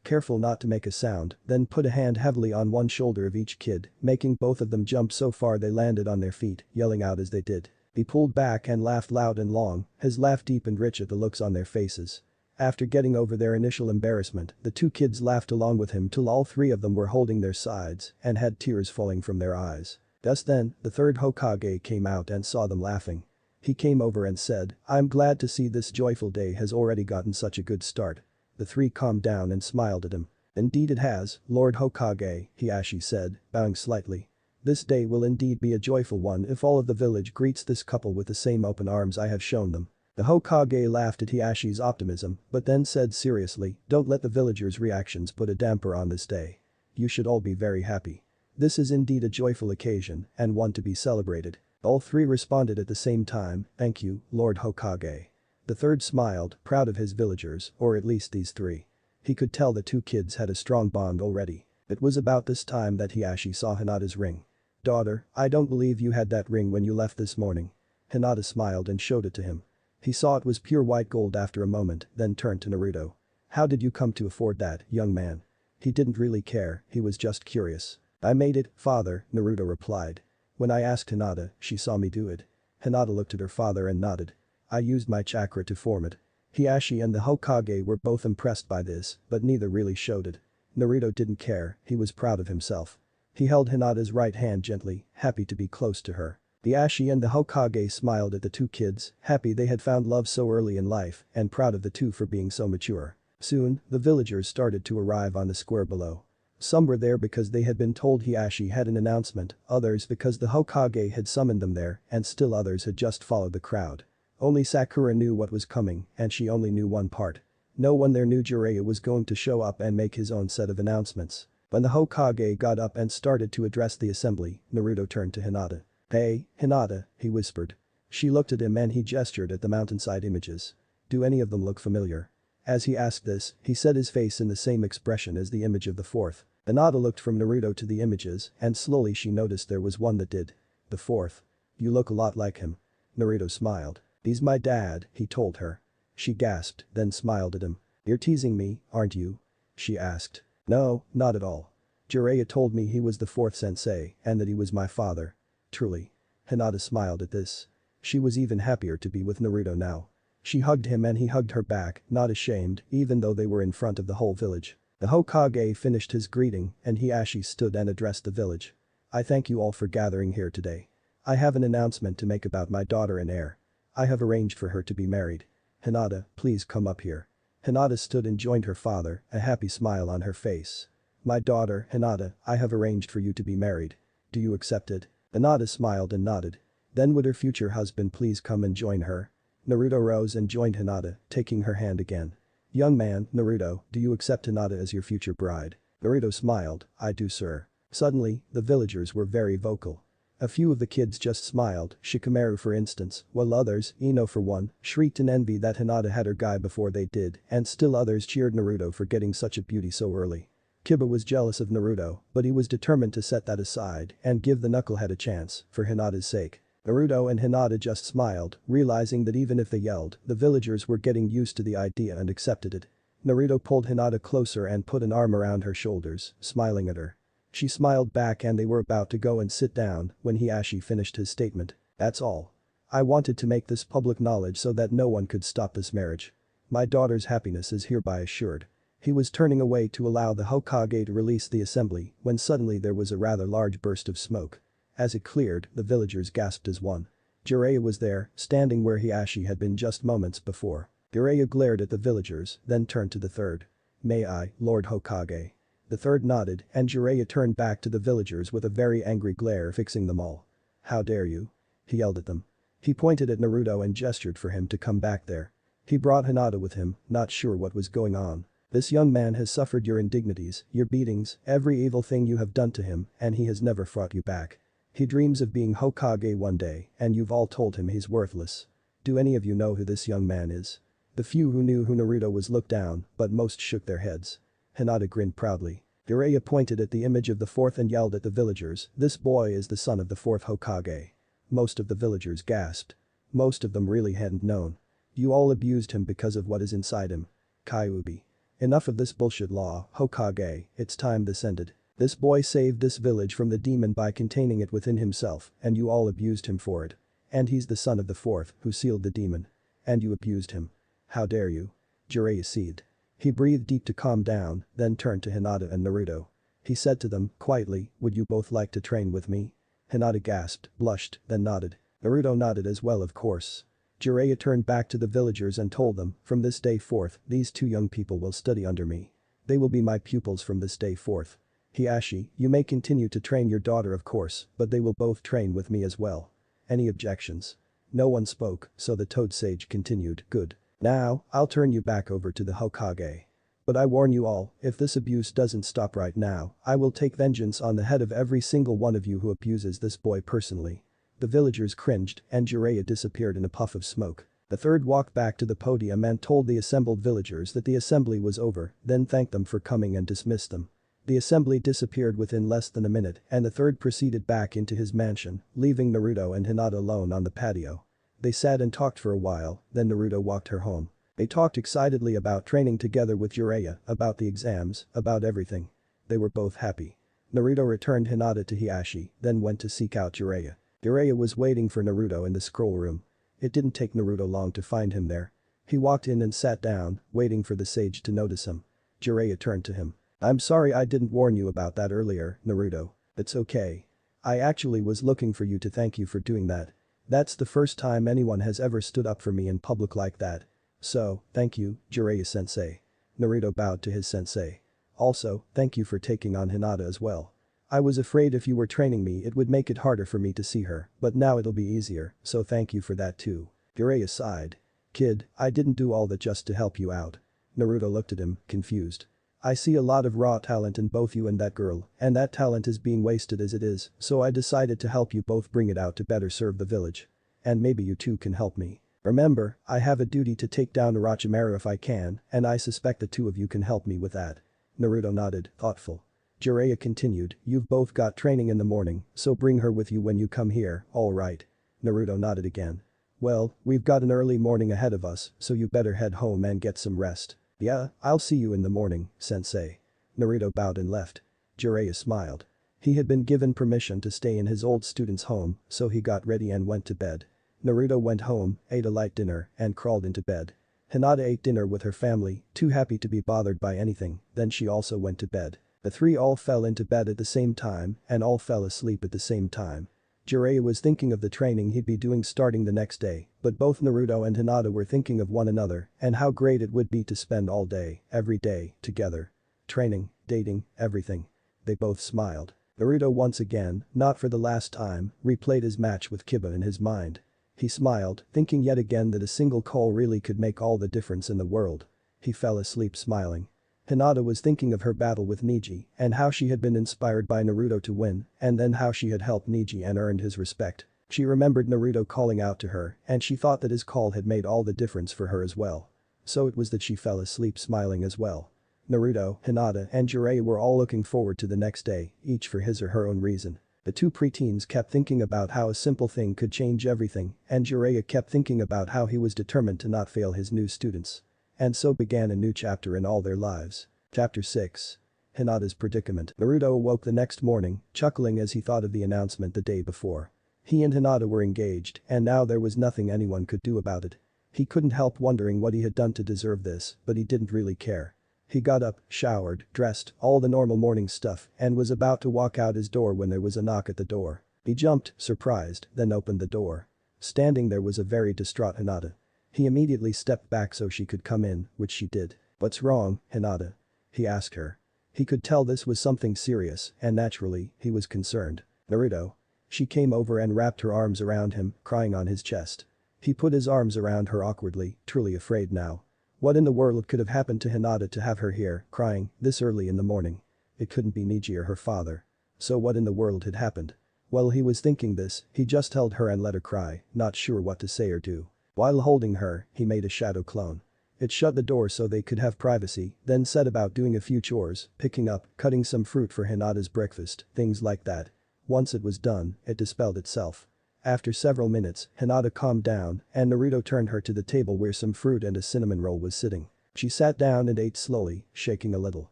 careful not to make a sound, then put a hand heavily on one shoulder of each kid, making both of them jump so far they landed on their feet, yelling out as they did. He pulled back and laughed loud and long, his laugh deep and rich at the looks on their faces. After getting over their initial embarrassment, the two kids laughed along with him till all three of them were holding their sides and had tears falling from their eyes. Just then, the third Hokage came out and saw them laughing. He came over and said, "I'm glad to see this joyful day has already gotten such a good start." The three calmed down and smiled at him. "Indeed it has, Lord Hokage," Hiashi said, bowing slightly. "This day will indeed be a joyful one if all of the village greets this couple with the same open arms I have shown them." The Hokage laughed at Hiashi's optimism, but then said seriously, "Don't let the villagers' reactions put a damper on this day. You should all be very happy. This is indeed a joyful occasion and one to be celebrated." All three responded at the same time, "Thank you, Lord Hokage." The third smiled, proud of his villagers, or at least these three. He could tell the two kids had a strong bond already. It was about this time that Hiashi saw Hinata's ring. "Daughter, I don't believe you had that ring when you left this morning." Hinata smiled and showed it to him. He saw it was pure white gold after a moment, then turned to Naruto. "How did you come to afford that, young man?" He didn't really care, he was just curious. "I made it, father," Naruto replied. "When I asked Hinata, she saw me do it." Hinata looked at her father and nodded. "I used my chakra to form it." Hiashi and the Hokage were both impressed by this, but neither really showed it. Naruto didn't care, he was proud of himself. He held Hinata's right hand gently, happy to be close to her. Hiashi and the Hokage smiled at the two kids, happy they had found love so early in life and proud of the two for being so mature. Soon, the villagers started to arrive on the square below. Some were there because they had been told Hiashi had an announcement, others because the Hokage had summoned them there, and still others had just followed the crowd. Only Sakura knew what was coming, and she only knew one part. No one there knew Jiraiya was going to show up and make his own set of announcements. When the Hokage got up and started to address the assembly, Naruto turned to Hinata. "Hey, Hinata," he whispered. She looked at him and he gestured at the mountainside images. "Do any of them look familiar?" As he asked this, he set his face in the same expression as the image of the fourth. Hinata looked from Naruto to the images and slowly she noticed there was one that did. "The fourth. You look a lot like him." Naruto smiled. "He's my dad," he told her. She gasped, then smiled at him. "You're teasing me, aren't you?" she asked. "No, not at all. Jiraiya told me he was the fourth sensei and that he was my father." "Truly?" Hinata smiled at this. She was even happier to be with Naruto now. She hugged him and he hugged her back, not ashamed, even though they were in front of the whole village. The Hokage finished his greeting and Hiashi stood and addressed the village. "I thank you all for gathering here today. I have an announcement to make about my daughter and heir. I have arranged for her to be married. Hinata, please come up here." Hinata stood and joined her father, a happy smile on her face. "My daughter, Hinata, I have arranged for you to be married. Do you accept it?" Hinata smiled and nodded. "Then would her future husband please come and join her?" Naruto rose and joined Hinata, taking her hand again. "Young man, Naruto, do you accept Hinata as your future bride?" Naruto smiled, "I do, sir." Suddenly, the villagers were very vocal. A few of the kids just smiled, Shikamaru for instance, while others, Ino for one, shrieked in envy that Hinata had her guy before they did, and still others cheered Naruto for getting such a beauty so early. Kiba was jealous of Naruto, but he was determined to set that aside and give the knucklehead a chance, for Hinata's sake. Naruto and Hinata just smiled, realizing that even if they yelled, the villagers were getting used to the idea and accepted it. Naruto pulled Hinata closer and put an arm around her shoulders, smiling at her. She smiled back and they were about to go and sit down when Hiashi finished his statement. "That's all. I wanted to make this public knowledge so that no one could stop this marriage. My daughter's happiness is hereby assured." He was turning away to allow the Hokage to release the assembly when suddenly there was a rather large burst of smoke. As it cleared, the villagers gasped as one. Jiraiya was there, standing where Hiashi had been just moments before. Jiraiya glared at the villagers, then turned to the third. "May I, Lord Hokage?" The third nodded and Jiraiya turned back to the villagers with a very angry glare fixing them all. "How dare you?" he yelled at them. He pointed at Naruto and gestured for him to come back there. He brought Hinata with him, not sure what was going on. "This young man has suffered your indignities, your beatings, every evil thing you have done to him, and he has never fought you back. He dreams of being Hokage one day, and you've all told him he's worthless. Do any of you know who this young man is?" The few who knew who Naruto was looked down, but most shook their heads. Hinata grinned proudly. Jiraiya pointed at the image of the fourth and yelled at the villagers, "This boy is the son of the fourth Hokage." Most of the villagers gasped. Most of them really hadn't known. "You all abused him because of what is inside him. Kyuubi. Enough of this bullshit law, Hokage, it's time this ended. This boy saved this village from the demon by containing it within himself, and you all abused him for it. And he's the son of the fourth, who sealed the demon. And you abused him. How dare you?" Jiraiya seethed. He breathed deep to calm down, then turned to Hinata and Naruto. He said to them, quietly, "Would you both like to train with me?" Hinata gasped, blushed, then nodded. Naruto nodded as well, of course. Jiraiya turned back to the villagers and told them, "From this day forth, these two young people will study under me. They will be my pupils from this day forth. Hiashi, you may continue to train your daughter of course, but they will both train with me as well. Any objections?" No one spoke, so the Toad Sage continued, "Good. Now, I'll turn you back over to the Hokage. But I warn you all, if this abuse doesn't stop right now, I will take vengeance on the head of every single one of you who abuses this boy personally." The villagers cringed and Jiraiya disappeared in a puff of smoke. The third walked back to the podium and told the assembled villagers that the assembly was over, then thanked them for coming and dismissed them. The assembly disappeared within less than a minute and the third proceeded back into his mansion, leaving Naruto and Hinata alone on the patio. They sat and talked for a while, then Naruto walked her home. They talked excitedly about training together with Jiraiya, about the exams, about everything. They were both happy. Naruto returned Hinata to Hiashi, then went to seek out Jiraiya. Jiraiya was waiting for Naruto in the scroll room. It didn't take Naruto long to find him there. He walked in and sat down, waiting for the sage to notice him. Jiraiya turned to him. "I'm sorry I didn't warn you about that earlier, Naruto. It's okay. I actually was looking for you to thank you for doing that. That's the first time anyone has ever stood up for me in public like that. So, thank you, Jiraiya-sensei." Naruto bowed to his sensei. "Also, thank you for taking on Hinata as well. I was afraid if you were training me it would make it harder for me to see her, but now it'll be easier, so thank you for that too." Jiraiya sighed. "Kid, I didn't do all that just to help you out." Naruto looked at him, confused. "I see a lot of raw talent in both you and that girl, and that talent is being wasted as it is, so I decided to help you both bring it out to better serve the village. And maybe you two can help me. Remember, I have a duty to take down Orochimaru if I can, and I suspect the two of you can help me with that." Naruto nodded, thoughtful. Jiraiya continued, "You've both got training in the morning, so bring her with you when you come here, all right?" Naruto nodded again. "Well, we've got an early morning ahead of us, so you better head home and get some rest." "Yeah, I'll see you in the morning, sensei." Naruto bowed and left. Jiraiya smiled. He had been given permission to stay in his old student's home, so he got ready and went to bed. Naruto went home, ate a light dinner, and crawled into bed. Hinata ate dinner with her family, too happy to be bothered by anything, then she also went to bed. The three all fell into bed at the same time and all fell asleep at the same time. Jiraiya was thinking of the training he'd be doing starting the next day, but both Naruto and Hinata were thinking of one another and how great it would be to spend all day, every day, together. Training, dating, everything. They both smiled. Naruto once again, not for the last time, replayed his match with Kiba in his mind. He smiled, thinking yet again that a single call really could make all the difference in the world. He fell asleep smiling. Hinata was thinking of her battle with Neji and how she had been inspired by Naruto to win and then how she had helped Neji and earned his respect. She remembered Naruto calling out to her and she thought that his call had made all the difference for her as well. So it was that she fell asleep smiling as well. Naruto, Hinata and Jiraiya were all looking forward to the next day, each for his or her own reason. The two preteens kept thinking about how a simple thing could change everything and Jiraiya kept thinking about how he was determined to not fail his new students. And so began a new chapter in all their lives. Chapter 6. Hinata's predicament. Naruto awoke the next morning, chuckling as he thought of the announcement the day before. He and Hinata were engaged and now there was nothing anyone could do about it. He couldn't help wondering what he had done to deserve this, but he didn't really care. He got up, showered, dressed, all the normal morning stuff, and was about to walk out his door when there was a knock at the door. He jumped, surprised, then opened the door. Standing there was a very distraught Hinata. He immediately stepped back so she could come in, which she did. "What's wrong, Hinata?" he asked her. He could tell this was something serious and naturally, he was concerned. Naruto. She came over and wrapped her arms around him, crying on his chest. He put his arms around her awkwardly, truly afraid now. What in the world could have happened to Hinata to have her here, crying, this early in the morning? It couldn't be Neji or her father. So what in the world had happened? While he was thinking this, he just held her and let her cry, not sure what to say or do. While holding her, he made a shadow clone. It shut the door so they could have privacy, then set about doing a few chores, picking up, cutting some fruit for Hinata's breakfast, things like that. Once it was done, it dispelled itself. After several minutes, Hinata calmed down and Naruto turned her to the table where some fruit and a cinnamon roll was sitting. She sat down and ate slowly, shaking a little.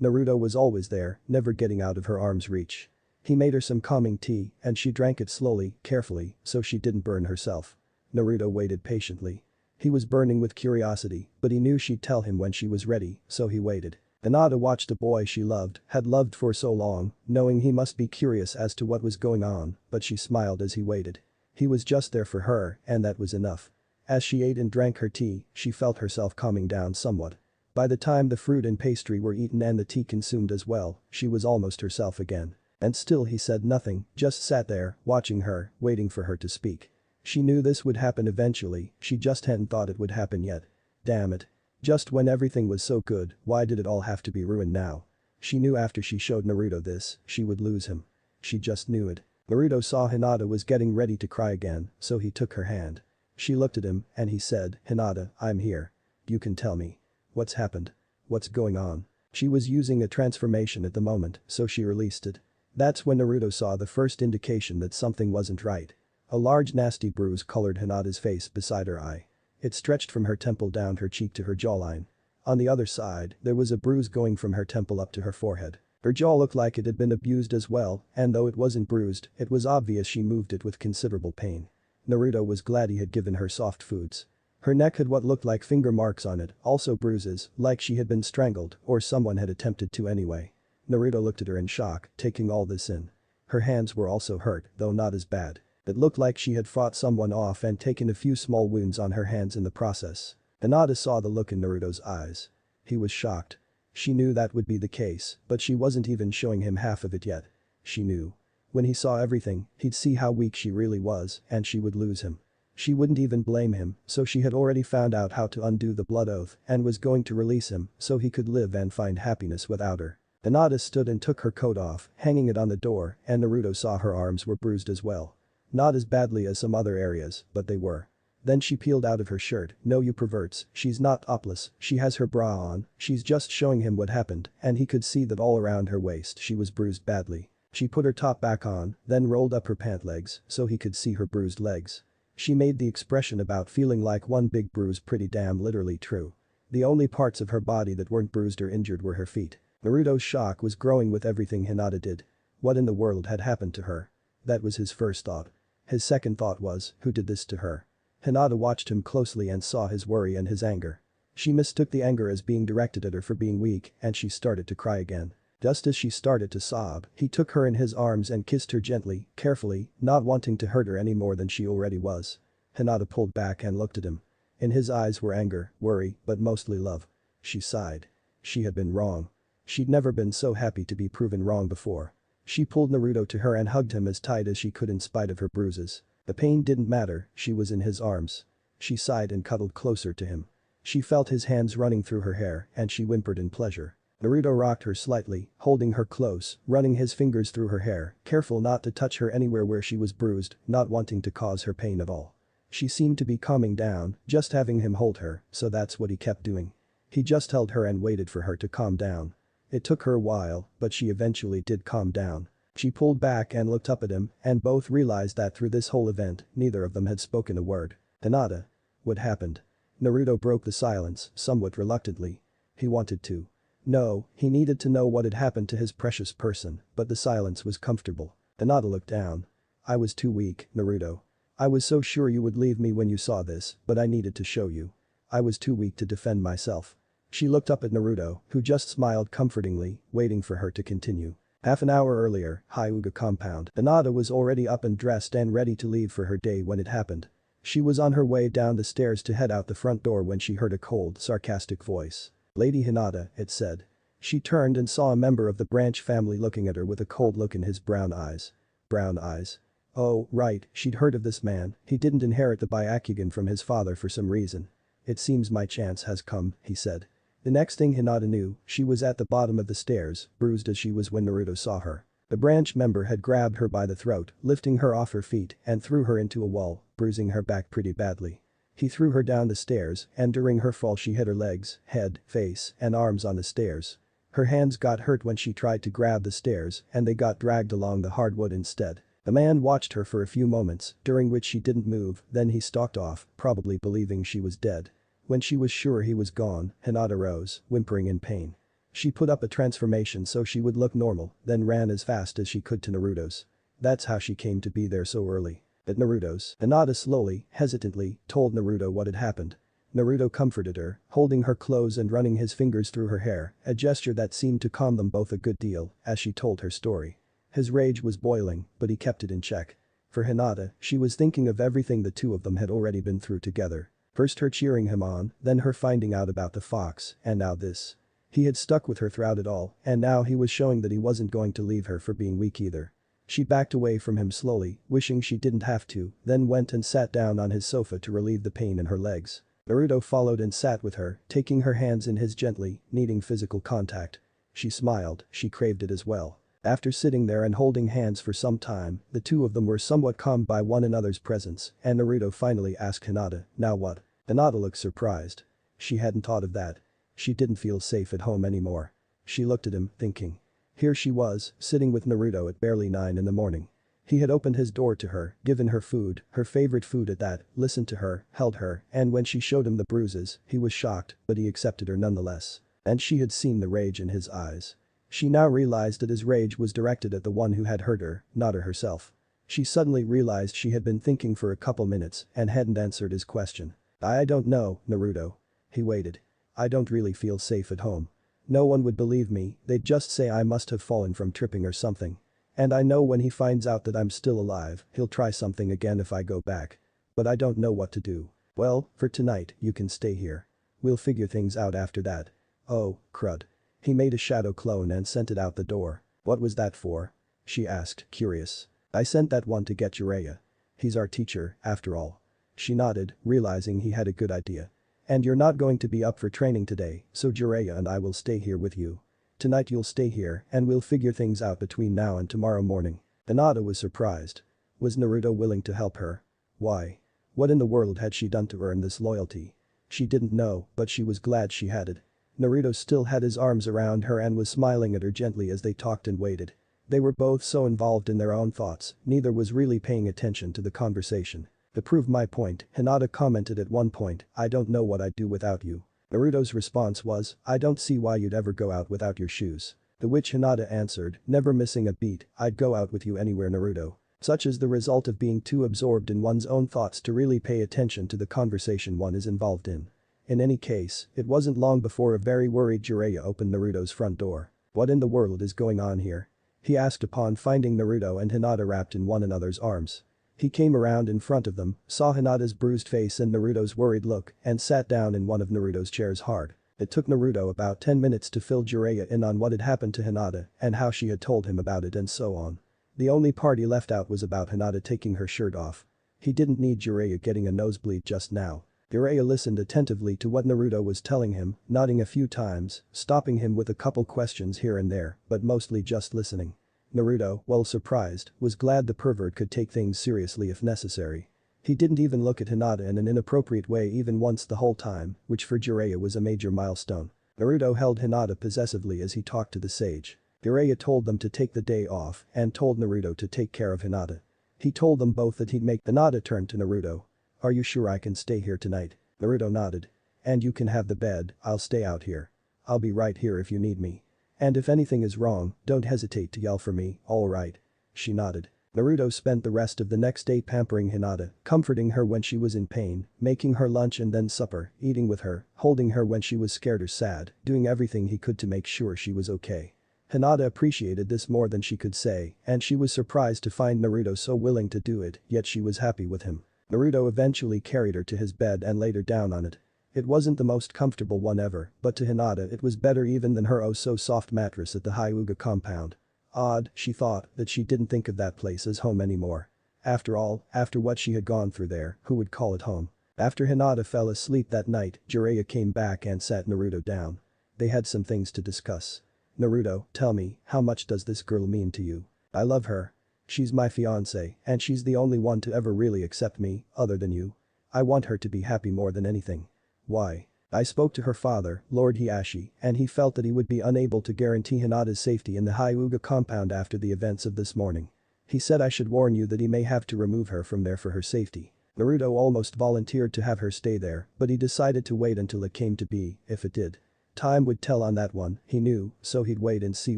Naruto was always there, never getting out of her arm's reach. He made her some calming tea and she drank it slowly, carefully, so she didn't burn herself. Naruto waited patiently. He was burning with curiosity, but he knew she'd tell him when she was ready, so he waited. Hinata watched the boy she loved, had loved for so long, knowing he must be curious as to what was going on, but she smiled as he waited. He was just there for her, and that was enough. As she ate and drank her tea, she felt herself calming down somewhat. By the time the fruit and pastry were eaten and the tea consumed as well, she was almost herself again. And still he said nothing, just sat there, watching her, waiting for her to speak. She knew this would happen eventually, she just hadn't thought it would happen yet. Damn it. Just when everything was so good, why did it all have to be ruined now? She knew after she showed Naruto this, she would lose him. She just knew it. Naruto saw Hinata was getting ready to cry again, so he took her hand. She looked at him, and he said, Hinata, I'm here. You can tell me. What's happened? What's going on? She was using a transformation at the moment, so she released it. That's when Naruto saw the first indication that something wasn't right. A large nasty bruise colored Hinata's face beside her eye. It stretched from her temple down her cheek to her jawline. On the other side, there was a bruise going from her temple up to her forehead. Her jaw looked like it had been abused as well, and though it wasn't bruised, it was obvious she moved it with considerable pain. Naruto was glad he had given her soft foods. Her neck had what looked like finger marks on it, also bruises, like she had been strangled, or someone had attempted to anyway. Naruto looked at her in shock, taking all this in. Her hands were also hurt, though not as bad. It looked like she had fought someone off and taken a few small wounds on her hands in the process. Hinata saw the look in Naruto's eyes. He was shocked. She knew that would be the case, but she wasn't even showing him half of it yet. She knew. When he saw everything, he'd see how weak she really was, and she would lose him. She wouldn't even blame him, so she had already found out how to undo the blood oath and was going to release him so he could live and find happiness without her. Hinata stood and took her coat off, hanging it on the door, and Naruto saw her arms were bruised as well. Not as badly as some other areas, but they were. Then she peeled out of her shirt, no you perverts, she's not topless, she has her bra on, she's just showing him what happened, and he could see that all around her waist she was bruised badly. She put her top back on, then rolled up her pant legs so he could see her bruised legs. She made the expression about feeling like one big bruise pretty damn literally true. The only parts of her body that weren't bruised or injured were her feet. Naruto's shock was growing with everything Hinata did. What in the world had happened to her? That was his first thought. His second thought was, who did this to her? Hinata watched him closely and saw his worry and his anger. She mistook the anger as being directed at her for being weak and she started to cry again. Just as she started to sob, he took her in his arms and kissed her gently, carefully, not wanting to hurt her any more than she already was. Hinata pulled back and looked at him. In his eyes were anger, worry, but mostly love. She sighed. She had been wrong. She'd never been so happy to be proven wrong before. She pulled Naruto to her and hugged him as tight as she could in spite of her bruises. The pain didn't matter, she was in his arms. She sighed and cuddled closer to him. She felt his hands running through her hair and she whimpered in pleasure. Naruto rocked her slightly, holding her close, running his fingers through her hair, careful not to touch her anywhere where she was bruised, not wanting to cause her pain at all. She seemed to be calming down, just having him hold her, so that's what he kept doing. He just held her and waited for her to calm down. It took her a while, but she eventually did calm down. She pulled back and looked up at him, and both realized that through this whole event, neither of them had spoken a word. Hinata. What happened? Naruto broke the silence, somewhat reluctantly. He wanted to. No, he needed to know what had happened to his precious person, but the silence was comfortable. Hinata looked down. I was too weak, Naruto. I was so sure you would leave me when you saw this, but I needed to show you. I was too weak to defend myself. She looked up at Naruto, who just smiled comfortingly, waiting for her to continue. Half an hour earlier, Hyuga compound. Hinata was already up and dressed and ready to leave for her day when it happened. She was on her way down the stairs to head out the front door when she heard a cold, sarcastic voice. Lady Hinata, it said. She turned and saw a member of the branch family looking at her with a cold look in his brown eyes. Brown eyes. Oh, right, she'd heard of this man, he didn't inherit the Byakugan from his father for some reason. It seems my chance has come, he said. The next thing Hinata knew, she was at the bottom of the stairs, bruised as she was when Naruto saw her. The branch member had grabbed her by the throat, lifting her off her feet and threw her into a wall, bruising her back pretty badly. He threw her down the stairs and during her fall she hit her legs, head, face, and arms on the stairs. Her hands got hurt when she tried to grab the stairs and they got dragged along the hardwood instead. The man watched her for a few moments, during which she didn't move, then he stalked off, probably believing she was dead. When she was sure he was gone, Hinata rose, whimpering in pain. She put up a transformation so she would look normal, then ran as fast as she could to Naruto's. That's how she came to be there so early. At Naruto's, Hinata slowly, hesitantly, told Naruto what had happened. Naruto comforted her, holding her close and running his fingers through her hair, a gesture that seemed to calm them both a good deal, as she told her story. His rage was boiling, but he kept it in check. For Hinata, she was thinking of everything the two of them had already been through together. First her cheering him on, then her finding out about the fox, and now this. He had stuck with her throughout it all, and now he was showing that he wasn't going to leave her for being weak either. She backed away from him slowly, wishing she didn't have to, then went and sat down on his sofa to relieve the pain in her legs. Naruto followed and sat with her, taking her hands in his gently, needing physical contact. She smiled, she craved it as well. After sitting there and holding hands for some time, the two of them were somewhat calmed by one another's presence, and Naruto finally asked Hinata, "Now what?" Hinata looked surprised. She hadn't thought of that. She didn't feel safe at home anymore. She looked at him, thinking. Here she was, sitting with Naruto at barely 9 in the morning. He had opened his door to her, given her food, her favorite food at that, listened to her, held her, and when she showed him the bruises, he was shocked, but he accepted her nonetheless. And she had seen the rage in his eyes. She now realized that his rage was directed at the one who had hurt her, not her herself. She suddenly realized she had been thinking for a couple minutes and hadn't answered his question. I don't know, Naruto. He waited. I don't really feel safe at home. No one would believe me, they'd just say I must have fallen from tripping or something. And I know when he finds out that I'm still alive, he'll try something again if I go back. But I don't know what to do. Well, for tonight, you can stay here. We'll figure things out after that. Oh, crud. He made a shadow clone and sent it out the door. What was that for? She asked, curious. I sent that one to get Jiraiya. He's our teacher, after all. She nodded, realizing he had a good idea. And you're not going to be up for training today, so Jiraiya and I will stay here with you. Tonight you'll stay here and we'll figure things out between now and tomorrow morning. Hinata was surprised. Was Naruto willing to help her? Why? What in the world had she done to earn this loyalty? She didn't know, but she was glad she had it. Naruto still had his arms around her and was smiling at her gently as they talked and waited. They were both so involved in their own thoughts, neither was really paying attention to the conversation. To prove my point, Hinata commented at one point, I don't know what I'd do without you. Naruto's response was, I don't see why you'd ever go out without your shoes. To which Hinata answered, never missing a beat, I'd go out with you anywhere Naruto. Such is the result of being too absorbed in one's own thoughts to really pay attention to the conversation one is involved in. In any case, it wasn't long before a very worried Jiraiya opened Naruto's front door. What in the world is going on here? He asked upon finding Naruto and Hinata wrapped in one another's arms. He came around in front of them, saw Hinata's bruised face and Naruto's worried look, and sat down in one of Naruto's chairs hard. It took Naruto about 10 minutes to fill Jiraiya in on what had happened to Hinata and how she had told him about it and so on. The only part he left out was about Hinata taking her shirt off. He didn't need Jiraiya getting a nosebleed just now. Jiraiya listened attentively to what Naruto was telling him, nodding a few times, stopping him with a couple questions here and there, but mostly just listening. Naruto, while surprised, was glad the pervert could take things seriously if necessary. He didn't even look at Hinata in an inappropriate way even once the whole time, which for Jiraiya was a major milestone. Naruto held Hinata possessively as he talked to the sage. Jiraiya told them to take the day off and told Naruto to take care of Hinata. He told them both that he'd make. Hinata turned to Naruto. Are you sure I can stay here tonight? Naruto nodded. And you can have the bed, I'll stay out here. I'll be right here if you need me. And if anything is wrong, don't hesitate to yell for me, alright? She nodded. Naruto spent the rest of the next day pampering Hinata, comforting her when she was in pain, making her lunch and then supper, eating with her, holding her when she was scared or sad, doing everything he could to make sure she was okay. Hinata appreciated this more than she could say, and she was surprised to find Naruto so willing to do it, yet she was happy with him. Naruto eventually carried her to his bed and laid her down on it. It wasn't the most comfortable one ever, but to Hinata it was better even than her oh-so-soft mattress at the Hyuga compound. Odd, she thought, that she didn't think of that place as home anymore. After all, after what she had gone through there, who would call it home? After Hinata fell asleep that night, Jiraiya came back and sat Naruto down. They had some things to discuss. "Naruto, tell me, how much does this girl mean to you?" "I love her. She's my fiancée, and she's the only one to ever really accept me, other than you. I want her to be happy more than anything." "Why?" "I spoke to her father, Lord Hiashi, and he felt that he would be unable to guarantee Hinata's safety in the Hyuga compound after the events of this morning. He said I should warn you that he may have to remove her from there for her safety." Naruto almost volunteered to have her stay there, but he decided to wait until it came to be, if it did. Time would tell on that one, he knew, so he'd wait and see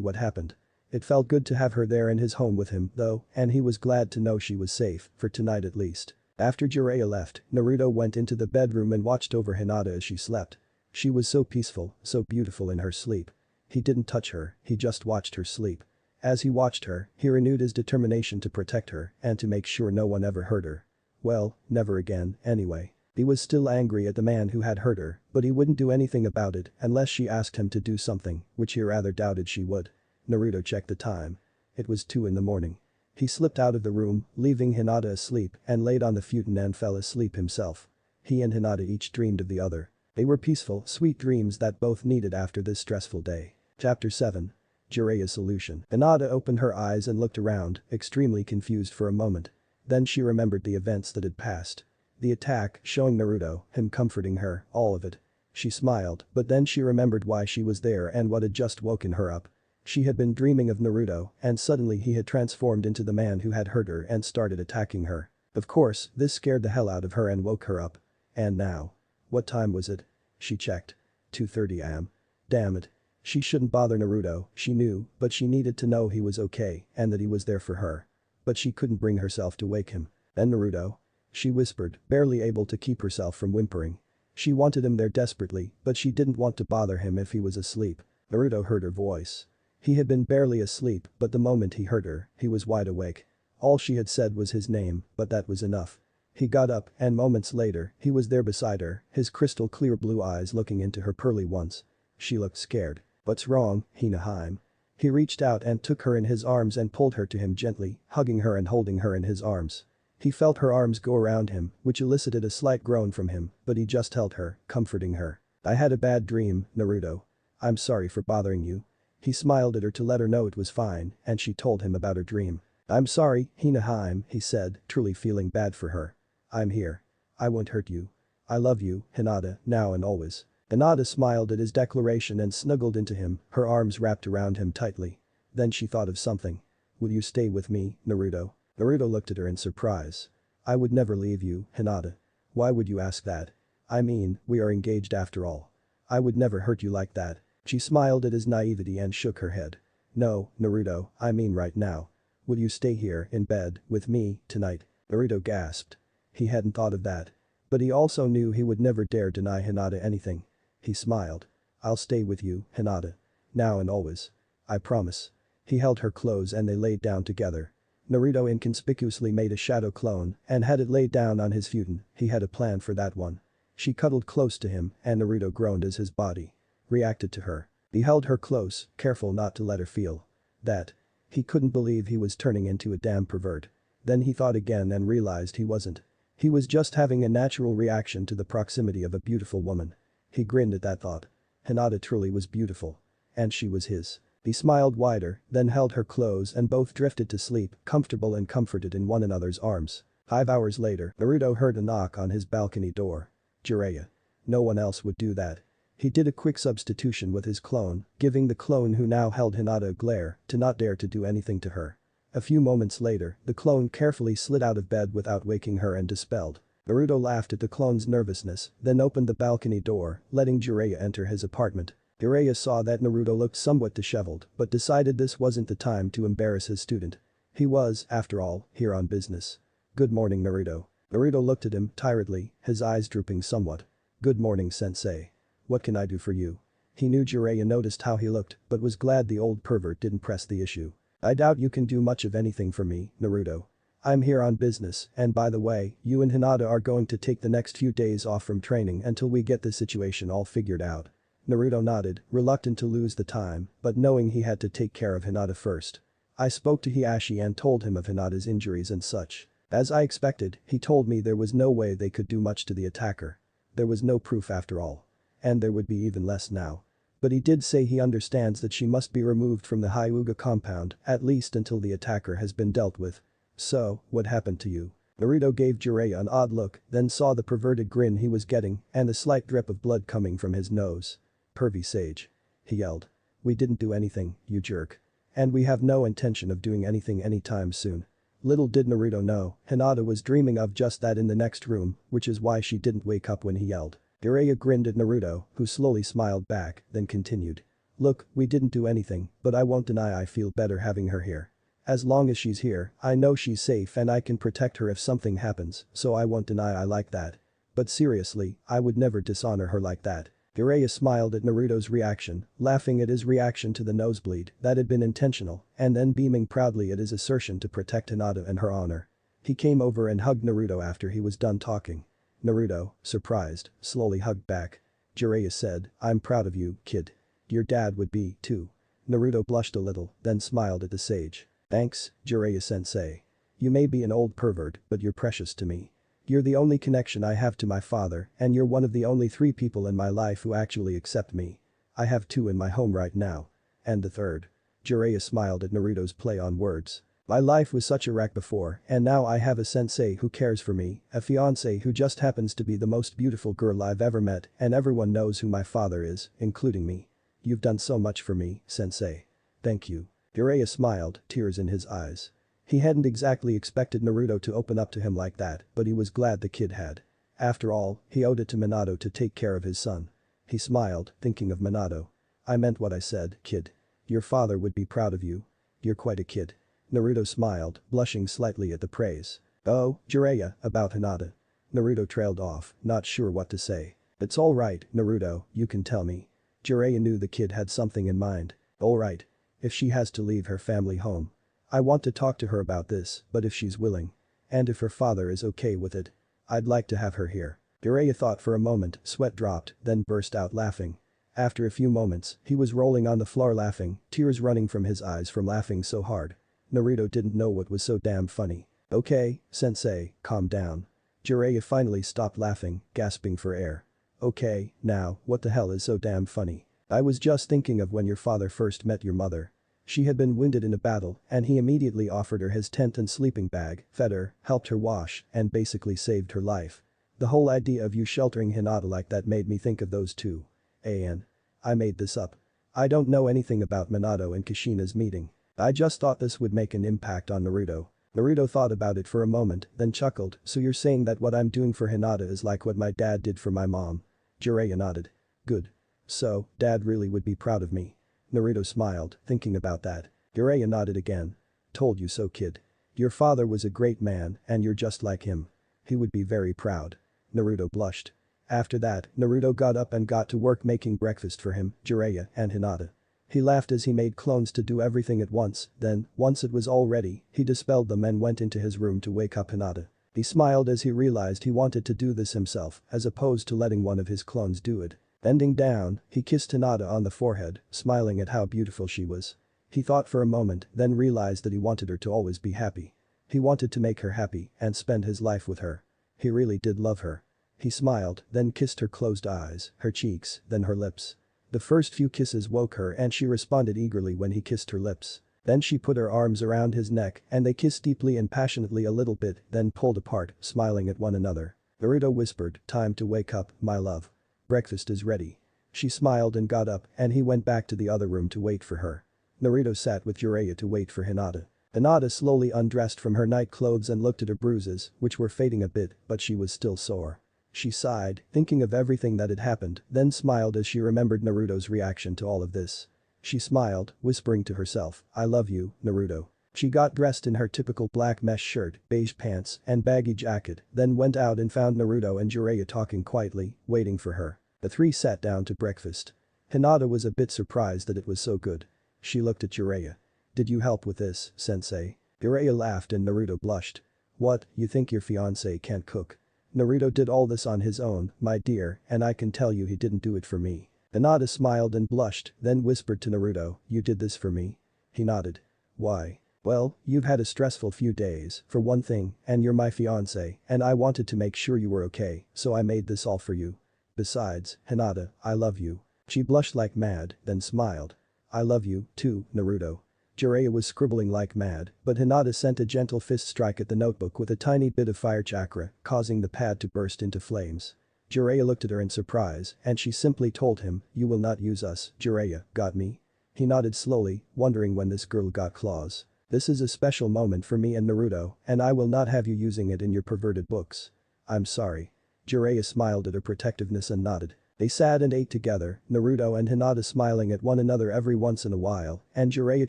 what happened. It felt good to have her there in his home with him, though, and he was glad to know she was safe, for tonight at least. After Jiraiya left, Naruto went into the bedroom and watched over Hinata as she slept. She was so peaceful, so beautiful in her sleep. He didn't touch her, he just watched her sleep. As he watched her, he renewed his determination to protect her and to make sure no one ever hurt her. Well, never again, anyway. He was still angry at the man who had hurt her, but he wouldn't do anything about it unless she asked him to do something, which he rather doubted she would. Naruto checked the time. It was 2 in the morning. He slipped out of the room, leaving Hinata asleep, and laid on the futon and fell asleep himself. He and Hinata each dreamed of the other. They were peaceful, sweet dreams that both needed after this stressful day. Chapter 7. Jiraiya's solution. Hinata opened her eyes and looked around, extremely confused for a moment. Then she remembered the events that had passed. The attack, showing Naruto, him comforting her, all of it. She smiled, but then she remembered why she was there and what had just woken her up. She had been dreaming of Naruto, and suddenly he had transformed into the man who had hurt her and started attacking her. Of course, this scared the hell out of her and woke her up. And now. What time was it? She checked. 2:30 am. Damn it. She shouldn't bother Naruto, she knew, but she needed to know he was okay and that he was there for her. But she couldn't bring herself to wake him. "And Naruto?" she whispered, barely able to keep herself from whimpering. She wanted him there desperately, but she didn't want to bother him if he was asleep. Naruto heard her voice. He had been barely asleep, but the moment he heard her, he was wide awake. All she had said was his name, but that was enough. He got up, and moments later, he was there beside her, his crystal clear blue eyes looking into her pearly ones. She looked scared. "What's wrong, Hina-hime?" He reached out and took her in his arms and pulled her to him gently, hugging her and holding her in his arms. He felt her arms go around him, which elicited a slight groan from him, but he just held her, comforting her. "I had a bad dream, Naruto. I'm sorry for bothering you." He smiled at her to let her know it was fine, and she told him about her dream. "I'm sorry, Hina-hime," he said, truly feeling bad for her. "I'm here. I won't hurt you. I love you, Hinata, now and always." Hinata smiled at his declaration and snuggled into him, her arms wrapped around him tightly. Then she thought of something. "Will you stay with me, Naruto?" Naruto looked at her in surprise. "I would never leave you, Hinata." "Why would you ask that?" "I mean, we are engaged after all. I would never hurt you like that." She smiled at his naivety and shook her head. "No, Naruto, I mean right now. Will you stay here, in bed, with me, tonight?" Naruto gasped. He hadn't thought of that. But he also knew he would never dare deny Hinata anything. He smiled. "I'll stay with you, Hinata. Now and always. I promise." He held her close and they laid down together. Naruto inconspicuously made a shadow clone and had it laid down on his futon. He had a plan for that one. She cuddled close to him and Naruto groaned as his body reacted to her. He held her close, careful not to let her feel that. He couldn't believe he was turning into a damn pervert. Then he thought again and realized he wasn't. He was just having a natural reaction to the proximity of a beautiful woman. He grinned at that thought. Hinata truly was beautiful. And she was his. He smiled wider, then held her close and both drifted to sleep, comfortable and comforted in one another's arms. 5 hours later, Naruto heard a knock on his balcony door. Jiraiya. No one else would do that. He did a quick substitution with his clone, giving the clone who now held Hinata a glare to not dare to do anything to her. A few moments later, the clone carefully slid out of bed without waking her and dispelled. Naruto laughed at the clone's nervousness, then opened the balcony door, letting Jiraiya enter his apartment. Jiraiya saw that Naruto looked somewhat disheveled, but decided this wasn't the time to embarrass his student. He was, after all, here on business. "Good morning, Naruto." Naruto looked at him tiredly, his eyes drooping somewhat. "Good morning, sensei. What can I do for you?" He knew Jiraiya noticed how he looked, but was glad the old pervert didn't press the issue. "I doubt you can do much of anything for me, Naruto. I'm here on business, and by the way, you and Hinata are going to take the next few days off from training until we get this situation all figured out. Naruto nodded, reluctant to lose the time, but knowing he had to take care of Hinata first. I spoke to Hiashi and told him of Hinata's injuries and such. As I expected, he told me there was no way they could do much to the attacker. There was no proof after all. And there would be even less now. But he did say he understands that she must be removed from the Hyuga compound, at least until the attacker has been dealt with. So, what happened to you? Naruto gave Jiraiya an odd look, then saw the perverted grin he was getting and the slight drip of blood coming from his nose. Pervy sage. He yelled. We didn't do anything, you jerk. And we have no intention of doing anything anytime soon. Little did Naruto know, Hinata was dreaming of just that in the next room, which is why she didn't wake up when he yelled. Jiraiya grinned at Naruto, who slowly smiled back, then continued. Look, we didn't do anything, but I won't deny I feel better having her here. As long as she's here, I know she's safe and I can protect her if something happens, so I won't deny I like that. But seriously, I would never dishonor her like that. Jiraiya smiled at Naruto's reaction, laughing at his reaction to the nosebleed that had been intentional, and then beaming proudly at his assertion to protect Hinata and her honor. He came over and hugged Naruto after he was done talking. Naruto, surprised, slowly hugged back. Jiraiya said, I'm proud of you, kid. Your dad would be, too. Naruto blushed a little, then smiled at the sage. Thanks, Jiraiya-sensei. You may be an old pervert, but you're precious to me. You're the only connection I have to my father, and you're one of the only 3 people in my life who actually accept me. I have 2 in my home right now. And the third. Jiraiya smiled at Naruto's play on words. My life was such a wreck before, and now I have a sensei who cares for me, a fiancé who just happens to be the most beautiful girl I've ever met, and everyone knows who my father is, including me. You've done so much for me, sensei. Thank you. Jiraiya smiled, tears in his eyes. He hadn't exactly expected Naruto to open up to him like that, but he was glad the kid had. After all, he owed it to Minato to take care of his son. He smiled, thinking of Minato. I meant what I said, kid. Your father would be proud of you. You're quite a kid. Naruto smiled, blushing slightly at the praise. Oh, Jiraiya, about Hinata. Naruto trailed off, not sure what to say. It's alright, Naruto, you can tell me. Jiraiya knew the kid had something in mind. Alright. If she has to leave her family home. I want to talk to her about this, but if she's willing. And if her father is okay with it. I'd like to have her here. Jiraiya thought for a moment, sweat dropped, then burst out laughing. After a few moments, he was rolling on the floor laughing, tears running from his eyes from laughing so hard. Naruto didn't know what was so damn funny. Okay, sensei, calm down. Jiraiya finally stopped laughing, gasping for air. Okay, now, what the hell is so damn funny? I was just thinking of when your father first met your mother. She had been wounded in a battle, and he immediately offered her his tent and sleeping bag, fed her, helped her wash, and basically saved her life. The whole idea of you sheltering Hinata like that made me think of those two. I made this up. I don't know anything about Minato and Kushina's meeting. I just thought this would make an impact on Naruto. Naruto thought about it for a moment, then chuckled, so you're saying that what I'm doing for Hinata is like what my dad did for my mom? Jiraiya nodded. Good. So, dad really would be proud of me. Naruto smiled, thinking about that. Jiraiya nodded again. Told you so, kid. Your father was a great man, and you're just like him. He would be very proud. Naruto blushed. After that, Naruto got up and got to work making breakfast for him, Jiraiya, and Hinata. He laughed as he made clones to do everything at once, then, once it was all ready, he dispelled them and went into his room to wake up Hinata. He smiled as he realized he wanted to do this himself, as opposed to letting one of his clones do it. Bending down, he kissed Hinata on the forehead, smiling at how beautiful she was. He thought for a moment, then realized that he wanted her to always be happy. He wanted to make her happy and spend his life with her. He really did love her. He smiled, then kissed her closed eyes, her cheeks, then her lips. The first few kisses woke her and she responded eagerly when he kissed her lips. Then she put her arms around his neck and they kissed deeply and passionately a little bit, then pulled apart, smiling at one another. Naruto whispered, time to wake up, my love. Breakfast is ready. She smiled and got up and he went back to the other room to wait for her. Naruto sat with Jiraiya to wait for Hinata. Hinata slowly undressed from her night clothes and looked at her bruises, which were fading a bit, but she was still sore. She sighed, thinking of everything that had happened, then smiled as she remembered Naruto's reaction to all of this. She smiled, whispering to herself, I love you, Naruto. She got dressed in her typical black mesh shirt, beige pants, and baggy jacket, then went out and found Naruto and Jiraiya talking quietly, waiting for her. The three sat down to breakfast. Hinata was a bit surprised that it was so good. She looked at Jiraiya. Did you help with this, sensei? Jiraiya laughed and Naruto blushed. What, you think your fiancé can't cook? Naruto did all this on his own, my dear, and I can tell you he didn't do it for me. Hinata smiled and blushed, then whispered to Naruto, you did this for me? He nodded. Why? Well, you've had a stressful few days, for one thing, and you're my fiancé, and I wanted to make sure you were okay, so I made this all for you. Besides, Hinata, I love you. She blushed like mad, then smiled. I love you, too, Naruto. Jiraiya was scribbling like mad, but Hinata sent a gentle fist strike at the notebook with a tiny bit of fire chakra, causing the pad to burst into flames. Jiraiya looked at her in surprise, and she simply told him, you will not use us, Jiraiya, got me? He nodded slowly, wondering when this girl got claws. This is a special moment for me and Naruto, and I will not have you using it in your perverted books. I'm sorry. Jiraiya smiled at her protectiveness and nodded. They sat and ate together, Naruto and Hinata smiling at one another every once in a while, and Jiraiya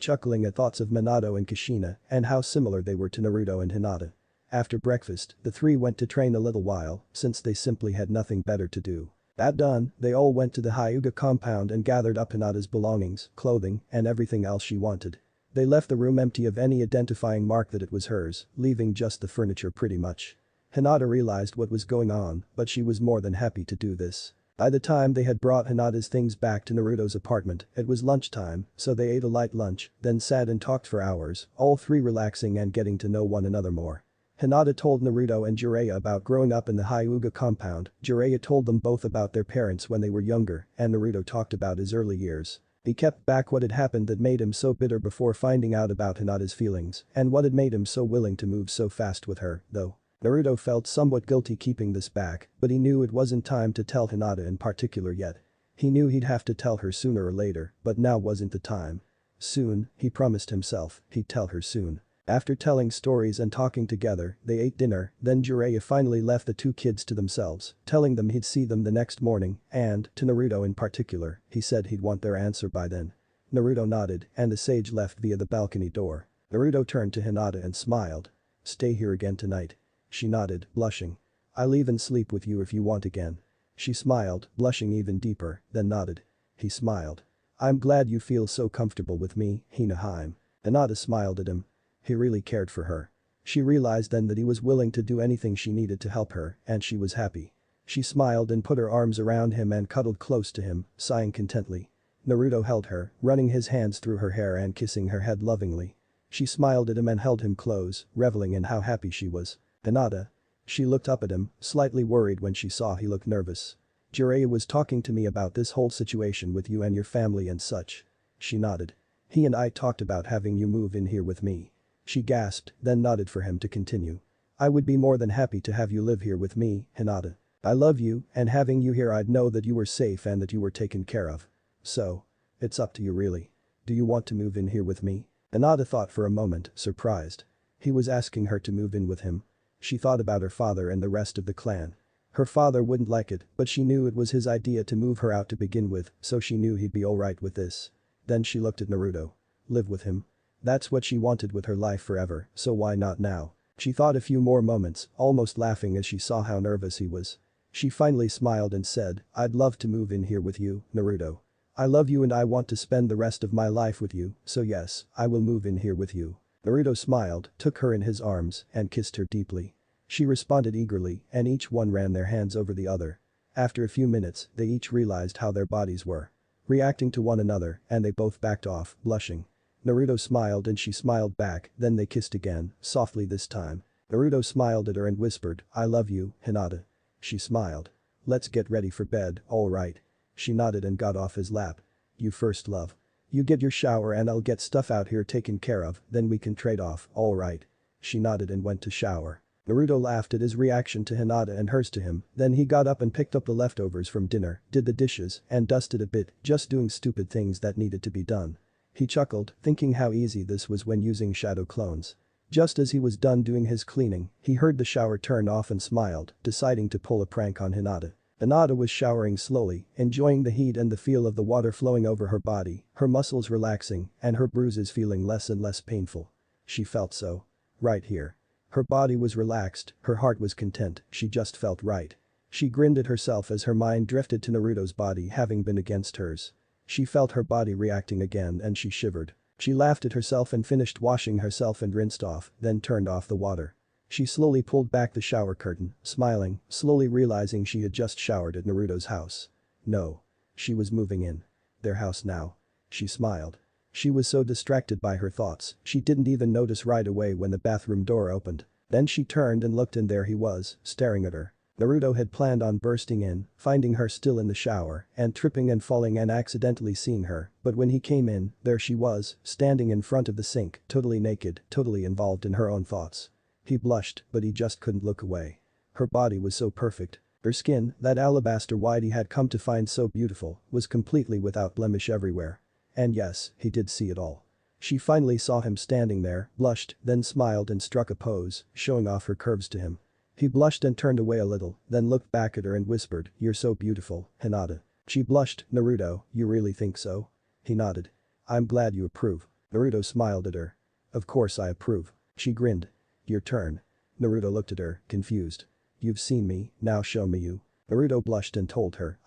chuckling at thoughts of Minato and Kushina and how similar they were to Naruto and Hinata. After breakfast, the three went to train a little while, since they simply had nothing better to do. That done, they all went to the Hyuga compound and gathered up Hinata's belongings, clothing, and everything else she wanted. They left the room empty of any identifying mark that it was hers, leaving just the furniture pretty much. Hinata realized what was going on, but she was more than happy to do this. By the time they had brought Hinata's things back to Naruto's apartment, it was lunchtime, so they ate a light lunch, then sat and talked for hours, all three relaxing and getting to know one another more. Hinata told Naruto and Jiraiya about growing up in the Hyuga compound, Jiraiya told them both about their parents when they were younger, and Naruto talked about his early years. He kept back what had happened that made him so bitter before finding out about Hinata's feelings, and what had made him so willing to move so fast with her, though. Naruto felt somewhat guilty keeping this back, but he knew it wasn't time to tell Hinata in particular yet. He knew he'd have to tell her sooner or later, but now wasn't the time. Soon, he promised himself, he'd tell her soon. After telling stories and talking together, they ate dinner, then Jiraiya finally left the two kids to themselves, telling them he'd see them the next morning, and, to Naruto in particular, he said he'd want their answer by then. Naruto nodded, and the sage left via the balcony door. Naruto turned to Hinata and smiled. Stay here again tonight. She nodded, blushing. I'll even sleep with you if you want again. She smiled, blushing even deeper, then nodded. He smiled. I'm glad you feel so comfortable with me, Hina. Hinata smiled at him. He really cared for her. She realized then that he was willing to do anything she needed to help her, and she was happy. She smiled and put her arms around him and cuddled close to him, sighing contently. Naruto held her, running his hands through her hair and kissing her head lovingly. She smiled at him and held him close, reveling in how happy she was. Hinata. She looked up at him, slightly worried when she saw he looked nervous. Jiraiya was talking to me about this whole situation with you and your family and such. She nodded. He and I talked about having you move in here with me. She gasped, then nodded for him to continue. I would be more than happy to have you live here with me, Hinata. I love you, and having you here I'd know that you were safe and that you were taken care of. So. It's up to you really. Do you want to move in here with me? Hinata thought for a moment, surprised. He was asking her to move in with him. She thought about her father and the rest of the clan. Her father wouldn't like it, but she knew it was his idea to move her out to begin with, so she knew he'd be alright with this. Then she looked at Naruto. Live with him. That's what she wanted with her life forever, so why not now? She thought a few more moments, almost laughing as she saw how nervous he was. She finally smiled and said, I'd love to move in here with you, Naruto. I love you and I want to spend the rest of my life with you, so yes, I will move in here with you. Naruto smiled, took her in his arms, and kissed her deeply. She responded eagerly, and each one ran their hands over the other. After a few minutes, they each realized how their bodies were reacting to one another, and they both backed off, blushing. Naruto smiled and she smiled back, then they kissed again, softly this time. Naruto smiled at her and whispered, I love you, Hinata. She smiled. Let's get ready for bed, alright. She nodded and got off his lap. You first, love. You get your shower and I'll get stuff out here taken care of, then we can trade off, alright. She nodded and went to shower. Naruto laughed at his reaction to Hinata and hers to him, then he got up and picked up the leftovers from dinner, did the dishes, and dusted a bit, just doing stupid things that needed to be done. He chuckled, thinking how easy this was when using shadow clones. Just as he was done doing his cleaning, he heard the shower turn off and smiled, deciding to pull a prank on Hinata. Hinata was showering slowly, enjoying the heat and the feel of the water flowing over her body, her muscles relaxing, and her bruises feeling less and less painful. She felt so right here. Her body was relaxed, her heart was content, she just felt right. She grinned at herself as her mind drifted to Naruto's body having been against hers. She felt her body reacting again and she shivered. She laughed at herself and finished washing herself and rinsed off, then turned off the water. She slowly pulled back the shower curtain, smiling, slowly realizing she had just showered at Naruto's house. No. She was moving in. Their house now. She smiled. She was so distracted by her thoughts, she didn't even notice right away when the bathroom door opened. Then she turned and looked and there he was, staring at her. Naruto had planned on bursting in, finding her still in the shower, and tripping and falling and accidentally seeing her, but when he came in, there she was, standing in front of the sink, totally naked, totally involved in her own thoughts. He blushed, but he just couldn't look away. Her body was so perfect. Her skin, that alabaster white he had come to find so beautiful, was completely without blemish everywhere. And yes, he did see it all. She finally saw him standing there, blushed, then smiled and struck a pose, showing off her curves to him. He blushed and turned away a little, then looked back at her and whispered, "You're so beautiful, Hinata." She blushed, "Naruto, you really think so?" He nodded. "I'm glad you approve." Naruto smiled at her. "Of course I approve." She grinned. "Your turn." Naruto looked at her, confused. "You've seen me, now show me you." Naruto blushed and told her,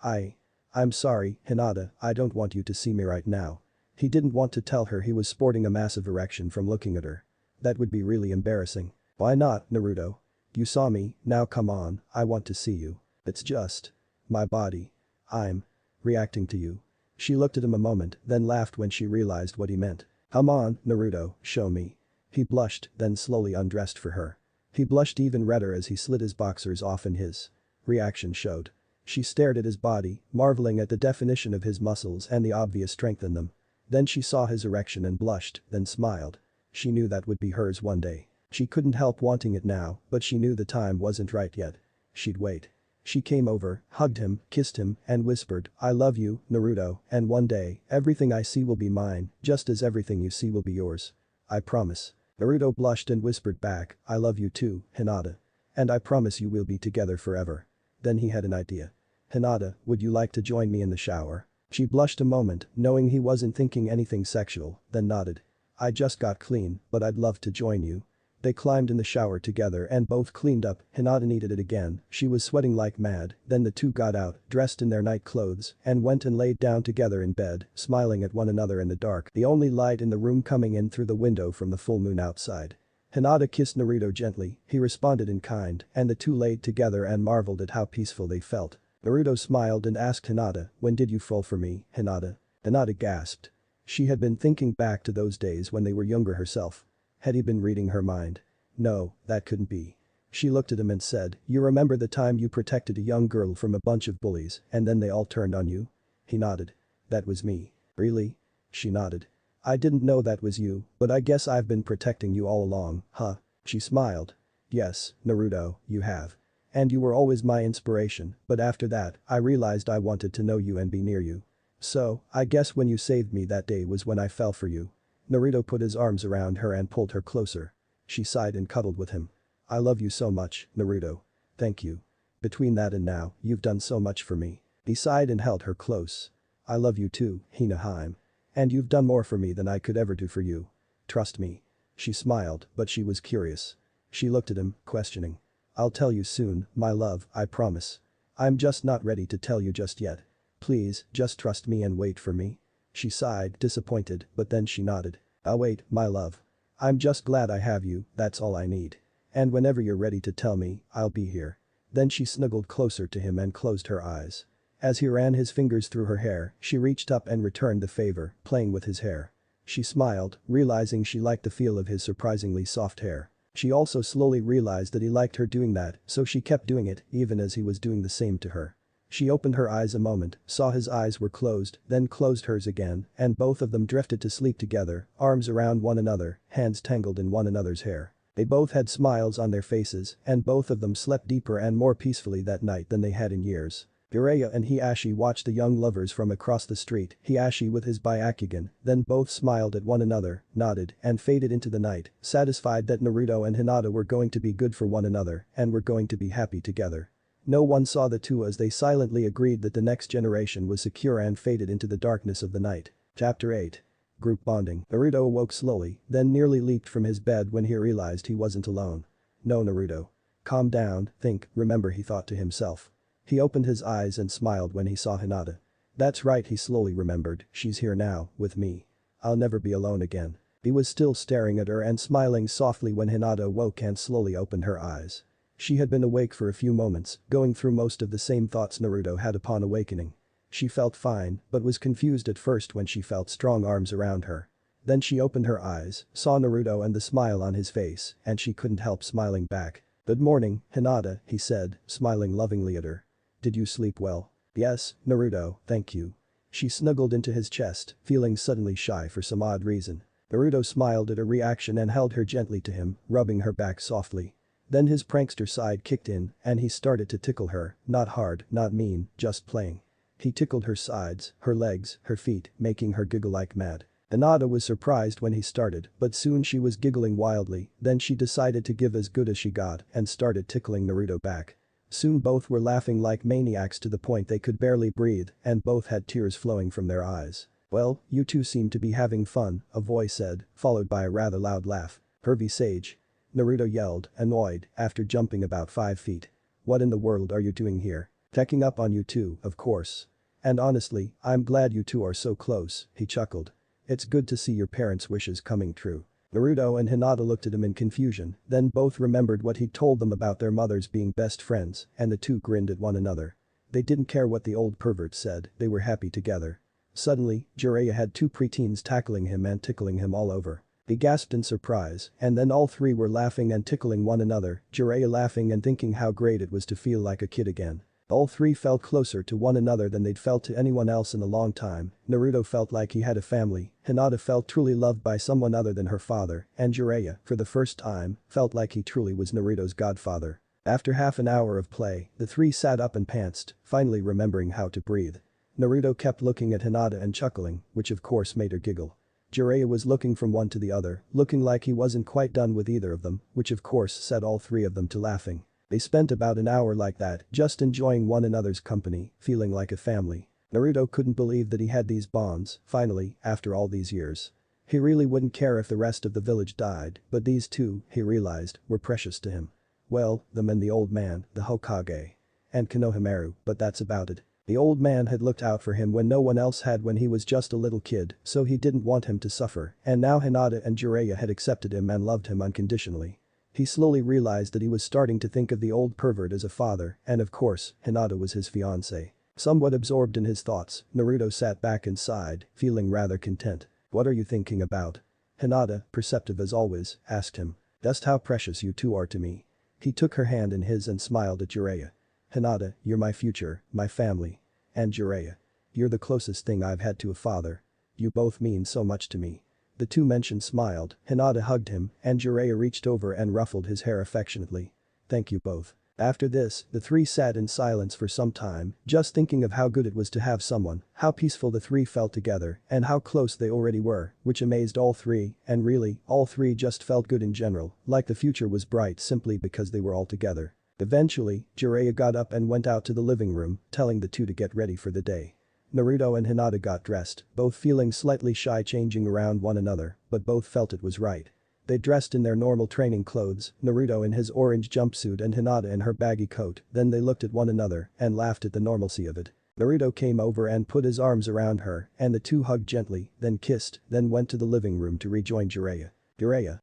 I'm sorry, Hinata, I don't want you to see me right now." He didn't want to tell her he was sporting a massive erection from looking at her. That would be really embarrassing. "Why not, Naruto? You saw me, now come on, I want to see you. It's just my body. I'm reacting to you." She looked at him a moment, then laughed when she realized what he meant. "Come on, Naruto, show me." He blushed, then slowly undressed for her. He blushed even redder as he slid his boxers off and his reaction showed. She stared at his body, marveling at the definition of his muscles and the obvious strength in them. Then she saw his erection and blushed, then smiled. She knew that would be hers one day. She couldn't help wanting it now, but she knew the time wasn't right yet. She'd wait. She came over, hugged him, kissed him, and whispered, "I love you, Naruto, and one day, everything I see will be mine, just as everything you see will be yours. I promise." Naruto blushed and whispered back, "I love you too, Hinata. And I promise you we'll be together forever." Then he had an idea. "Hinata, would you like to join me in the shower?" She blushed a moment, knowing he wasn't thinking anything sexual, then nodded. "I just got clean, but I'd love to join you." They climbed in the shower together and both cleaned up. Hinata needed it again, she was sweating like mad, then the two got out, dressed in their night clothes, and went and laid down together in bed, smiling at one another in the dark, the only light in the room coming in through the window from the full moon outside. Hinata kissed Naruto gently, he responded in kind, and the two laid together and marveled at how peaceful they felt. Naruto smiled and asked Hinata, "When did you fall for me, Hinata?" Hinata gasped. She had been thinking back to those days when they were younger herself. Had he been reading her mind? No, that couldn't be. She looked at him and said, "You remember the time you protected a young girl from a bunch of bullies and then they all turned on you?" He nodded. "That was me." "Really?" She nodded. "I didn't know that was you, but I guess I've been protecting you all along, huh?" She smiled. "Yes, Naruto, you have. And you were always my inspiration, but after that, I realized I wanted to know you and be near you. So, I guess when you saved me that day was when I fell for you." Naruto put his arms around her and pulled her closer. She sighed and cuddled with him. "I love you so much, Naruto. Thank you. Between that and now, you've done so much for me." He sighed and held her close. "I love you too, Hina. And you've done more for me than I could ever do for you. Trust me." She smiled, but she was curious. She looked at him, questioning. "I'll tell you soon, my love, I promise. I'm just not ready to tell you just yet. Please, just trust me and wait for me." She sighed, disappointed, but then she nodded. "I'll wait, my love. I'm just glad I have you, that's all I need. And whenever you're ready to tell me, I'll be here." Then she snuggled closer to him and closed her eyes. As he ran his fingers through her hair, she reached up and returned the favor, playing with his hair. She smiled, realizing she liked the feel of his surprisingly soft hair. She also slowly realized that he liked her doing that, so she kept doing it, even as he was doing the same to her. She opened her eyes a moment, saw his eyes were closed, then closed hers again, and both of them drifted to sleep together, arms around one another, hands tangled in one another's hair. They both had smiles on their faces, and both of them slept deeper and more peacefully that night than they had in years. Jiraiya and Hiashi watched the young lovers from across the street, Hiashi with his Byakugan, then both smiled at one another, nodded, and faded into the night, satisfied that Naruto and Hinata were going to be good for one another and were going to be happy together. No one saw the two as they silently agreed that the next generation was secure and faded into the darkness of the night. Chapter 8. Group Bonding. Naruto awoke slowly, then nearly leaped from his bed when he realized he wasn't alone. "No, Naruto. Calm down, think, remember," he thought to himself. He opened his eyes and smiled when he saw Hinata. "That's right," he slowly remembered, "she's here now, with me. I'll never be alone again." He was still staring at her and smiling softly when Hinata awoke and slowly opened her eyes. She had been awake for a few moments, going through most of the same thoughts Naruto had upon awakening. She felt fine, but was confused at first when she felt strong arms around her. Then she opened her eyes, saw Naruto and the smile on his face, and she couldn't help smiling back. "Good morning, Hinata," he said, smiling lovingly at her. "Did you sleep well?" "Yes, Naruto, thank you." She snuggled into his chest, feeling suddenly shy for some odd reason. Naruto smiled at her reaction and held her gently to him, rubbing her back softly. Then his prankster side kicked in, and he started to tickle her, not hard, not mean, just playing. He tickled her sides, her legs, her feet, making her giggle like mad. Hinata was surprised when he started, but soon she was giggling wildly, then she decided to give as good as she got and started tickling Naruto back. Soon both were laughing like maniacs to the point they could barely breathe, and both had tears flowing from their eyes. "Well, you two seem to be having fun," a voice said, followed by a rather loud laugh. "Pervy Sage," Naruto yelled, annoyed, after jumping about 5 feet. "What in the world are you doing here?" "Checking up on you two, of course. And honestly, I'm glad you two are so close," he chuckled. "It's good to see your parents' wishes coming true." Naruto and Hinata looked at him in confusion, then both remembered what he'd told them about their mothers being best friends, and the two grinned at one another. They didn't care what the old pervert said, they were happy together. Suddenly, Jiraiya had two preteens tackling him and tickling him all over. He gasped in surprise, and then all three were laughing and tickling one another, Jiraiya laughing and thinking how great it was to feel like a kid again. All three felt closer to one another than they'd felt to anyone else in a long time. Naruto felt like he had a family, Hinata felt truly loved by someone other than her father, and Jiraiya, for the first time, felt like he truly was Naruto's godfather. After half an hour of play, the three sat up and pantsed, finally remembering how to breathe. Naruto kept looking at Hinata and chuckling, which of course made her giggle. Jiraiya was looking from one to the other, looking like he wasn't quite done with either of them, which of course set all three of them to laughing. They spent about an hour like that, just enjoying one another's company, feeling like a family. Naruto couldn't believe that he had these bonds, finally, after all these years. He really wouldn't care if the rest of the village died, but these two, he realized, were precious to him. Well, them and the old man, the Hokage. And Konohamaru, but that's about it. The old man had looked out for him when no one else had when he was just a little kid, so he didn't want him to suffer, and now Hinata and Jiraiya had accepted him and loved him unconditionally. He slowly realized that he was starting to think of the old pervert as a father, and of course, Hinata was his fiancée. Somewhat absorbed in his thoughts, Naruto sat back and sighed, feeling rather content. "What are you thinking about?" Hinata, perceptive as always, asked him. "Just how precious you two are to me." He took her hand in his and smiled at Jiraiya. "Hinata, you're my future, my family. And Jiraiya. You're the closest thing I've had to a father. You both mean so much to me." The two mentioned smiled, Hinata hugged him, and Jiraiya reached over and ruffled his hair affectionately. "Thank you both." After this, the three sat in silence for some time, just thinking of how good it was to have someone, how peaceful the three felt together, and how close they already were, which amazed all three, and really, all three just felt good in general, like the future was bright simply because they were all together. Eventually, Jiraiya got up and went out to the living room, telling the two to get ready for the day. Naruto and Hinata got dressed, both feeling slightly shy changing around one another, but both felt it was right. They dressed in their normal training clothes, Naruto in his orange jumpsuit and Hinata in her baggy coat, then they looked at one another and laughed at the normalcy of it. Naruto came over and put his arms around her, and the two hugged gently, then kissed, then went to the living room to rejoin Jiraiya.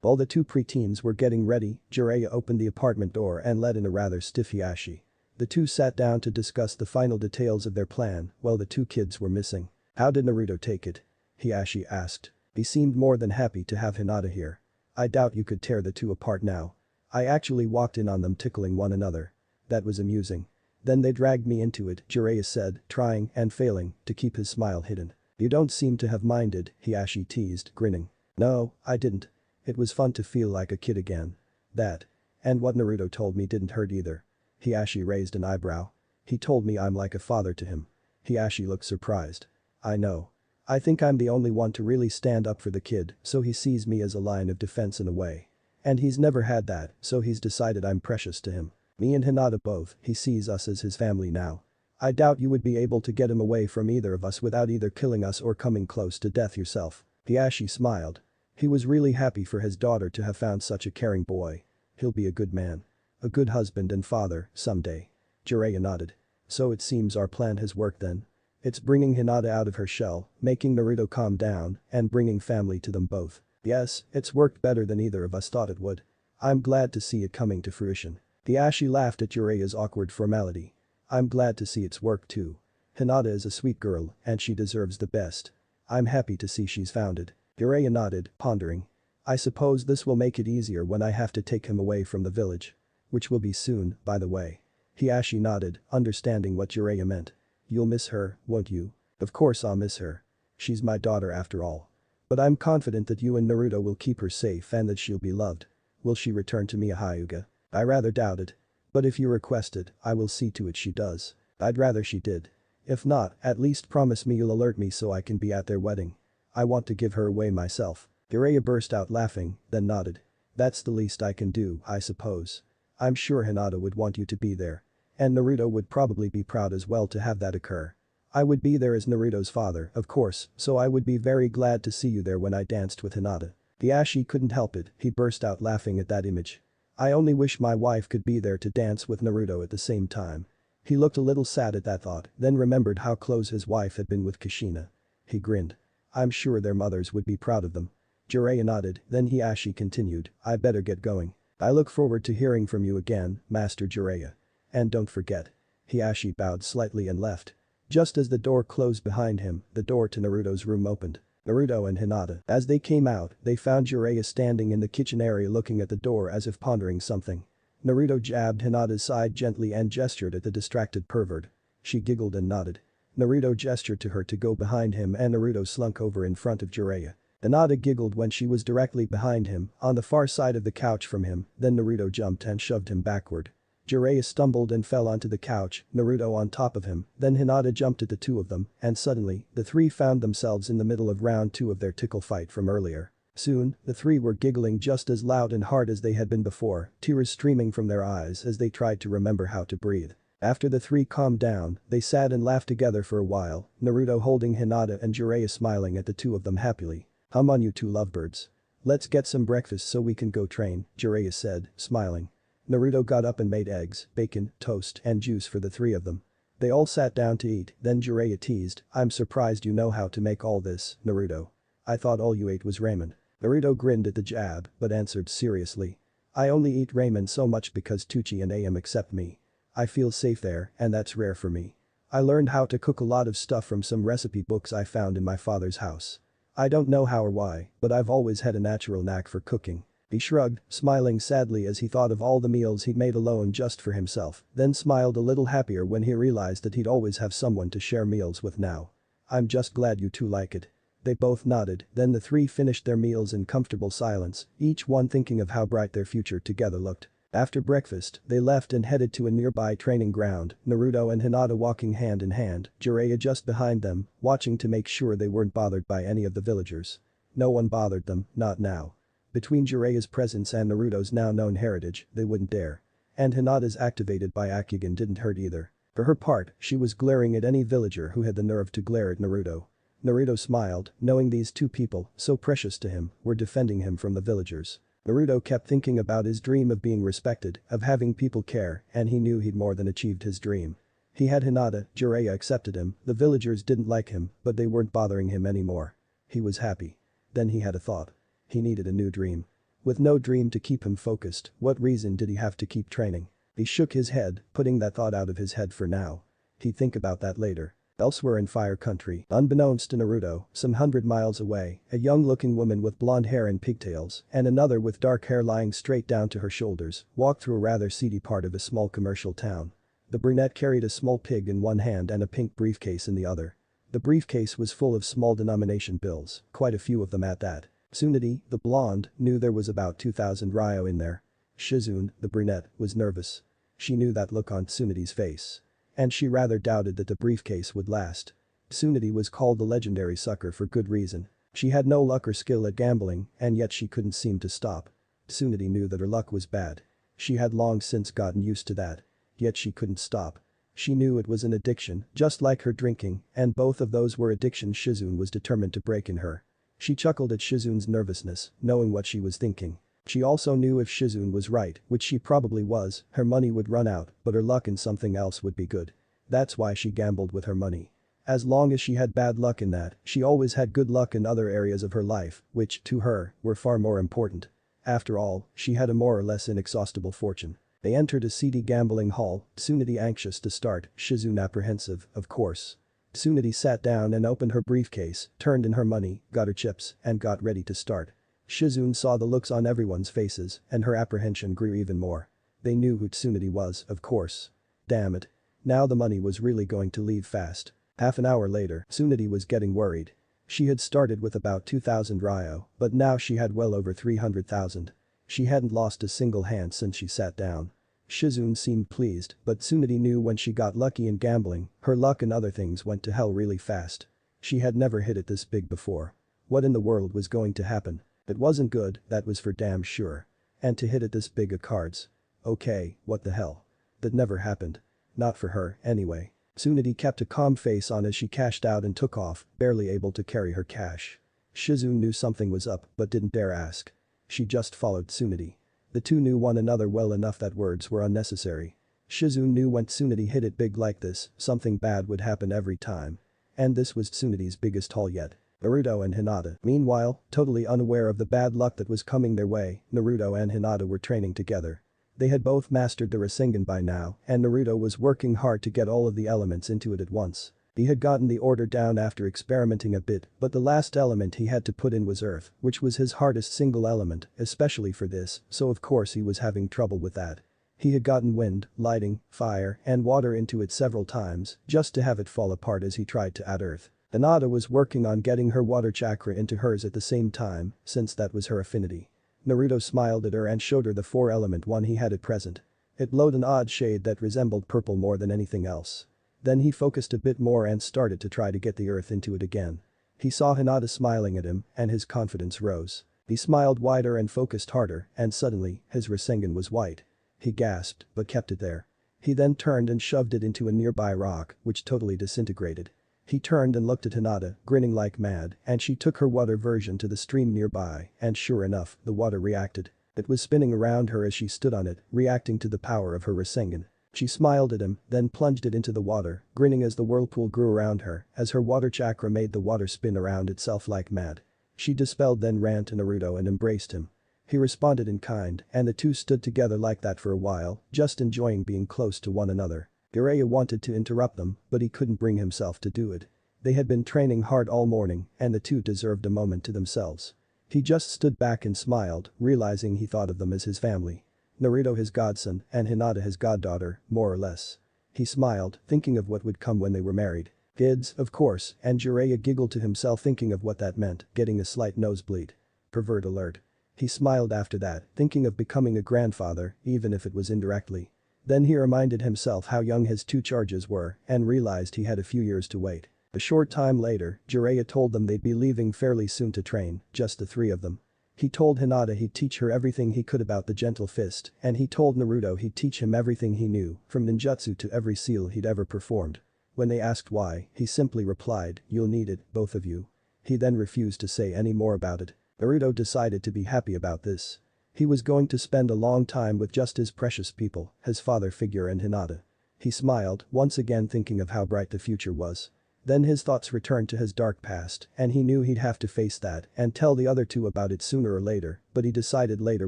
While the two preteens were getting ready, Jiraiya opened the apartment door and let in a rather stiff Hiashi. The two sat down to discuss the final details of their plan while the two kids were missing. "How did Naruto take it?" Hiashi asked. "He seemed more than happy to have Hinata here. I doubt you could tear the two apart now. I actually walked in on them tickling one another. That was amusing. Then they dragged me into it," Jiraiya said, trying and failing to keep his smile hidden. "You don't seem to have minded," Hiashi teased, grinning. "No, I didn't. It was fun to feel like a kid again. That. And what Naruto told me didn't hurt either." Hiashi raised an eyebrow. "He told me I'm like a father to him." Hiashi looked surprised. "I know. I think I'm the only one to really stand up for the kid, so he sees me as a line of defense in a way. And he's never had that, so he's decided I'm precious to him. Me and Hinata both, he sees us as his family now. I doubt you would be able to get him away from either of us without either killing us or coming close to death yourself." Hiashi smiled. He was really happy for his daughter to have found such a caring boy. He'll be a good man. A good husband and father, someday. Jiraiya nodded. "So it seems our plan has worked then. It's bringing Hinata out of her shell, making Naruto calm down, and bringing family to them both." Yes, it's worked better than either of us thought it would. I'm glad to see it coming to fruition. The Ashi laughed at Uriah's awkward formality. I'm glad to see it's worked too. Hinata is a sweet girl and she deserves the best. I'm happy to see she's found it. Uriah nodded, pondering. I suppose this will make it easier when I have to take him away from the village. Which will be soon, by the way. Hiashi nodded, understanding what Uriah meant. You'll miss her, won't you? Of course I'll miss her. She's my daughter after all. But I'm confident that you and Naruto will keep her safe and that she'll be loved. Will she return to Miyahayuga? I rather doubt it. But if you request it, I will see to it she does. I'd rather she did. If not, at least promise me you'll alert me so I can be at their wedding. I want to give her away myself. Uriah burst out laughing, then nodded. That's the least I can do, I suppose. I'm sure Hinata would want you to be there. And Naruto would probably be proud as well to have that occur. I would be there as Naruto's father, of course, so I would be very glad to see you there when I danced with Hinata. The Ashi couldn't help it, he burst out laughing at that image. I only wish my wife could be there to dance with Naruto at the same time. He looked a little sad at that thought, then remembered how close his wife had been with Kushina. He grinned. I'm sure their mothers would be proud of them. Jiraiya nodded, then Hiashi continued, I better get going. I look forward to hearing from you again, Master Jiraiya. And don't forget. Hiashi bowed slightly and left. Just as the door closed behind him, the door to Naruto's room opened. Naruto and Hinata. As they came out, they found Jiraiya standing in the kitchen area looking at the door as if pondering something. Naruto jabbed Hinata's side gently and gestured at the distracted pervert. She giggled and nodded. Naruto gestured to her to go behind him and Naruto slunk over in front of Jiraiya. Hinata giggled when she was directly behind him, on the far side of the couch from him, then Naruto jumped and shoved him backward. Jiraiya stumbled and fell onto the couch, Naruto on top of him, then Hinata jumped at the two of them, and suddenly, the three found themselves in the middle of round 2 of their tickle fight from earlier. Soon, the three were giggling just as loud and hard as they had been before, tears streaming from their eyes as they tried to remember how to breathe. After the three calmed down, they sat and laughed together for a while, Naruto holding Hinata and Jiraiya smiling at the two of them happily. Come on you two lovebirds. Let's get some breakfast so we can go train, Jiraiya said, smiling. Naruto got up and made eggs, bacon, toast, and juice for the three of them. They all sat down to eat, then Jiraiya teased, I'm surprised you know how to make all this, Naruto. I thought all you ate was ramen. Naruto grinned at the jab, but answered seriously. I only eat ramen so much because Tucci and AM accept me. I feel safe there, and that's rare for me. I learned how to cook a lot of stuff from some recipe books I found in my father's house. I don't know how or why, but I've always had a natural knack for cooking. He shrugged, smiling sadly as he thought of all the meals he'd made alone just for himself, then smiled a little happier when he realized that he'd always have someone to share meals with now. I'm just glad you two like it. They both nodded, then the three finished their meals in comfortable silence, each one thinking of how bright their future together looked. After breakfast, they left and headed to a nearby training ground, Naruto and Hinata walking hand in hand, Jiraiya just behind them, watching to make sure they weren't bothered by any of the villagers. No one bothered them, not now. Between Jiraiya's presence and Naruto's now known heritage, they wouldn't dare. And Hinata's activated by Akugan didn't hurt either. For her part, she was glaring at any villager who had the nerve to glare at Naruto. Naruto smiled, knowing these two people, so precious to him, were defending him from the villagers. Naruto kept thinking about his dream of being respected, of having people care, and he knew he'd more than achieved his dream. He had Hinata, Jiraiya accepted him, the villagers didn't like him, but they weren't bothering him anymore. He was happy. Then he had a thought. He needed a new dream. With no dream to keep him focused, what reason did he have to keep training? He shook his head, putting that thought out of his head for now. He'd think about that later. Elsewhere in Fire Country, unbeknownst to Naruto, some 100 miles away, a young-looking woman with blonde hair and pigtails, and another with dark hair lying straight down to her shoulders, walked through a rather seedy part of a small commercial town. The brunette carried a small pig in one hand and a pink briefcase in the other. The briefcase was full of small denomination bills, quite a few of them at that. Tsunade, the blonde, knew there was about 2,000 ryo in there. Shizune, the brunette, was nervous. She knew that look on Tsunade's face. And she rather doubted that the briefcase would last. Tsunade was called the legendary sucker for good reason. She had no luck or skill at gambling, and yet she couldn't seem to stop. Tsunade knew that her luck was bad. She had long since gotten used to that. Yet she couldn't stop. She knew it was an addiction, just like her drinking, and both of those were addictions Shizune was determined to break in her. She chuckled at Shizune's nervousness, knowing what she was thinking. She also knew if Shizune was right, which she probably was, her money would run out, but her luck in something else would be good. That's why she gambled with her money. As long as she had bad luck in that, she always had good luck in other areas of her life, which, to her, were far more important. After all, she had a more or less inexhaustible fortune. They entered a seedy gambling hall, Tsunade anxious to start, Shizune apprehensive, of course. Tsunade sat down and opened her briefcase, turned in her money, got her chips, and got ready to start. Shizune saw the looks on everyone's faces, and her apprehension grew even more. They knew who Tsunade was, of course. Damn it. Now the money was really going to leave fast. Half an hour later, Tsunade was getting worried. She had started with about 2,000 ryo, but now she had well over 300,000. She hadn't lost a single hand since she sat down. Shizune seemed pleased, but Tsunade knew when she got lucky in gambling, her luck and other things went to hell really fast. She had never hit it this big before. What in the world was going to happen? It wasn't good, that was for damn sure. And to hit it this big of cards. Okay, what the hell? That never happened. Not for her, anyway. Tsunade kept a calm face on as she cashed out and took off, barely able to carry her cash. Shizune knew something was up but didn't dare ask. She just followed Tsunade. The two knew one another well enough that words were unnecessary. Shizune knew when Tsunade hit it big like this, something bad would happen every time. And this was Tsunade's biggest haul yet. Naruto and Hinata, meanwhile, totally unaware of the bad luck that was coming their way, Naruto and Hinata were training together. They had both mastered the Rasengan by now, and Naruto was working hard to get all of the elements into it at once. He had gotten the order down after experimenting a bit, but the last element he had to put in was earth, which was his hardest single element, especially for this, so of course he was having trouble with that. He had gotten wind, lighting, fire, and water into it several times, just to have it fall apart as he tried to add earth. Hinata was working on getting her water chakra into hers at the same time, since that was her affinity. Naruto smiled at her and showed her the 4-element one he had at present. It glowed an odd shade that resembled purple more than anything else. Then he focused a bit more and started to try to get the earth into it again. He saw Hinata smiling at him, and his confidence rose. He smiled wider and focused harder, and suddenly, his Rasengan was white. He gasped, but kept it there. He then turned and shoved it into a nearby rock, which totally disintegrated. He turned and looked at Hinata, grinning like mad, and she took her water version to the stream nearby, and sure enough, the water reacted. It was spinning around her as she stood on it, reacting to the power of her Rasengan. She smiled at him, then plunged it into the water, grinning as the whirlpool grew around her, as her water chakra made the water spin around itself like mad. She dispelled then ran to Naruto and embraced him. He responded in kind, and the two stood together like that for a while, just enjoying being close to one another. Jiraiya wanted to interrupt them, but he couldn't bring himself to do it. They had been training hard all morning, and the two deserved a moment to themselves. He just stood back and smiled, realizing he thought of them as his family. Naruto his godson, and Hinata his goddaughter, more or less. He smiled, thinking of what would come when they were married. Kids, of course, and Jiraiya giggled to himself thinking of what that meant, getting a slight nosebleed. Pervert alert. He smiled after that, thinking of becoming a grandfather, even if it was indirectly. Then he reminded himself how young his two charges were, and realized he had a few years to wait. A short time later, Jiraiya told them they'd be leaving fairly soon to train, just the three of them. He told Hinata he'd teach her everything he could about the gentle fist, and he told Naruto he'd teach him everything he knew, from ninjutsu to every seal he'd ever performed. When they asked why, he simply replied, "You'll need it, both of you." He then refused to say any more about it. Naruto decided to be happy about this. He was going to spend a long time with just his precious people, his father figure and Hinata. He smiled, once again thinking of how bright the future was. Then his thoughts returned to his dark past, and he knew he'd have to face that and tell the other two about it sooner or later, but he decided later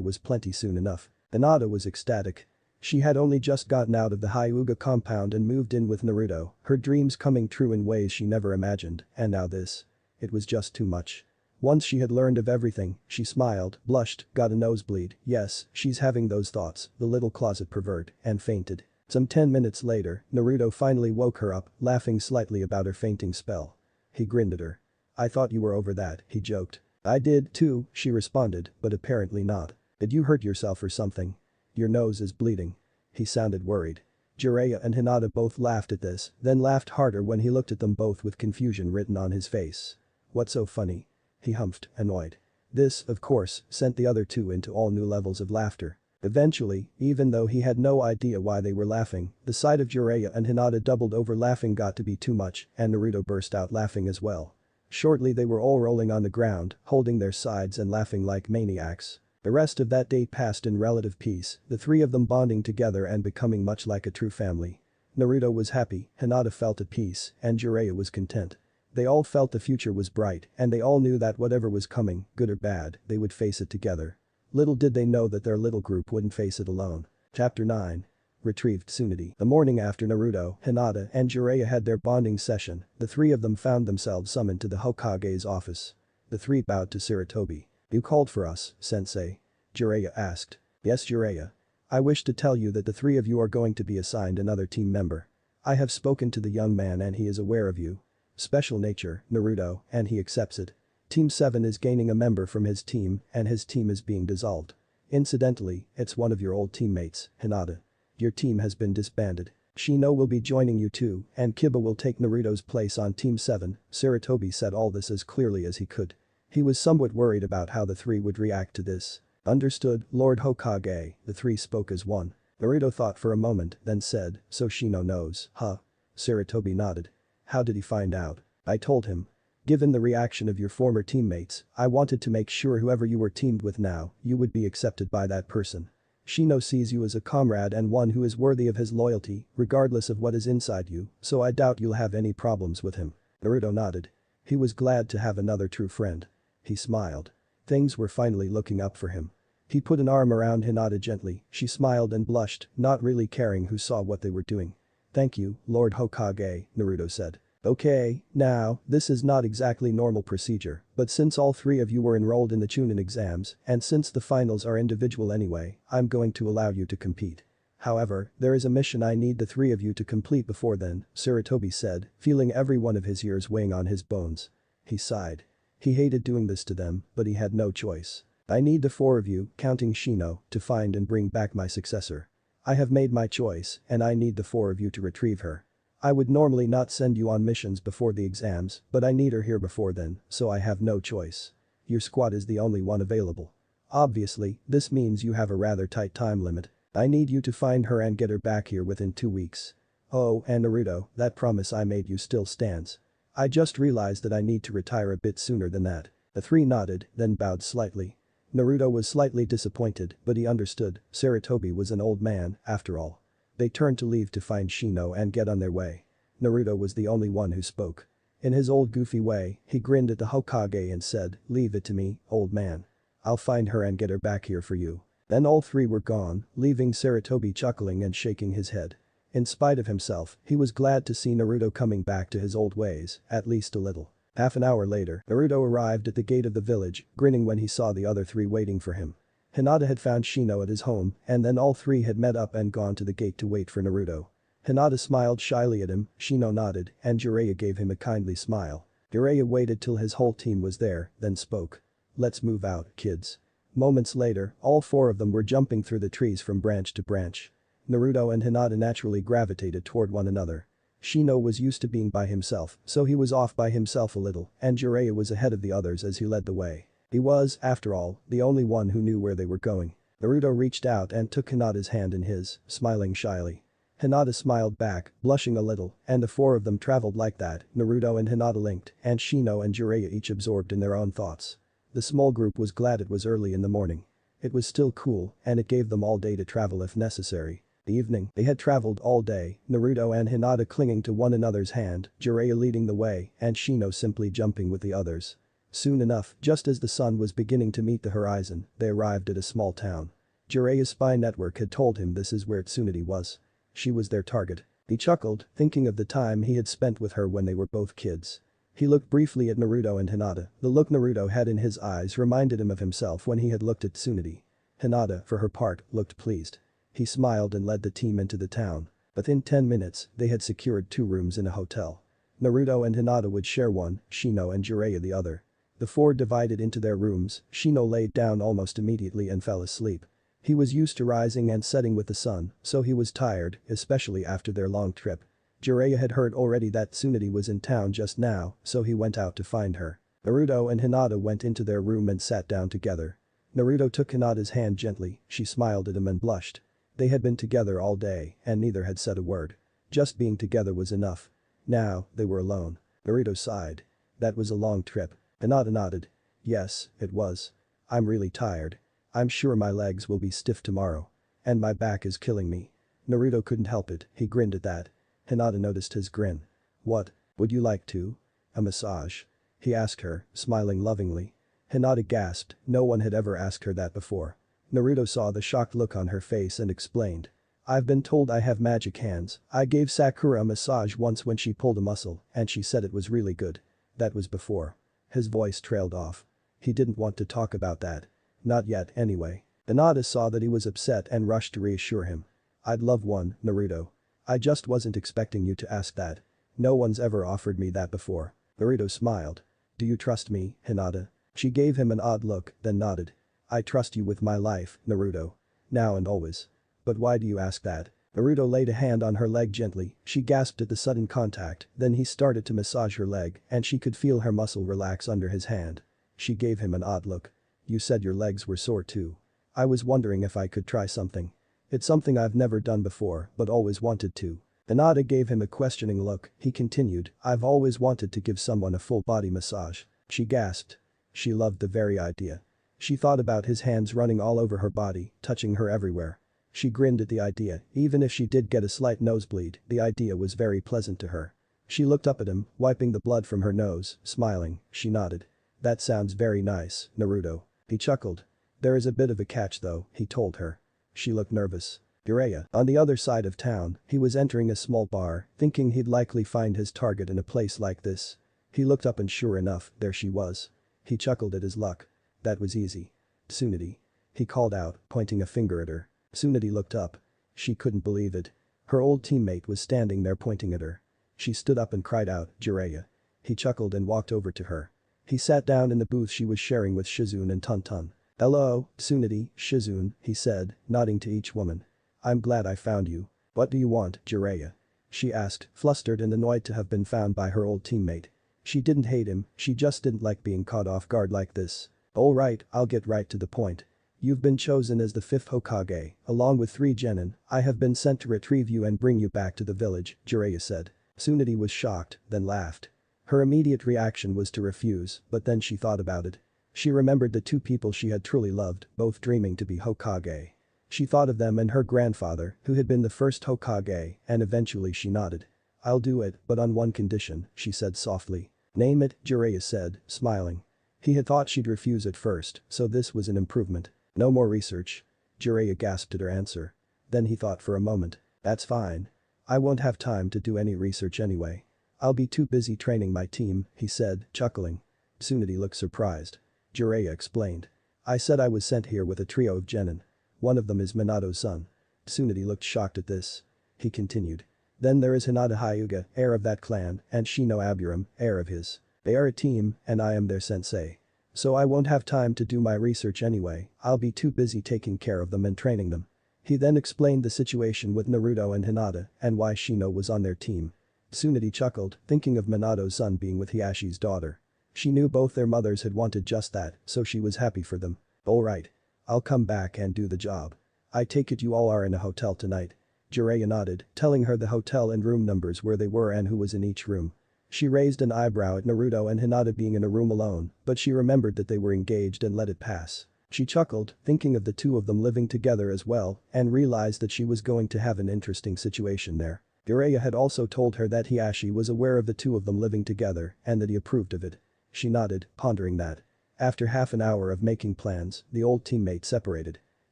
was plenty soon enough. Hinata was ecstatic. She had only just gotten out of the Hyuga compound and moved in with Naruto, her dreams coming true in ways she never imagined, and now this. It was just too much. Once she had learned of everything, she smiled, blushed, got a nosebleed, yes, she's having those thoughts, the little closet pervert, and fainted. Some 10 minutes later, Naruto finally woke her up, laughing slightly about her fainting spell. He grinned at her. "I thought you were over that," he joked. "I did too," she responded, but apparently not. "Did you hurt yourself or something? Your nose is bleeding." He sounded worried. Jiraiya and Hinata both laughed at this, then laughed harder when he looked at them both with confusion written on his face. "What's so funny?" He humphed, annoyed. This, of course, sent the other two into all new levels of laughter. Eventually, even though he had no idea why they were laughing, the sight of Jiraiya and Hinata doubled over laughing got to be too much, and Naruto burst out laughing as well. Shortly they were all rolling on the ground, holding their sides and laughing like maniacs. The rest of that day passed in relative peace, the three of them bonding together and becoming much like a true family. Naruto was happy, Hinata felt at peace, and Jiraiya was content. They all felt the future was bright, and they all knew that whatever was coming, good or bad, they would face it together. Little did they know that their little group wouldn't face it alone. Chapter 9. Retrieved Tsunade. The morning after Naruto, Hinata, and Jiraiya had their bonding session, the three of them found themselves summoned to the Hokage's office. The three bowed to Sarutobi. "You called for us, sensei?" Jiraiya asked. "Yes, Jiraiya. I wish to tell you that the three of you are going to be assigned another team member. I have spoken to the young man and he is aware of you. Special nature, Naruto, and he accepts it. Team 7 is gaining a member from his team and his team is being dissolved. Incidentally, it's one of your old teammates, Hinata. Your team has been disbanded. Shino will be joining you too, and Kiba will take Naruto's place on Team 7, Sarutobi said all this as clearly as he could. He was somewhat worried about how the three would react to this. Understood, Lord Hokage, the three spoke as one. Naruto thought for a moment, then said, so Shino knows, huh? Sarutobi nodded. How did he find out? I told him. Given the reaction of your former teammates, I wanted to make sure whoever you were teamed with now, you would be accepted by that person. Shino sees you as a comrade and one who is worthy of his loyalty, regardless of what is inside you, so I doubt you'll have any problems with him. Naruto nodded. He was glad to have another true friend. He smiled. Things were finally looking up for him. He put an arm around Hinata gently, she smiled and blushed, not really caring who saw what they were doing. Thank you, Lord Hokage, Naruto said. Okay, now, this is not exactly normal procedure, but since all three of you were enrolled in the Chunin exams, and since the finals are individual anyway, I'm going to allow you to compete. However, there is a mission I need the three of you to complete before then, Sarutobi said, feeling every one of his years weighing on his bones. He sighed. He hated doing this to them, but he had no choice. I need the four of you, counting Shino, to find and bring back my successor. I have made my choice, and I need the four of you to retrieve her. I would normally not send you on missions before the exams, but I need her here before then, so I have no choice. Your squad is the only one available. Obviously, this means you have a rather tight time limit. I need you to find her and get her back here within 2 weeks. Oh, and Naruto, that promise I made you still stands. I just realized that I need to retire a bit sooner than that. The three nodded, then bowed slightly. Naruto was slightly disappointed, but he understood, Sarutobi was an old man, after all. They turned to leave to find Shino and get on their way. Naruto was the only one who spoke. In his old goofy way, he grinned at the Hokage and said, leave it to me, old man. I'll find her and get her back here for you. Then all three were gone, leaving Sarutobi chuckling and shaking his head. In spite of himself, he was glad to see Naruto coming back to his old ways, at least a little. Half an hour later, Naruto arrived at the gate of the village, grinning when he saw the other three waiting for him. Hinata had found Shino at his home, and then all three had met up and gone to the gate to wait for Naruto. Hinata smiled shyly at him, Shino nodded, and Jiraiya gave him a kindly smile. Jiraiya waited till his whole team was there, then spoke. Let's move out, kids. Moments later, all four of them were jumping through the trees from branch to branch. Naruto and Hinata naturally gravitated toward one another. Shino was used to being by himself, so he was off by himself a little, and Jiraiya was ahead of the others as he led the way. He was, after all, the only one who knew where they were going. Naruto reached out and took Hinata's hand in his, smiling shyly. Hinata smiled back, blushing a little, and the four of them traveled like that, Naruto and Hinata linked, and Shino and Jiraiya each absorbed in their own thoughts. The small group was glad it was early in the morning. It was still cool, and it gave them all day to travel if necessary. The evening, they had traveled all day, Naruto and Hinata clinging to one another's hand, Jiraiya leading the way, and Shino simply jumping with the others. Soon enough, just as the sun was beginning to meet the horizon, they arrived at a small town. Jiraiya's spy network had told him this is where Tsunade was. She was their target. He chuckled, thinking of the time he had spent with her when they were both kids. He looked briefly at Naruto and Hinata. The look Naruto had in his eyes reminded him of himself when he had looked at Tsunade. Hinata, for her part, looked pleased. He smiled and led the team into the town. Within 10 minutes, they had secured 2 rooms in a hotel. Naruto and Hinata would share one, Shino and Jiraiya the other. The four divided into their rooms, Shino laid down almost immediately and fell asleep. He was used to rising and setting with the sun, so he was tired, especially after their long trip. Jiraiya had heard already that Tsunade was in town just now, so he went out to find her. Naruto and Hinata went into their room and sat down together. Naruto took Hinata's hand gently, she smiled at him and blushed. They had been together all day, and neither had said a word. Just being together was enough. Now, they were alone. Naruto sighed. That was a long trip. Hinata nodded. Yes, it was. I'm really tired. I'm sure my legs will be stiff tomorrow. And my back is killing me. Naruto couldn't help it, he grinned at that. Hinata noticed his grin. What? Would you like to? A massage? He asked her, smiling lovingly. Hinata gasped, no one had ever asked her that before. Naruto saw the shocked look on her face and explained. I've been told I have magic hands. I gave Sakura a massage once when she pulled a muscle and she said it was really good. That was before. His voice trailed off. He didn't want to talk about that. Not yet, anyway. Hinata saw that he was upset and rushed to reassure him. I'd love one, Naruto. I just wasn't expecting you to ask that. No one's ever offered me that before. Naruto smiled. Do you trust me, Hinata? She gave him an odd look, then nodded. I trust you with my life, Naruto. Now and always. But why do you ask that? Naruto laid a hand on her leg gently, she gasped at the sudden contact, then he started to massage her leg and she could feel her muscle relax under his hand. She gave him an odd look. You said your legs were sore too. I was wondering if I could try something. It's something I've never done before but always wanted to. Hinata gave him a questioning look, he continued, I've always wanted to give someone a full body massage. She gasped. She loved the very idea. She thought about his hands running all over her body, touching her everywhere. She grinned at the idea, even if she did get a slight nosebleed, the idea was very pleasant to her. She looked up at him, wiping the blood from her nose, smiling, she nodded. That sounds very nice, Naruto. He chuckled. There is a bit of a catch though, he told her. She looked nervous. Jiraiya, on the other side of town, he was entering a small bar, thinking he'd likely find his target in a place like this. He looked up and sure enough, there she was. He chuckled at his luck. That was easy. Tsunade. He called out, pointing a finger at her. Tsunade looked up. She couldn't believe it. Her old teammate was standing there pointing at her. She stood up and cried out, Jiraiya. He chuckled and walked over to her. He sat down in the booth she was sharing with Shizune and Tuntun. Hello, Tsunade, Shizune, he said, nodding to each woman. I'm glad I found you. What do you want, Jiraiya? She asked, flustered and annoyed to have been found by her old teammate. She didn't hate him, she just didn't like being caught off guard like this. Alright, I'll get right to the point. You've been chosen as the 5th Hokage, along with 3 genin. I have been sent to retrieve you and bring you back to the village, Jiraiya said. Tsunade was shocked, then laughed. Her immediate reaction was to refuse, but then she thought about it. She remembered the 2 people she had truly loved, both dreaming to be Hokage. She thought of them and her grandfather, who had been the first Hokage, and eventually she nodded. I'll do it, but on one condition, she said softly. Name it, Jiraiya said, smiling. He had thought she'd refuse at first, so this was an improvement. No more research. Jiraiya gasped at her answer. Then he thought for a moment. That's fine. I won't have time to do any research anyway. I'll be too busy training my team, he said, chuckling. Tsunade looked surprised. Jiraiya explained. I said I was sent here with a trio of genin. One of them is Minato's son. Tsunade looked shocked at this. He continued. Then there is Hinata Hyuga, heir of that clan, and Shino Aburam, heir of his. They are a team, and I am their sensei. So I won't have time to do my research anyway, I'll be too busy taking care of them and training them. He then explained the situation with Naruto and Hinata and why Shino was on their team. Tsunade chuckled, thinking of Minato's son being with Hiyashi's daughter. She knew both their mothers had wanted just that, so she was happy for them. Alright. I'll come back and do the job. I take it you all are in a hotel tonight. Jiraiya nodded, telling her the hotel and room numbers where they were and who was in each room. She raised an eyebrow at Naruto and Hinata being in a room alone, but she remembered that they were engaged and let it pass. She chuckled, thinking of the 2 of them living together as well, and realized that she was going to have an interesting situation there. Jiraiya had also told her that Hiyashi was aware of the 2 of them living together and that he approved of it. She nodded, pondering that. After half an hour of making plans, the old teammate separated.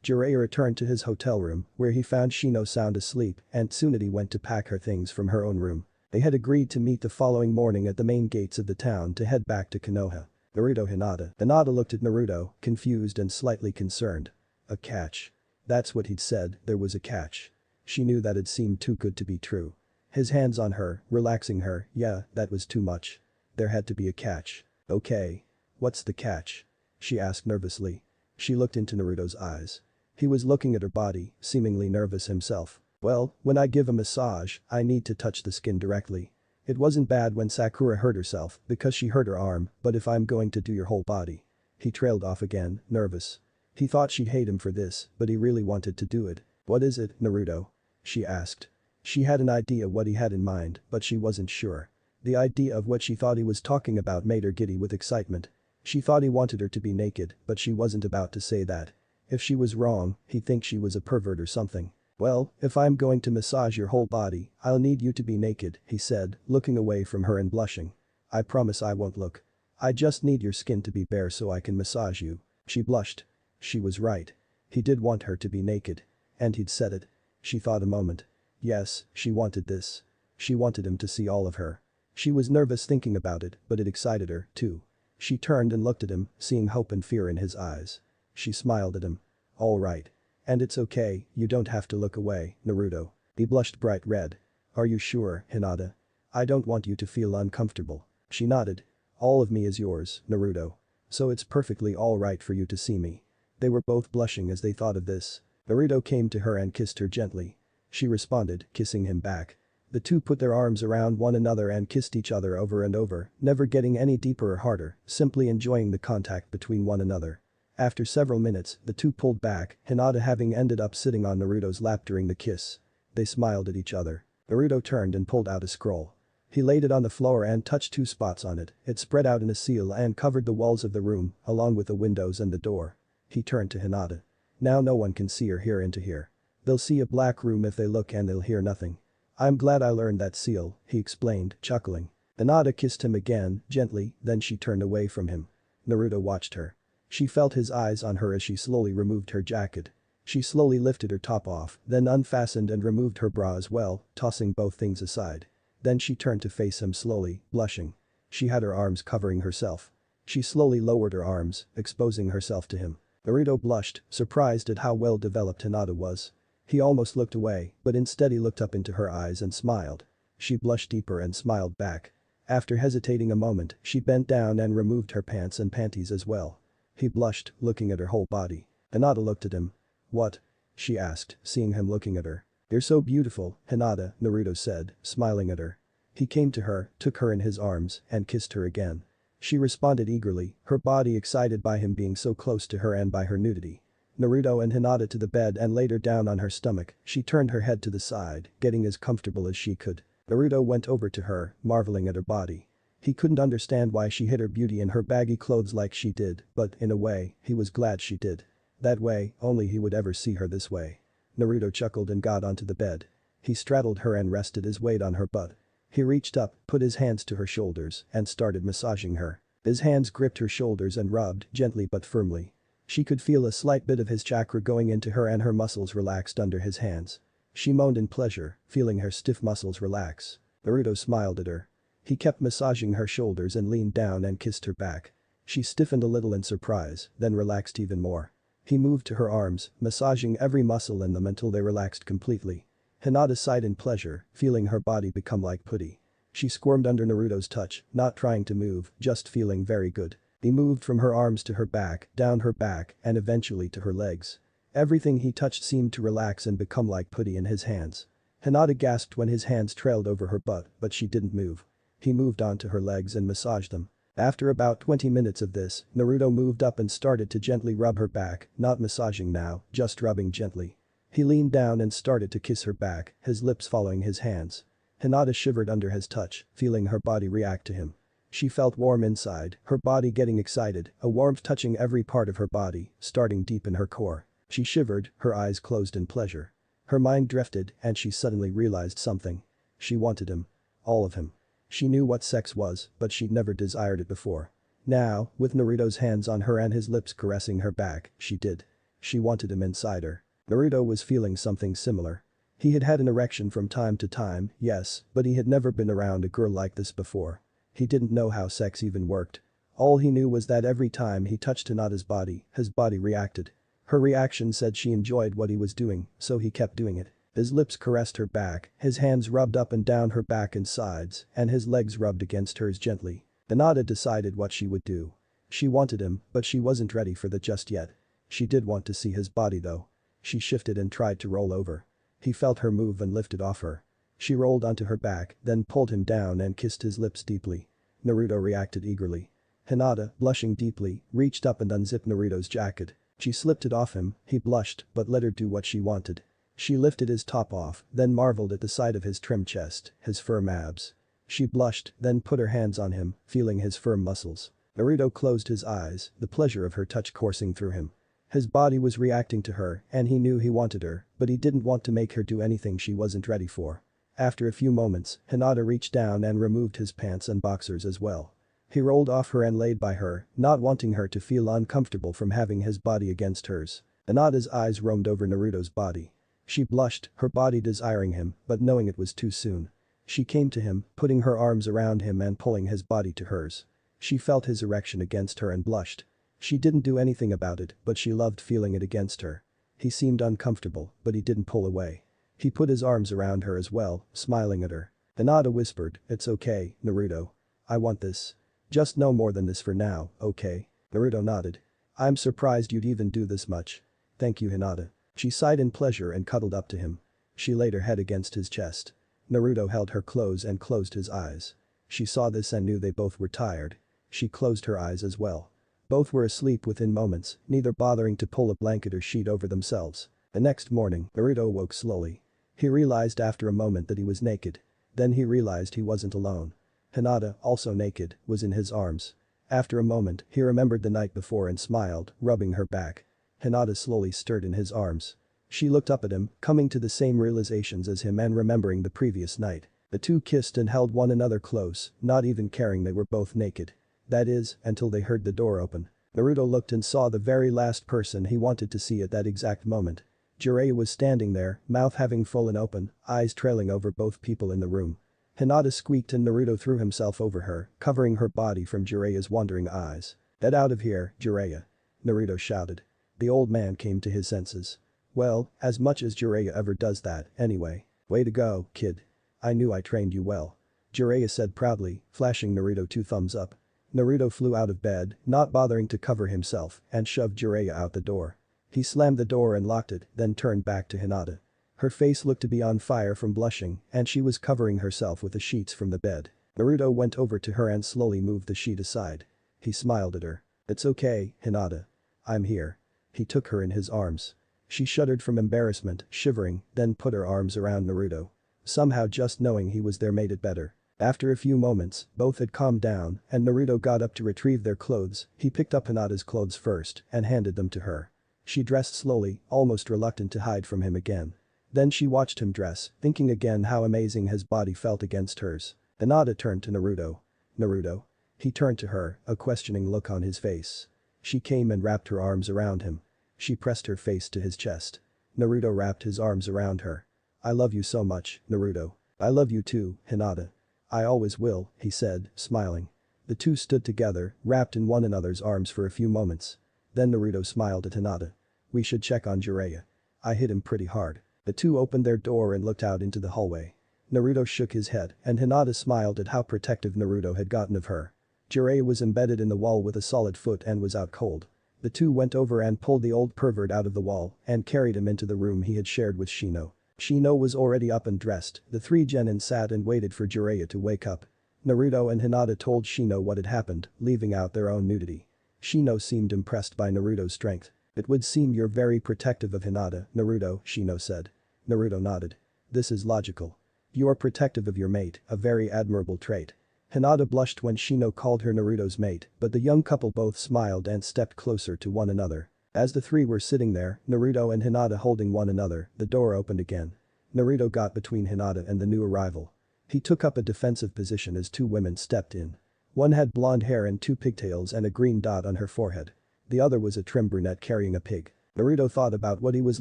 Jiraiya returned to his hotel room, where he found Shino sound asleep, and Tsunade went to pack her things from her own room. They had agreed to meet the following morning at the main gates of the town to head back to Konoha. Naruto Hinata. Hinata looked at Naruto, confused and slightly concerned. A catch. That's what he'd said, there was a catch. She knew that it seemed too good to be true. His hands on her, relaxing her, yeah, that was too much. There had to be a catch. Okay. What's the catch? She asked nervously. She looked into Naruto's eyes. He was looking at her body, seemingly nervous himself. Well, when I give a massage, I need to touch the skin directly. It wasn't bad when Sakura hurt herself because she hurt her arm, but if I'm going to do your whole body. He trailed off again, nervous. He thought she'd hate him for this, but he really wanted to do it. What is it, Naruto? She asked. She had an idea what he had in mind, but she wasn't sure. The idea of what she thought he was talking about made her giddy with excitement. She thought he wanted her to be naked, but she wasn't about to say that. If she was wrong, he'd think she was a pervert or something. "Well, if I'm going to massage your whole body, I'll need you to be naked," he said, looking away from her and blushing. "I promise I won't look. I just need your skin to be bare so I can massage you." She blushed. She was right. He did want her to be naked. And he'd said it. She thought a moment. Yes, she wanted this. She wanted him to see all of her. She was nervous thinking about it, but it excited her, too. She turned and looked at him, seeing hope and fear in his eyes. She smiled at him. "All right. And it's okay, you don't have to look away, Naruto." He blushed bright red. "Are you sure, Hinata? I don't want you to feel uncomfortable." She nodded. "All of me is yours, Naruto. So it's perfectly alright for you to see me." They were both blushing as they thought of this. Naruto came to her and kissed her gently. She responded, kissing him back. The two put their arms around one another and kissed each other over and over, never getting any deeper or harder, simply enjoying the contact between one another. After several minutes, the two pulled back, Hinata having ended up sitting on Naruto's lap during the kiss. They smiled at each other. Naruto turned and pulled out a scroll. He laid it on the floor and touched two spots on it. It spread out in a seal and covered the walls of the room, along with the windows and the door. He turned to Hinata. "Now no one can see or hear into here. They'll see a black room if they look and they'll hear nothing. I'm glad I learned that seal," he explained, chuckling. Hinata kissed him again, gently, then she turned away from him. Naruto watched her. She felt his eyes on her as she slowly removed her jacket. She slowly lifted her top off, then unfastened and removed her bra as well, tossing both things aside. Then she turned to face him slowly, blushing. She had her arms covering herself. She slowly lowered her arms, exposing herself to him. Naruto blushed, surprised at how well developed Hinata was. He almost looked away, but instead he looked up into her eyes and smiled. She blushed deeper and smiled back. After hesitating a moment, she bent down and removed her pants and panties as well. He blushed, looking at her whole body. Hinata looked at him. "What?" she asked, seeing him looking at her. "You're so beautiful, Hinata," Naruto said, smiling at her. He came to her, took her in his arms, and kissed her again. She responded eagerly, her body excited by him being so close to her and by her nudity. Naruto and Hinata to the bed and laid her down on her stomach. She turned her head to the side, getting as comfortable as she could. Naruto went over to her, marveling at her body. He couldn't understand why she hid her beauty in her baggy clothes like she did, but, in a way, he was glad she did. That way, only he would ever see her this way. Naruto chuckled and got onto the bed. He straddled her and rested his weight on her butt. He reached up, put his hands to her shoulders, and started massaging her. His hands gripped her shoulders and rubbed, gently but firmly. She could feel a slight bit of his chakra going into her and her muscles relaxed under his hands. She moaned in pleasure, feeling her stiff muscles relax. Naruto smiled at her. He kept massaging her shoulders and leaned down and kissed her back. She stiffened a little in surprise, then relaxed even more. He moved to her arms, massaging every muscle in them until they relaxed completely. Hinata sighed in pleasure, feeling her body become like putty. She squirmed under Naruto's touch, not trying to move, just feeling very good. He moved from her arms to her back, down her back, and eventually to her legs. Everything he touched seemed to relax and become like putty in his hands. Hinata gasped when his hands trailed over her butt, but she didn't move. He moved on to her legs and massaged them. After about 20 minutes of this, Naruto moved up and started to gently rub her back, not massaging now, just rubbing gently. He leaned down and started to kiss her back, his lips following his hands. Hinata shivered under his touch, feeling her body react to him. She felt warm inside, her body getting excited, a warmth touching every part of her body, starting deep in her core. She shivered, her eyes closed in pleasure. Her mind drifted and she suddenly realized something. She wanted him. All of him. She knew what sex was, but she'd never desired it before. Now, with Naruto's hands on her and his lips caressing her back, she did. She wanted him inside her. Naruto was feeling something similar. He had had an erection from time to time, yes, but he had never been around a girl like this before. He didn't know how sex even worked. All he knew was that every time he touched Hinata's body, his body reacted. Her reaction said she enjoyed what he was doing, so he kept doing it. His lips caressed her back, his hands rubbed up and down her back and sides, and his legs rubbed against hers gently. Hinata decided what she would do. She wanted him, but she wasn't ready for that just yet. She did want to see his body though. She shifted and tried to roll over. He felt her move and lifted off her. She rolled onto her back, then pulled him down and kissed his lips deeply. Naruto reacted eagerly. Hinata, blushing deeply, reached up and unzipped Naruto's jacket. She slipped it off him, he blushed, but let her do what she wanted. She lifted his top off, then marveled at the sight of his trim chest, his firm abs. She blushed, then put her hands on him, feeling his firm muscles. Naruto closed his eyes, the pleasure of her touch coursing through him. His body was reacting to her and he knew he wanted her, but he didn't want to make her do anything she wasn't ready for. After a few moments, Hinata reached down and removed his pants and boxers as well. He rolled off her and laid by her, not wanting her to feel uncomfortable from having his body against hers. Hinata's eyes roamed over Naruto's body. She blushed, her body desiring him, but knowing it was too soon. She came to him, putting her arms around him and pulling his body to hers. She felt his erection against her and blushed. She didn't do anything about it, but she loved feeling it against her. He seemed uncomfortable, but he didn't pull away. He put his arms around her as well, smiling at her. Hinata whispered, "It's okay, Naruto. I want this. Just no more than this for now, okay?" Naruto nodded. "I'm surprised you'd even do this much. Thank you, Hinata." She sighed in pleasure and cuddled up to him. She laid her head against his chest. Naruto held her close and closed his eyes. She saw this and knew they both were tired. She closed her eyes as well. Both were asleep within moments, neither bothering to pull a blanket or sheet over themselves. The next morning, Naruto woke slowly. He realized after a moment that he was naked. Then he realized he wasn't alone. Hinata, also naked, was in his arms. After a moment, he remembered the night before and smiled, rubbing her back. Hinata slowly stirred in his arms. She looked up at him, coming to the same realizations as him and remembering the previous night. The two kissed and held one another close, not even caring they were both naked. That is, until they heard the door open. Naruto looked and saw the very last person he wanted to see at that exact moment. Jiraiya was standing there, mouth having fallen open, eyes trailing over both people in the room. Hinata squeaked and Naruto threw himself over her, covering her body from Jiraiya's wandering eyes. "Get out of here, Jiraiya!" Naruto shouted. The old man came to his senses. "Well, as much as Jiraiya ever does that, anyway. Way to go, kid. I knew I trained you well." Jiraiya said proudly, flashing Naruto 2 thumbs up. Naruto flew out of bed, not bothering to cover himself, and shoved Jiraiya out the door. He slammed the door and locked it, then turned back to Hinata. Her face looked to be on fire from blushing, and she was covering herself with the sheets from the bed. Naruto went over to her and slowly moved the sheet aside. He smiled at her. "It's okay, Hinata. I'm here." He took her in his arms. She shuddered from embarrassment, shivering, then put her arms around Naruto. Somehow just knowing he was there made it better. After a few moments, both had calmed down, and Naruto got up to retrieve their clothes. He picked up Hinata's clothes first and handed them to her. She dressed slowly, almost reluctant to hide from him again. Then she watched him dress, thinking again how amazing his body felt against hers. Hinata turned to Naruto. "Naruto?" He turned to her, a questioning look on his face. She came and wrapped her arms around him. She pressed her face to his chest. Naruto wrapped his arms around her. "I love you so much, Naruto." "I love you too, Hinata." "I always will," he said, smiling. The two stood together, wrapped in one another's arms for a few moments. Then Naruto smiled at Hinata. "We should check on Jiraiya. I hit him pretty hard." The two opened their door and looked out into the hallway. Naruto shook his head and Hinata smiled at how protective Naruto had gotten of her. Jiraiya was embedded in the wall with a solid foot and was out cold. The two went over and pulled the old pervert out of the wall and carried him into the room he had shared with Shino. Shino was already up and dressed. The three genin sat and waited for Jiraiya to wake up. Naruto and Hinata told Shino what had happened, leaving out their own nudity. Shino seemed impressed by Naruto's strength. "It would seem you're very protective of Hinata, Naruto," Shino said. Naruto nodded. "This is logical. You are protective of your mate, a very admirable trait." Hinata blushed when Shino called her Naruto's mate, but the young couple both smiled and stepped closer to one another. As the three were sitting there, Naruto and Hinata holding one another, the door opened again. Naruto got between Hinata and the new arrival. He took up a defensive position as two women stepped in. One had blonde hair and 2 pigtails and a green dot on her forehead. The other was a trim brunette carrying a pig. Naruto thought about what he was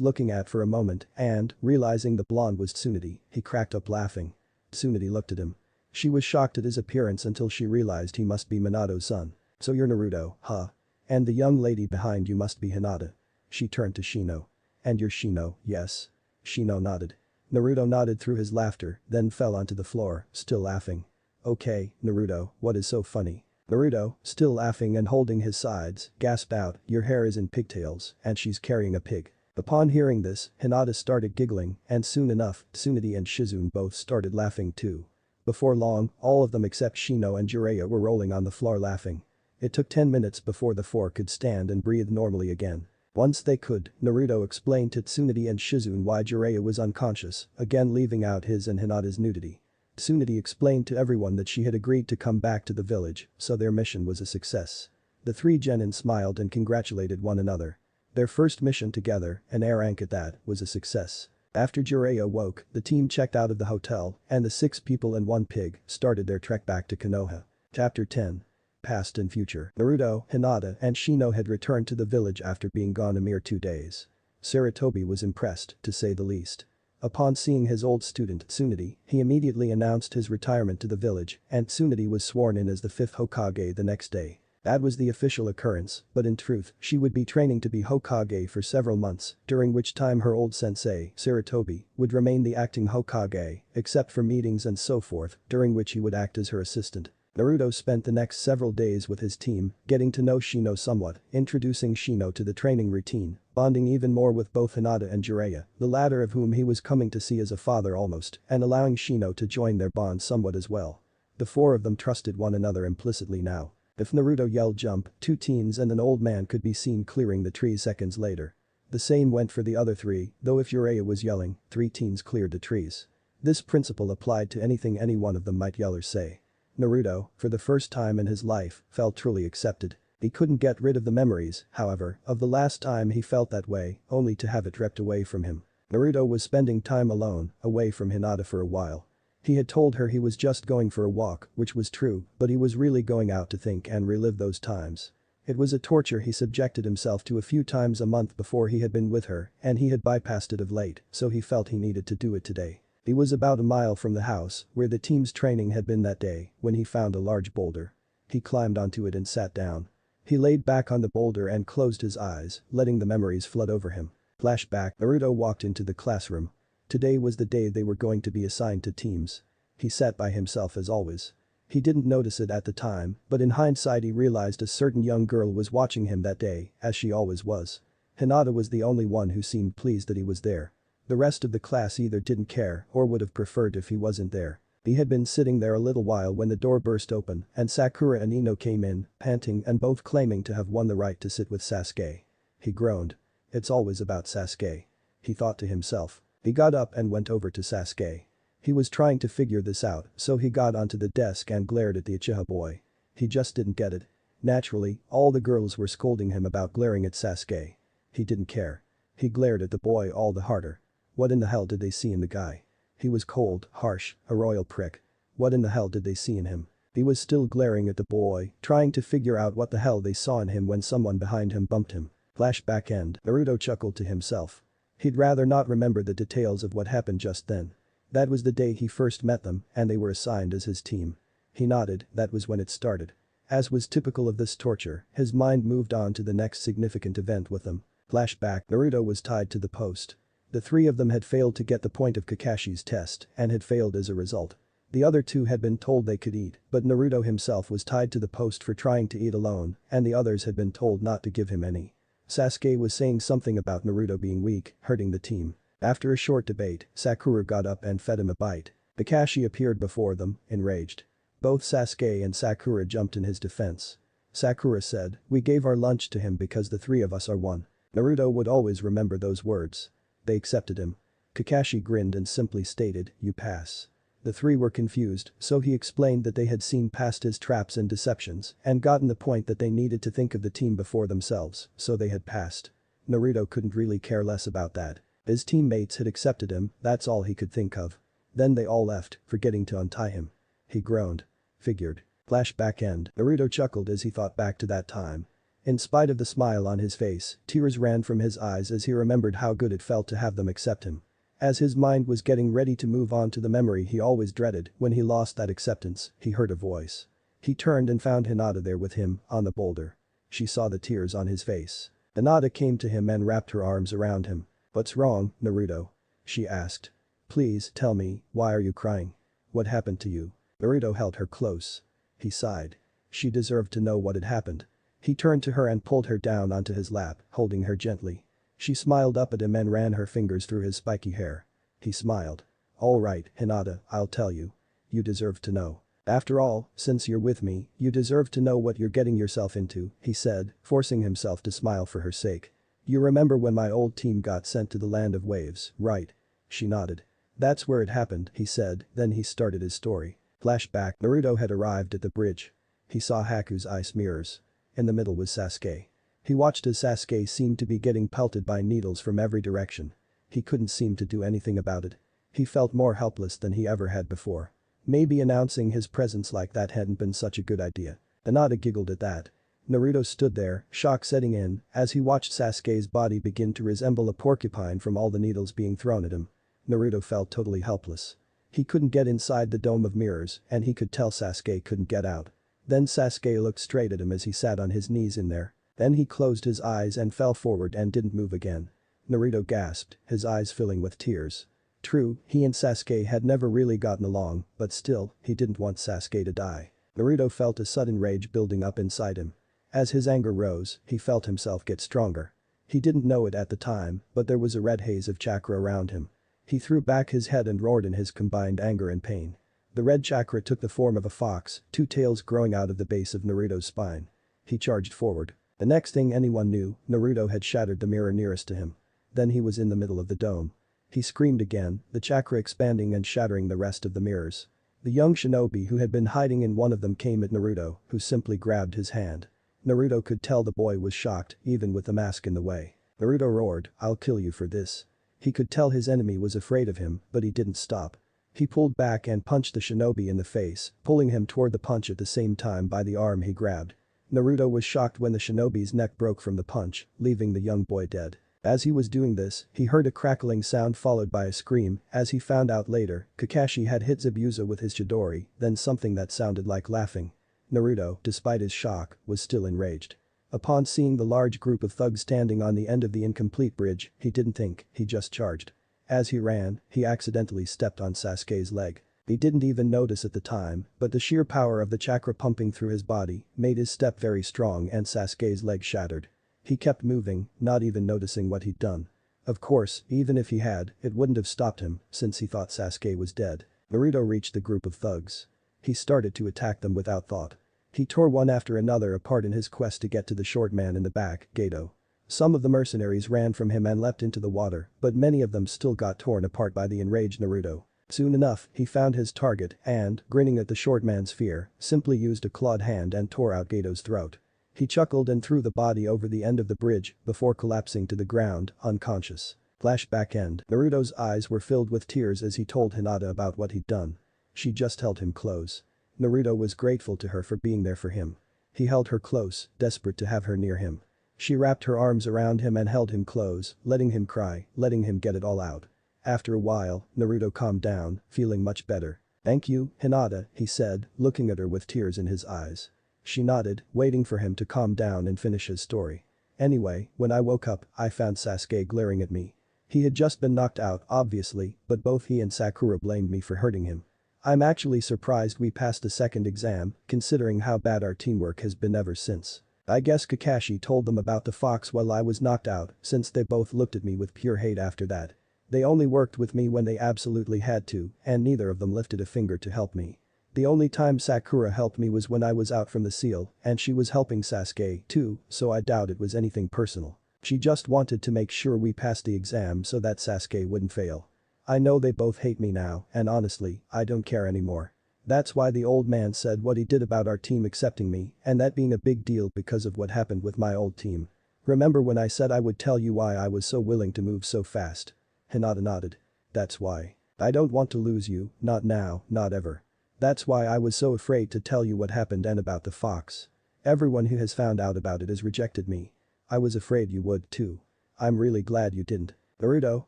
looking at for a moment and, realizing the blonde was Tsunade, he cracked up laughing. Tsunade looked at him. She was shocked at his appearance until she realized he must be Minato's son. "So you're Naruto, huh? And the young lady behind you must be Hinata." She turned to Shino. "And you're Shino, yes?" Shino nodded. Naruto nodded through his laughter, then fell onto the floor, still laughing. "Okay, Naruto, what is so funny?" Naruto, still laughing and holding his sides, gasped out, "Your hair is in pigtails, and she's carrying a pig." Upon hearing this, Hinata started giggling, and soon enough, Tsunade and Shizune both started laughing too. Before long, all of them except Shino and Jiraiya were rolling on the floor laughing. It took 10 minutes before the four could stand and breathe normally again. Once they could, Naruto explained to Tsunade and Shizune why Jiraiya was unconscious, again leaving out his and Hinata's nudity. Tsunade explained to everyone that she had agreed to come back to the village, so their mission was a success. The three genin smiled and congratulated one another. Their first mission together, an air rank at that, was a success. After Jiraiya woke, the team checked out of the hotel, and the 6 people and 1 pig started their trek back to Konoha. Chapter 10. Past and Future. Naruto, Hinata, and Shino had returned to the village after being gone a mere 2 days. Sarutobi was impressed, to say the least. Upon seeing his old student, Tsunade, he immediately announced his retirement to the village, and Tsunade was sworn in as the 5th Hokage the next day. That was the official occurrence, but in truth, she would be training to be Hokage for several months, during which time her old sensei, Sarutobi, would remain the acting Hokage, except for meetings and so forth, during which he would act as her assistant. Naruto spent the next several days with his team, getting to know Shino somewhat, introducing Shino to the training routine, bonding even more with both Hinata and Jiraiya, the latter of whom he was coming to see as a father almost, and allowing Shino to join their bond somewhat as well. The 4 of them trusted one another implicitly now. If Naruto yelled jump, 2 teens and an old man could be seen clearing the trees seconds later. The same went for the other 3, though if Jiraiya was yelling, 3 teens cleared the trees. This principle applied to anything any one of them might yell or say. Naruto, for the first time in his life, felt truly accepted. He couldn't get rid of the memories, however, of the last time he felt that way, only to have it ripped away from him. Naruto was spending time alone, away from Hinata for a while. He had told her he was just going for a walk, which was true, but he was really going out to think and relive those times. It was a torture he subjected himself to a few times a month before he had been with her, and he had bypassed it of late, so he felt he needed to do it today. He was about a mile from the house, where the team's training had been that day, when he found a large boulder. He climbed onto it and sat down. He laid back on the boulder and closed his eyes, letting the memories flood over him. Flashback. Naruto walked into the classroom. Today was the day they were going to be assigned to teams. He sat by himself as always. He didn't notice it at the time, but in hindsight he realized a certain young girl was watching him that day, as she always was. Hinata was the only one who seemed pleased that he was there. The rest of the class either didn't care or would have preferred if he wasn't there. He had been sitting there a little while when the door burst open and Sakura and Ino came in, panting and both claiming to have won the right to sit with Sasuke. He groaned. It's always about Sasuke. He thought to himself. He got up and went over to Sasuke. He was trying to figure this out, so he got onto the desk and glared at the Uchiha boy. He just didn't get it. Naturally, all the girls were scolding him about glaring at Sasuke. He didn't care. He glared at the boy all the harder. What in the hell did they see in the guy? He was cold, harsh, a royal prick. What in the hell did they see in him? He was still glaring at the boy, trying to figure out what the hell they saw in him when someone behind him bumped him. Flashback end. Naruto chuckled to himself. He'd rather not remember the details of what happened just then. That was the day he first met them, and they were assigned as his team. He nodded, that was when it started. As was typical of this torture, his mind moved on to the next significant event with them. Flashback. Naruto was tied to the post. The 3 of them had failed to get the point of Kakashi's test and had failed as a result. The other 2 had been told they could eat, but Naruto himself was tied to the post for trying to eat alone, and the others had been told not to give him any. Sasuke was saying something about Naruto being weak, hurting the team. After a short debate, Sakura got up and fed him a bite. Kakashi appeared before them, enraged. Both Sasuke and Sakura jumped in his defense. Sakura said, "We gave our lunch to him because the 3 of us are one." Naruto would always remember those words. They accepted him. Kakashi grinned and simply stated, "You pass." The 3 were confused, so he explained that they had seen past his traps and deceptions and gotten the point that they needed to think of the team before themselves, so they had passed. Naruto couldn't really care less about that. His teammates had accepted him, that's all he could think of. Then they all left, forgetting to untie him. He groaned. Figured. Flashback end. Naruto chuckled as he thought back to that time. In spite of the smile on his face, tears ran from his eyes as he remembered how good it felt to have them accept him. As his mind was getting ready to move on to the memory he always dreaded when he lost that acceptance, he heard a voice. He turned and found Hinata there with him, on the boulder. She saw the tears on his face. Hinata came to him and wrapped her arms around him. "What's wrong, Naruto?" she asked. "Please tell me, why are you crying? What happened to you?" Naruto held her close. He sighed. She deserved to know what had happened. He turned to her and pulled her down onto his lap, holding her gently. She smiled up at him and ran her fingers through his spiky hair. He smiled. "All right, Hinata, I'll tell you. You deserve to know. After all, since you're with me, you deserve to know what you're getting yourself into," he said, forcing himself to smile for her sake. "You remember when my old team got sent to the Land of Waves, right?" She nodded. "That's where it happened," he said, then he started his story. Flashback. Naruto had arrived at the bridge. He saw Haku's ice mirrors. In the middle was Sasuke. He watched as Sasuke seemed to be getting pelted by needles from every direction. He couldn't seem to do anything about it. He felt more helpless than he ever had before. Maybe announcing his presence like that hadn't been such a good idea. Hinata giggled at that. Naruto stood there, shock setting in, as he watched Sasuke's body begin to resemble a porcupine from all the needles being thrown at him. Naruto felt totally helpless. He couldn't get inside the dome of mirrors, and he could tell Sasuke couldn't get out. Then Sasuke looked straight at him as he sat on his knees in there. Then he closed his eyes and fell forward and didn't move again. Naruto gasped, his eyes filling with tears. True, he and Sasuke had never really gotten along, but still, he didn't want Sasuke to die. Naruto felt a sudden rage building up inside him. As his anger rose, he felt himself get stronger. He didn't know it at the time, but there was a red haze of chakra around him. He threw back his head and roared in his combined anger and pain. The red chakra took the form of a fox, two tails growing out of the base of Naruto's spine. He charged forward. The next thing anyone knew, Naruto had shattered the mirror nearest to him. Then he was in the middle of the dome. He screamed again, the chakra expanding and shattering the rest of the mirrors. The young shinobi who had been hiding in one of them came at Naruto, who simply grabbed his hand. Naruto could tell the boy was shocked, even with the mask in the way. Naruto roared, "I'll kill you for this." He could tell his enemy was afraid of him, but he didn't stop. He pulled back and punched the shinobi in the face, pulling him toward the punch at the same time by the arm he grabbed. Naruto was shocked when the shinobi's neck broke from the punch, leaving the young boy dead. As he was doing this, he heard a crackling sound followed by a scream. As he found out later, Kakashi had hit Zabuza with his Chidori, then something that sounded like laughing. Naruto, despite his shock, was still enraged. Upon seeing the large group of thugs standing on the end of the incomplete bridge, he didn't think, he just charged. As he ran, he accidentally stepped on Sasuke's leg. He didn't even notice at the time, but the sheer power of the chakra pumping through his body made his step very strong and Sasuke's leg shattered. He kept moving, not even noticing what he'd done. Of course, even if he had, it wouldn't have stopped him, since he thought Sasuke was dead. Naruto reached the group of thugs. He started to attack them without thought. He tore one after another apart in his quest to get to the short man in the back, Gato. Some of the mercenaries ran from him and leapt into the water, but many of them still got torn apart by the enraged Naruto. Soon enough, he found his target and, grinning at the short man's fear, simply used a clawed hand and tore out Gato's throat. He chuckled and threw the body over the end of the bridge before collapsing to the ground, unconscious. Flashback end. Naruto's eyes were filled with tears as he told Hinata about what he'd done. She just held him close. Naruto was grateful to her for being there for him. He held her close, desperate to have her near him. She wrapped her arms around him and held him close, letting him cry, letting him get it all out. After a while, Naruto calmed down, feeling much better. "Thank you, Hinata," he said, looking at her with tears in his eyes. She nodded, waiting for him to calm down and finish his story. "Anyway, when I woke up, I found Sasuke glaring at me. He had just been knocked out, obviously, but both he and Sakura blamed me for hurting him. I'm actually surprised we passed the second exam, considering how bad our teamwork has been ever since. I guess Kakashi told them about the fox while I was knocked out, since they both looked at me with pure hate after that. They only worked with me when they absolutely had to, and neither of them lifted a finger to help me. The only time Sakura helped me was when I was out from the seal, and she was helping Sasuke too, so I doubt it was anything personal. She just wanted to make sure we passed the exam so that Sasuke wouldn't fail. I know they both hate me now, and honestly, I don't care anymore. That's why the old man said what he did about our team accepting me, and that being a big deal because of what happened with my old team. Remember when I said I would tell you why I was so willing to move so fast?" Hinata nodded. "That's why. I don't want to lose you, not now, not ever. That's why I was so afraid to tell you what happened and about the fox. Everyone who has found out about it has rejected me. I was afraid you would too. I'm really glad you didn't." Naruto,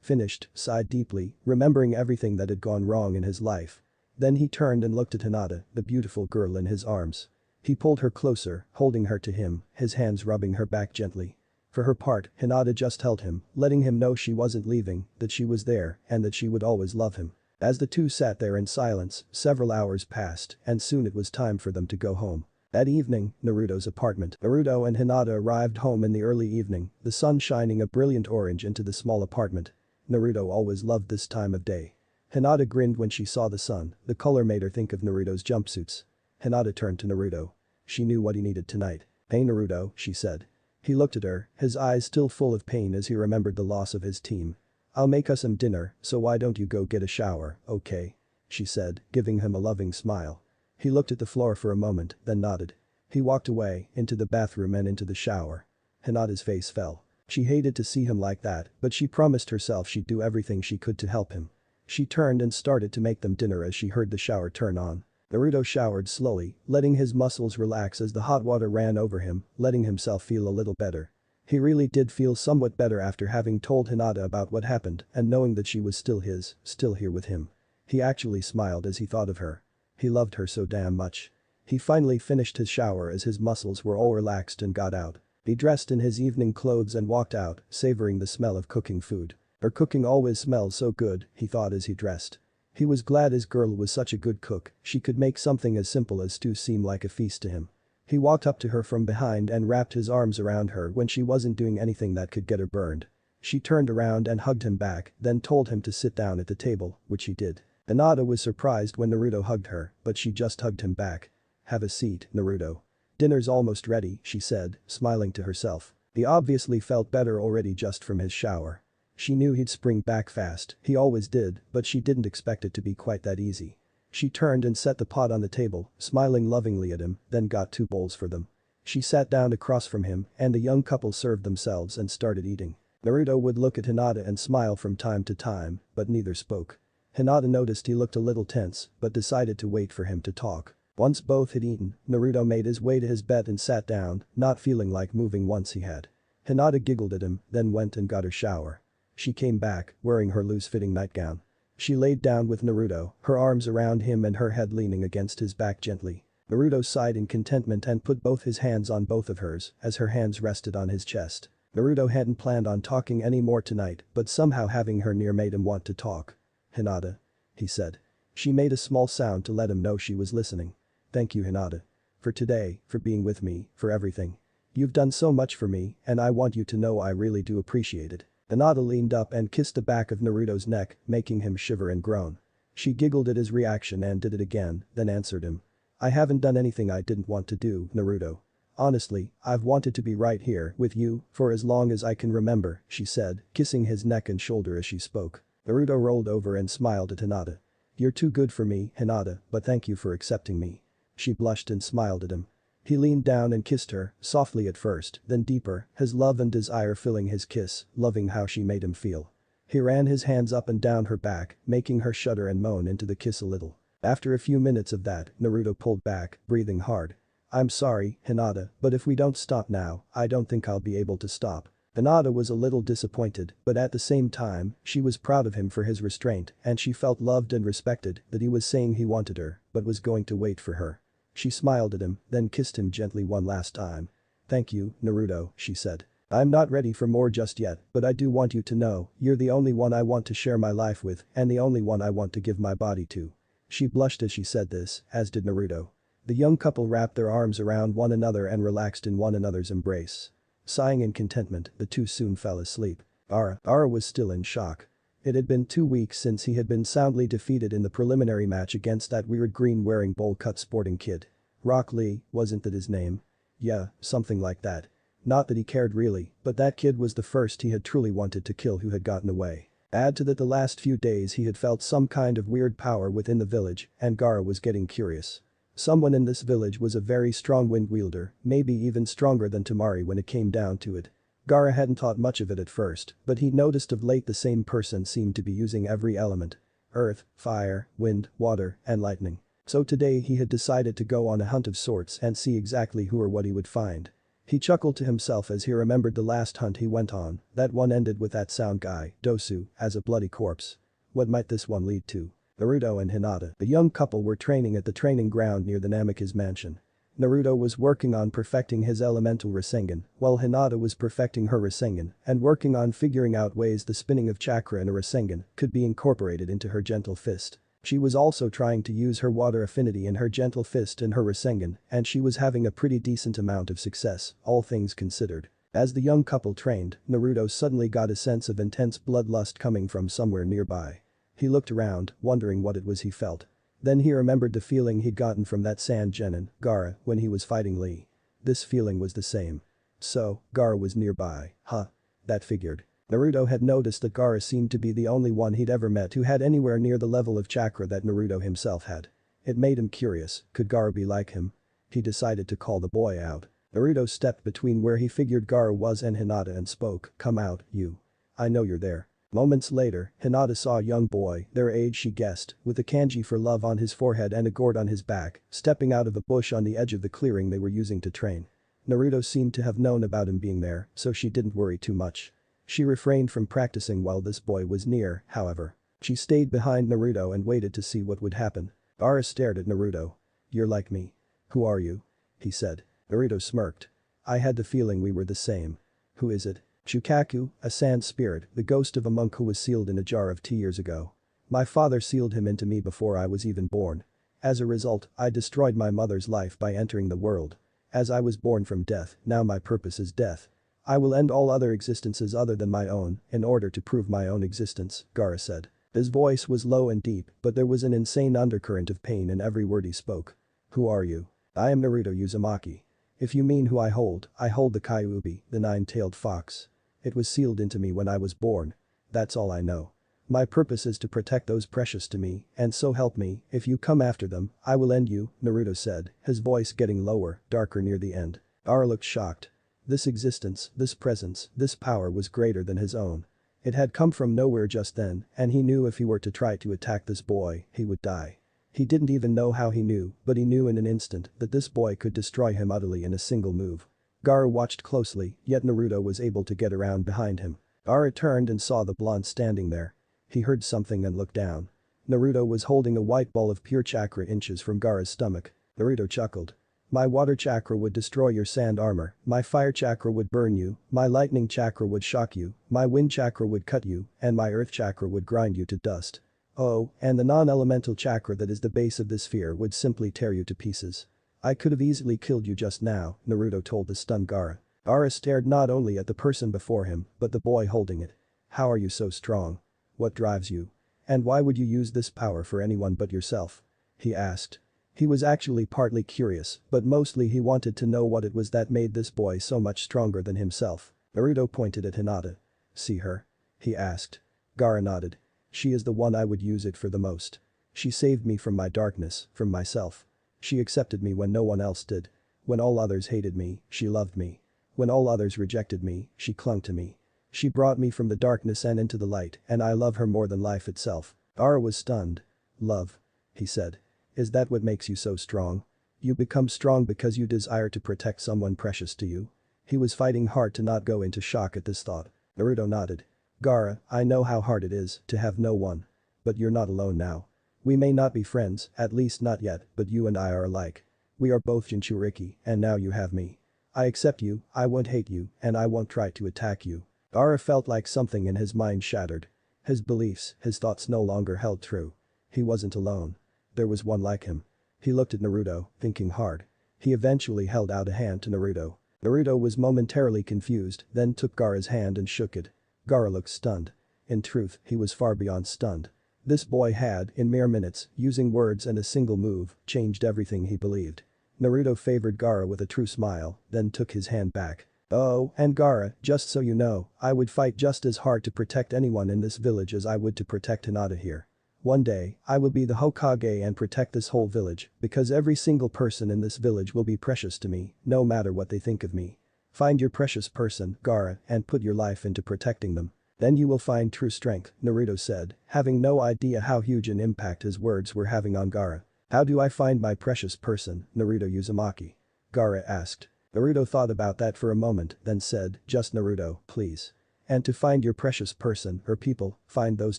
finished, sighed deeply, remembering everything that had gone wrong in his life. Then he turned and looked at Hinata, the beautiful girl in his arms. He pulled her closer, holding her to him, his hands rubbing her back gently. For her part, Hinata just held him, letting him know she wasn't leaving, that she was there, and that she would always love him. As the two sat there in silence, several hours passed, and soon it was time for them to go home. That evening, Naruto's apartment. Naruto and Hinata arrived home in the early evening, the sun shining a brilliant orange into the small apartment. Naruto always loved this time of day. Hinata grinned when she saw the sun, the color made her think of Naruto's jumpsuits. Hinata turned to Naruto. She knew what he needed tonight. "Hey Naruto," she said. He looked at her, his eyes still full of pain as he remembered the loss of his team. "I'll make us some dinner, so why don't you go get a shower, okay?" she said, giving him a loving smile. He looked at the floor for a moment, then nodded. He walked away, into the bathroom and into the shower. Hinata's face fell. She hated to see him like that, but she promised herself she'd do everything she could to help him. She turned and started to make them dinner as she heard the shower turn on. Naruto showered slowly, letting his muscles relax as the hot water ran over him, letting himself feel a little better. He really did feel somewhat better after having told Hinata about what happened and knowing that she was still his, still here with him. He actually smiled as he thought of her. He loved her so damn much. He finally finished his shower as his muscles were all relaxed and got out. He dressed in his evening clothes and walked out, savoring the smell of cooking food. Her cooking always smells so good, he thought as he dressed. He was glad his girl was such a good cook, she could make something as simple as stew seem like a feast to him. He walked up to her from behind and wrapped his arms around her when she wasn't doing anything that could get her burned. She turned around and hugged him back, then told him to sit down at the table, which he did. Hinata was surprised when Naruto hugged her, but she just hugged him back. "Have a seat, Naruto. Dinner's almost ready," she said, smiling to herself. He obviously felt better already just from his shower. She knew he'd spring back fast, he always did, but she didn't expect it to be quite that easy. She turned and set the pot on the table, smiling lovingly at him, then got 2 bowls for them. She sat down across from him and the young couple served themselves and started eating. Naruto would look at Hinata and smile from time to time, but neither spoke. Hinata noticed he looked a little tense, but decided to wait for him to talk. Once both had eaten, Naruto made his way to his bed and sat down, not feeling like moving once he had. Hinata giggled at him, then went and got her shower. She came back, wearing her loose-fitting nightgown. She laid down with Naruto, her arms around him and her head leaning against his back gently. Naruto sighed in contentment and put both his hands on both of hers as her hands rested on his chest. Naruto hadn't planned on talking any more tonight, but somehow having her near made him want to talk. "Hinata," he said. She made a small sound to let him know she was listening. "Thank you, Hinata. For today, for being with me, for everything. You've done so much for me and I want you to know I really do appreciate it." Hinata leaned up and kissed the back of Naruto's neck, making him shiver and groan. She giggled at his reaction and did it again, then answered him. "I haven't done anything I didn't want to do, Naruto. Honestly, I've wanted to be right here with you for as long as I can remember," she said, kissing his neck and shoulder as she spoke. Naruto rolled over and smiled at Hinata. "You're too good for me, Hinata, but thank you for accepting me." She blushed and smiled at him. He leaned down and kissed her, softly at first, then deeper, his love and desire filling his kiss, loving how she made him feel. He ran his hands up and down her back, making her shudder and moan into the kiss a little. After a few minutes of that, Naruto pulled back, breathing hard. "I'm sorry, Hinata, but if we don't stop now, I don't think I'll be able to stop." Hinata was a little disappointed, but at the same time, she was proud of him for his restraint and she felt loved and respected that he was saying he wanted her, but was going to wait for her. She smiled at him, then kissed him gently one last time. "Thank you, Naruto," she said. "I'm not ready for more just yet, but I do want you to know, you're the only one I want to share my life with and the only one I want to give my body to." She blushed as she said this, as did Naruto. The young couple wrapped their arms around one another and relaxed in one another's embrace. Sighing in contentment, the two soon fell asleep. Ara was still in shock. It had been 2 weeks since he had been soundly defeated in the preliminary match against that weird green-wearing bowl-cut sporting kid. Rock Lee, wasn't that his name? Yeah, something like that. Not that he cared really, but that kid was the first he had truly wanted to kill who had gotten away. Add to that the last few days he had felt some kind of weird power within the village, and Gaara was getting curious. Someone in this village was a very strong wind wielder, maybe even stronger than Temari when it came down to it. Gaara hadn't thought much of it at first, but he noticed of late the same person seemed to be using every element. Earth, fire, wind, water, and lightning. So today he had decided to go on a hunt of sorts and see exactly who or what he would find. He chuckled to himself as he remembered the last hunt he went on, that one ended with that sound guy, Dosu, as a bloody corpse. What might this one lead to? Naruto and Hinata, the young couple were training at the training ground near the Namikaze mansion. Naruto was working on perfecting his elemental Rasengan, while Hinata was perfecting her Rasengan and working on figuring out ways the spinning of chakra in a Rasengan could be incorporated into her gentle fist. She was also trying to use her water affinity in her gentle fist and her Rasengan, and she was having a pretty decent amount of success, all things considered. As the young couple trained, Naruto suddenly got a sense of intense bloodlust coming from somewhere nearby. He looked around, wondering what it was he felt. Then he remembered the feeling he'd gotten from that sand genin, Gaara, when he was fighting Lee. This feeling was the same. So, Gaara was nearby, huh? That figured. Naruto had noticed that Gaara seemed to be the only one he'd ever met who had anywhere near the level of chakra that Naruto himself had. It made him curious, could Gaara be like him? He decided to call the boy out. Naruto stepped between where he figured Gaara was and Hinata and spoke, "Come out, you. I know you're there." Moments later, Hinata saw a young boy, their age she guessed, with a kanji for love on his forehead and a gourd on his back, stepping out of a bush on the edge of the clearing they were using to train. Naruto seemed to have known about him being there, so she didn't worry too much. She refrained from practicing while this boy was near, however. She stayed behind Naruto and waited to see what would happen. Gaara stared at Naruto. "You're like me. Who are you?" he said. Naruto smirked. "I had the feeling we were the same." "Who is it?" "Shukaku, a sand spirit, the ghost of a monk who was sealed in a jar of tea years ago. My father sealed him into me before I was even born. As a result, I destroyed my mother's life by entering the world. As I was born from death, now my purpose is death. I will end all other existences other than my own, in order to prove my own existence," Gaara said. His voice was low and deep, but there was an insane undercurrent of pain in every word he spoke. "Who are you?" "I am Naruto Uzumaki. If you mean who I hold the Kyuubi, the nine-tailed fox. It was sealed into me when I was born. That's all I know. My purpose is to protect those precious to me, and so help me, if you come after them, I will end you," Naruto said, his voice getting lower, darker near the end. Gaara looked shocked. This existence, this presence, this power was greater than his own. It had come from nowhere just then, and he knew if he were to try to attack this boy, he would die. He didn't even know how he knew, but he knew in an instant that this boy could destroy him utterly in a single move. Gaara watched closely, yet Naruto was able to get around behind him. Gaara turned and saw the blonde standing there. He heard something and looked down. Naruto was holding a white ball of pure chakra inches from Gaara's stomach. Naruto chuckled. "My water chakra would destroy your sand armor, my fire chakra would burn you, my lightning chakra would shock you, my wind chakra would cut you, and my earth chakra would grind you to dust. Oh, and the non-elemental chakra that is the base of this sphere would simply tear you to pieces. I could have easily killed you just now," Naruto told the stunned Gaara. Gaara stared not only at the person before him, but the boy holding it. "How are you so strong? What drives you? And why would you use this power for anyone but yourself?" he asked. He was actually partly curious, but mostly he wanted to know what it was that made this boy so much stronger than himself. Naruto pointed at Hinata. "See her?" he asked. Gaara nodded. "She is the one I would use it for the most. She saved me from my darkness, from myself. She accepted me when no one else did. When all others hated me, she loved me. When all others rejected me, she clung to me. She brought me from the darkness and into the light, and I love her more than life itself." Gaara was stunned. "Love," he said. "Is that what makes you so strong? You become strong because you desire to protect someone precious to you?" He was fighting hard to not go into shock at this thought. Naruto nodded. "Gaara, I know how hard it is to have no one. But you're not alone now. We may not be friends, at least not yet, but you and I are alike. We are both Jinchuriki, and now you have me. I accept you, I won't hate you, and I won't try to attack you." Gaara felt like something in his mind shattered. His beliefs, his thoughts no longer held true. He wasn't alone. There was one like him. He looked at Naruto, thinking hard. He eventually held out a hand to Naruto. Naruto was momentarily confused, then took Gaara's hand and shook it. Gaara looked stunned. In truth, he was far beyond stunned. This boy had, in mere minutes, using words and a single move, changed everything he believed. Naruto favored Gaara with a true smile, then took his hand back. "Oh, and Gaara, just so you know, I would fight just as hard to protect anyone in this village as I would to protect Hinata here. One day, I will be the Hokage and protect this whole village, because every single person in this village will be precious to me, no matter what they think of me. Find your precious person, Gaara, and put your life into protecting them. Then you will find true strength," Naruto said, having no idea how huge an impact his words were having on Gaara. "How do I find my precious person, Naruto Uzumaki?" Gaara asked. Naruto thought about that for a moment, then said, "Just Naruto, please. And to find your precious person or people, find those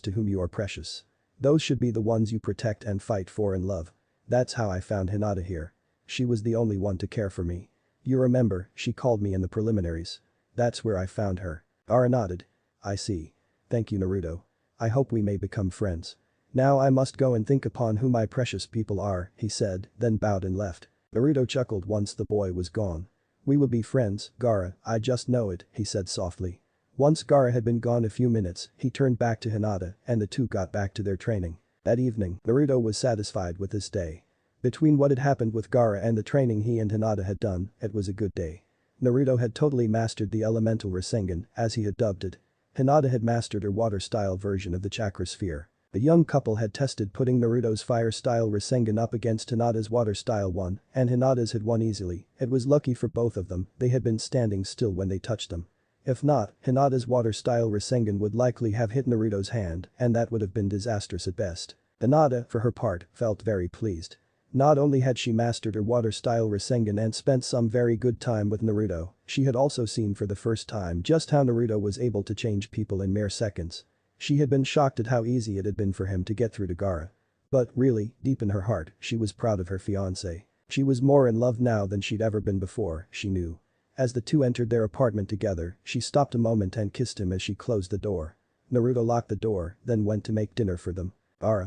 to whom you are precious. Those should be the ones you protect and fight for and love. That's how I found Hinata here. She was the only one to care for me. You remember, she called me in the preliminaries. That's where I found her." Gaara nodded. "I see. Thank you, Naruto. I hope we may become friends. Now I must go and think upon who my precious people are," he said, then bowed and left. Naruto chuckled once the boy was gone. "We will be friends, Gaara, I just know it," he said softly. Once Gaara had been gone a few minutes, he turned back to Hinata and the two got back to their training. That evening, Naruto was satisfied with this day. Between what had happened with Gaara and the training he and Hinata had done, it was a good day. Naruto had totally mastered the elemental Rasengan, as he had dubbed it. Hinata had mastered her water-style version of the chakra sphere. The young couple had tested putting Naruto's fire-style Rasengan up against Hinata's water-style one, and Hinata's had won easily. It was lucky for both of them, they had been standing still when they touched them. If not, Hinata's water-style Rasengan would likely have hit Naruto's hand, and that would have been disastrous at best. Hinata, for her part, felt very pleased. Not only had she mastered her water-style Rasengan and spent some very good time with Naruto, she had also seen for the first time just how Naruto was able to change people in mere seconds. She had been shocked at how easy it had been for him to get through to Gaara. But, really, deep in her heart, she was proud of her fiancé. She was more in love now than she'd ever been before, she knew. As the two entered their apartment together, she stopped a moment and kissed him as she closed the door. Naruto locked the door, then went to make dinner for them.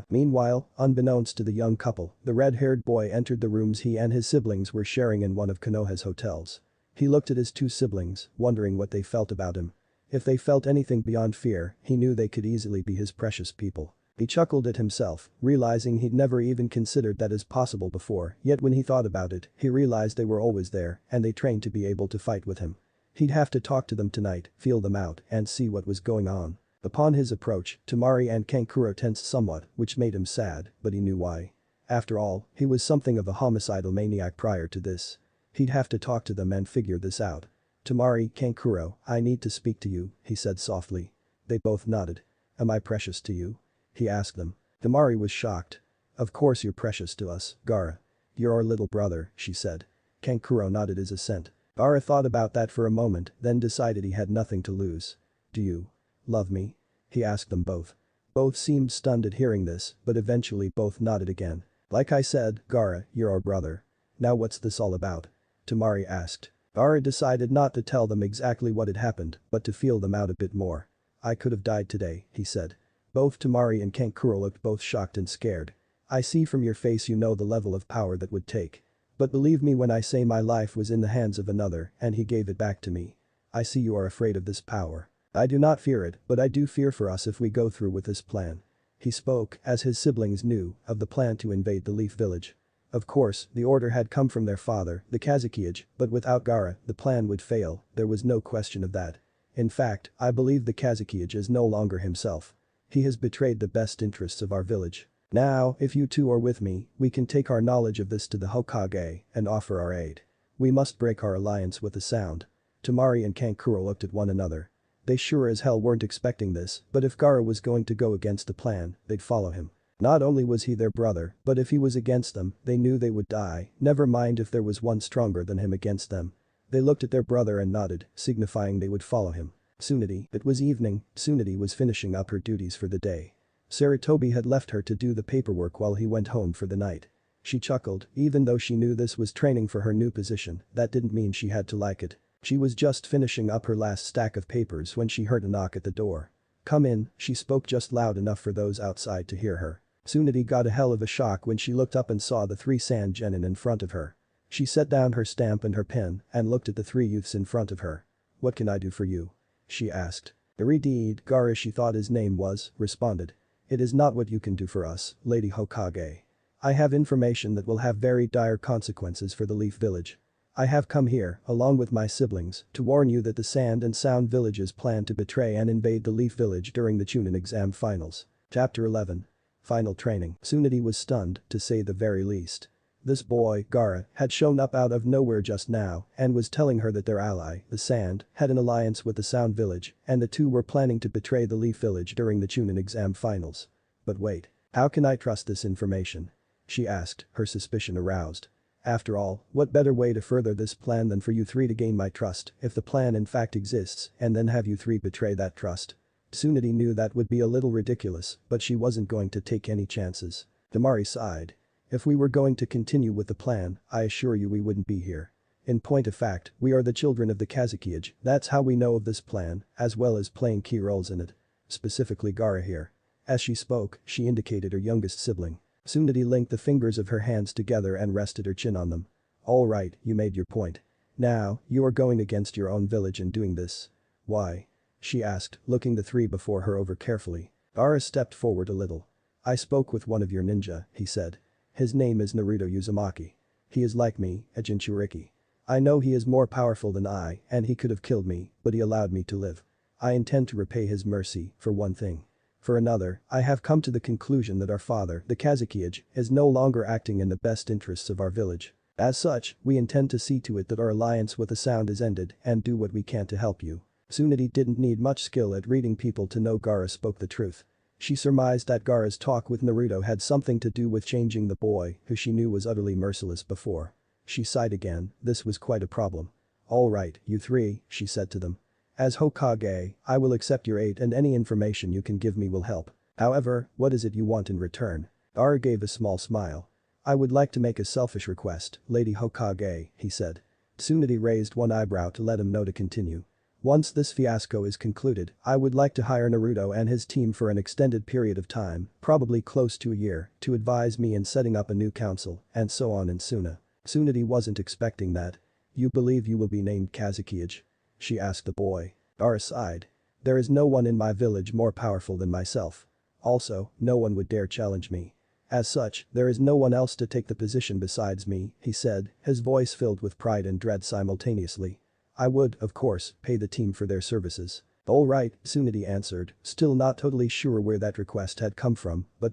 Meanwhile, unbeknownst to the young couple, the red-haired boy entered the rooms he and his siblings were sharing in one of Konoha's hotels. He looked at his two siblings, wondering what they felt about him. If they felt anything beyond fear, he knew they could easily be his precious people. He chuckled at himself, realizing he'd never even considered that as possible before, yet when he thought about it, he realized they were always there, and they trained to be able to fight with him. He'd have to talk to them tonight, feel them out, and see what was going on. Upon his approach, Temari and Kankuro tensed somewhat, which made him sad, but he knew why. After all, he was something of a homicidal maniac prior to this. He'd have to talk to them and figure this out. Temari, Kankuro, I need to speak to you, he said softly. They both nodded. Am I precious to you? He asked them. Temari was shocked. Of course you're precious to us, Gaara. You're our little brother, she said. Kankuro nodded his assent. Gaara thought about that for a moment, then decided he had nothing to lose. Do you love me? He asked them both. Both seemed stunned at hearing this, but eventually both nodded again. Like I said, Gaara, you're our brother. Now what's this all about? Temari asked. Gaara decided not to tell them exactly what had happened, but to feel them out a bit more. I could have died today, he said. Both Temari and Kankuro looked both shocked and scared. I see from your face you know the level of power that would take. But believe me when I say my life was in the hands of another and he gave it back to me. I see you are afraid of this power. I do not fear it, but I do fear for us if we go through with this plan. He spoke, as his siblings knew, of the plan to invade the Leaf Village. Of course, the order had come from their father, the Kazekage, but without Gaara, the plan would fail, there was no question of that. In fact, I believe the Kazekage is no longer himself. He has betrayed the best interests of our village. Now, if you two are with me, we can take our knowledge of this to the Hokage and offer our aid. We must break our alliance with a sound. Temari and Kankuro looked at one another. They sure as hell weren't expecting this, but if Gaara was going to go against the plan, they'd follow him. Not only was he their brother, but if he was against them, they knew they would die, never mind if there was one stronger than him against them. They looked at their brother and nodded, signifying they would follow him. Tsunade, it was evening, Tsunade was finishing up her duties for the day. Sarutobi had left her to do the paperwork while he went home for the night. She chuckled, even though she knew this was training for her new position, that didn't mean she had to like it. She was just finishing up her last stack of papers when she heard a knock at the door. Come in, she spoke just loud enough for those outside to hear her. Tsunade got a hell of a shock when she looked up and saw the three sand genin in front of her. She set down her stamp and her pen and looked at the three youths in front of her. What can I do for you? She asked. Irideed, Gaara she thought his name was, responded. It is not what you can do for us, Lady Hokage. I have information that will have very dire consequences for the Leaf Village. I have come here, along with my siblings, to warn you that the Sand and Sound villages plan to betray and invade the Leaf Village during the Chunin exam finals. Chapter 11. Final training. Tsunade was stunned, to say the very least. This boy, Gaara, had shown up out of nowhere just now and was telling her that their ally, the Sand, had an alliance with the Sound Village and the two were planning to betray the Leaf Village during the Chunin exam finals. But wait. How can I trust this information? She asked, her suspicion aroused. After all, what better way to further this plan than for you three to gain my trust if the plan in fact exists and then have you three betray that trust? Tsunade knew that would be a little ridiculous, but she wasn't going to take any chances. Temari sighed. If we were going to continue with the plan, I assure you we wouldn't be here. In point of fact, we are the children of the Kazekage, that's how we know of this plan, as well as playing key roles in it. Specifically Gaara here. As she spoke, she indicated her youngest sibling. Tsunade linked the fingers of her hands together and rested her chin on them. All right, you made your point. Now, you are going against your own village and doing this. Why? She asked, looking the three before her over carefully. Gaara stepped forward a little. I spoke with one of your ninja, he said. His name is Naruto Uzumaki. He is like me, a Jinchuriki. I know he is more powerful than I and he could have killed me, but he allowed me to live. I intend to repay his mercy, for one thing. For another, I have come to the conclusion that our father, the Kazakhiage, is no longer acting in the best interests of our village. As such, we intend to see to it that our alliance with the Sound is ended and do what we can to help you. Tsunade didn't need much skill at reading people to know Gaara spoke the truth. She surmised that Gaara's talk with Naruto had something to do with changing the boy, who she knew was utterly merciless before. She sighed again, this was quite a problem. Alright, you three, she said to them. As Hokage, I will accept your aid and any information you can give me will help. However, what is it you want in return? Gaara gave a small smile. I would like to make a selfish request, Lady Hokage, he said. Tsunade raised one eyebrow to let him know to continue. Once this fiasco is concluded, I would like to hire Naruto and his team for an extended period of time, probably close to a year, to advise me in setting up a new council, and so on and Suna. Tsunade wasn't expecting that. You believe you will be named Kazakhiage? She asked the boy. Gaara sighed. There is no one in my village more powerful than myself. Also, no one would dare challenge me. As such, there is no one else to take the position besides me, he said, his voice filled with pride and dread simultaneously. I would, of course, pay the team for their services. Alright, Tsunade answered, still not totally sure where that request had come from, but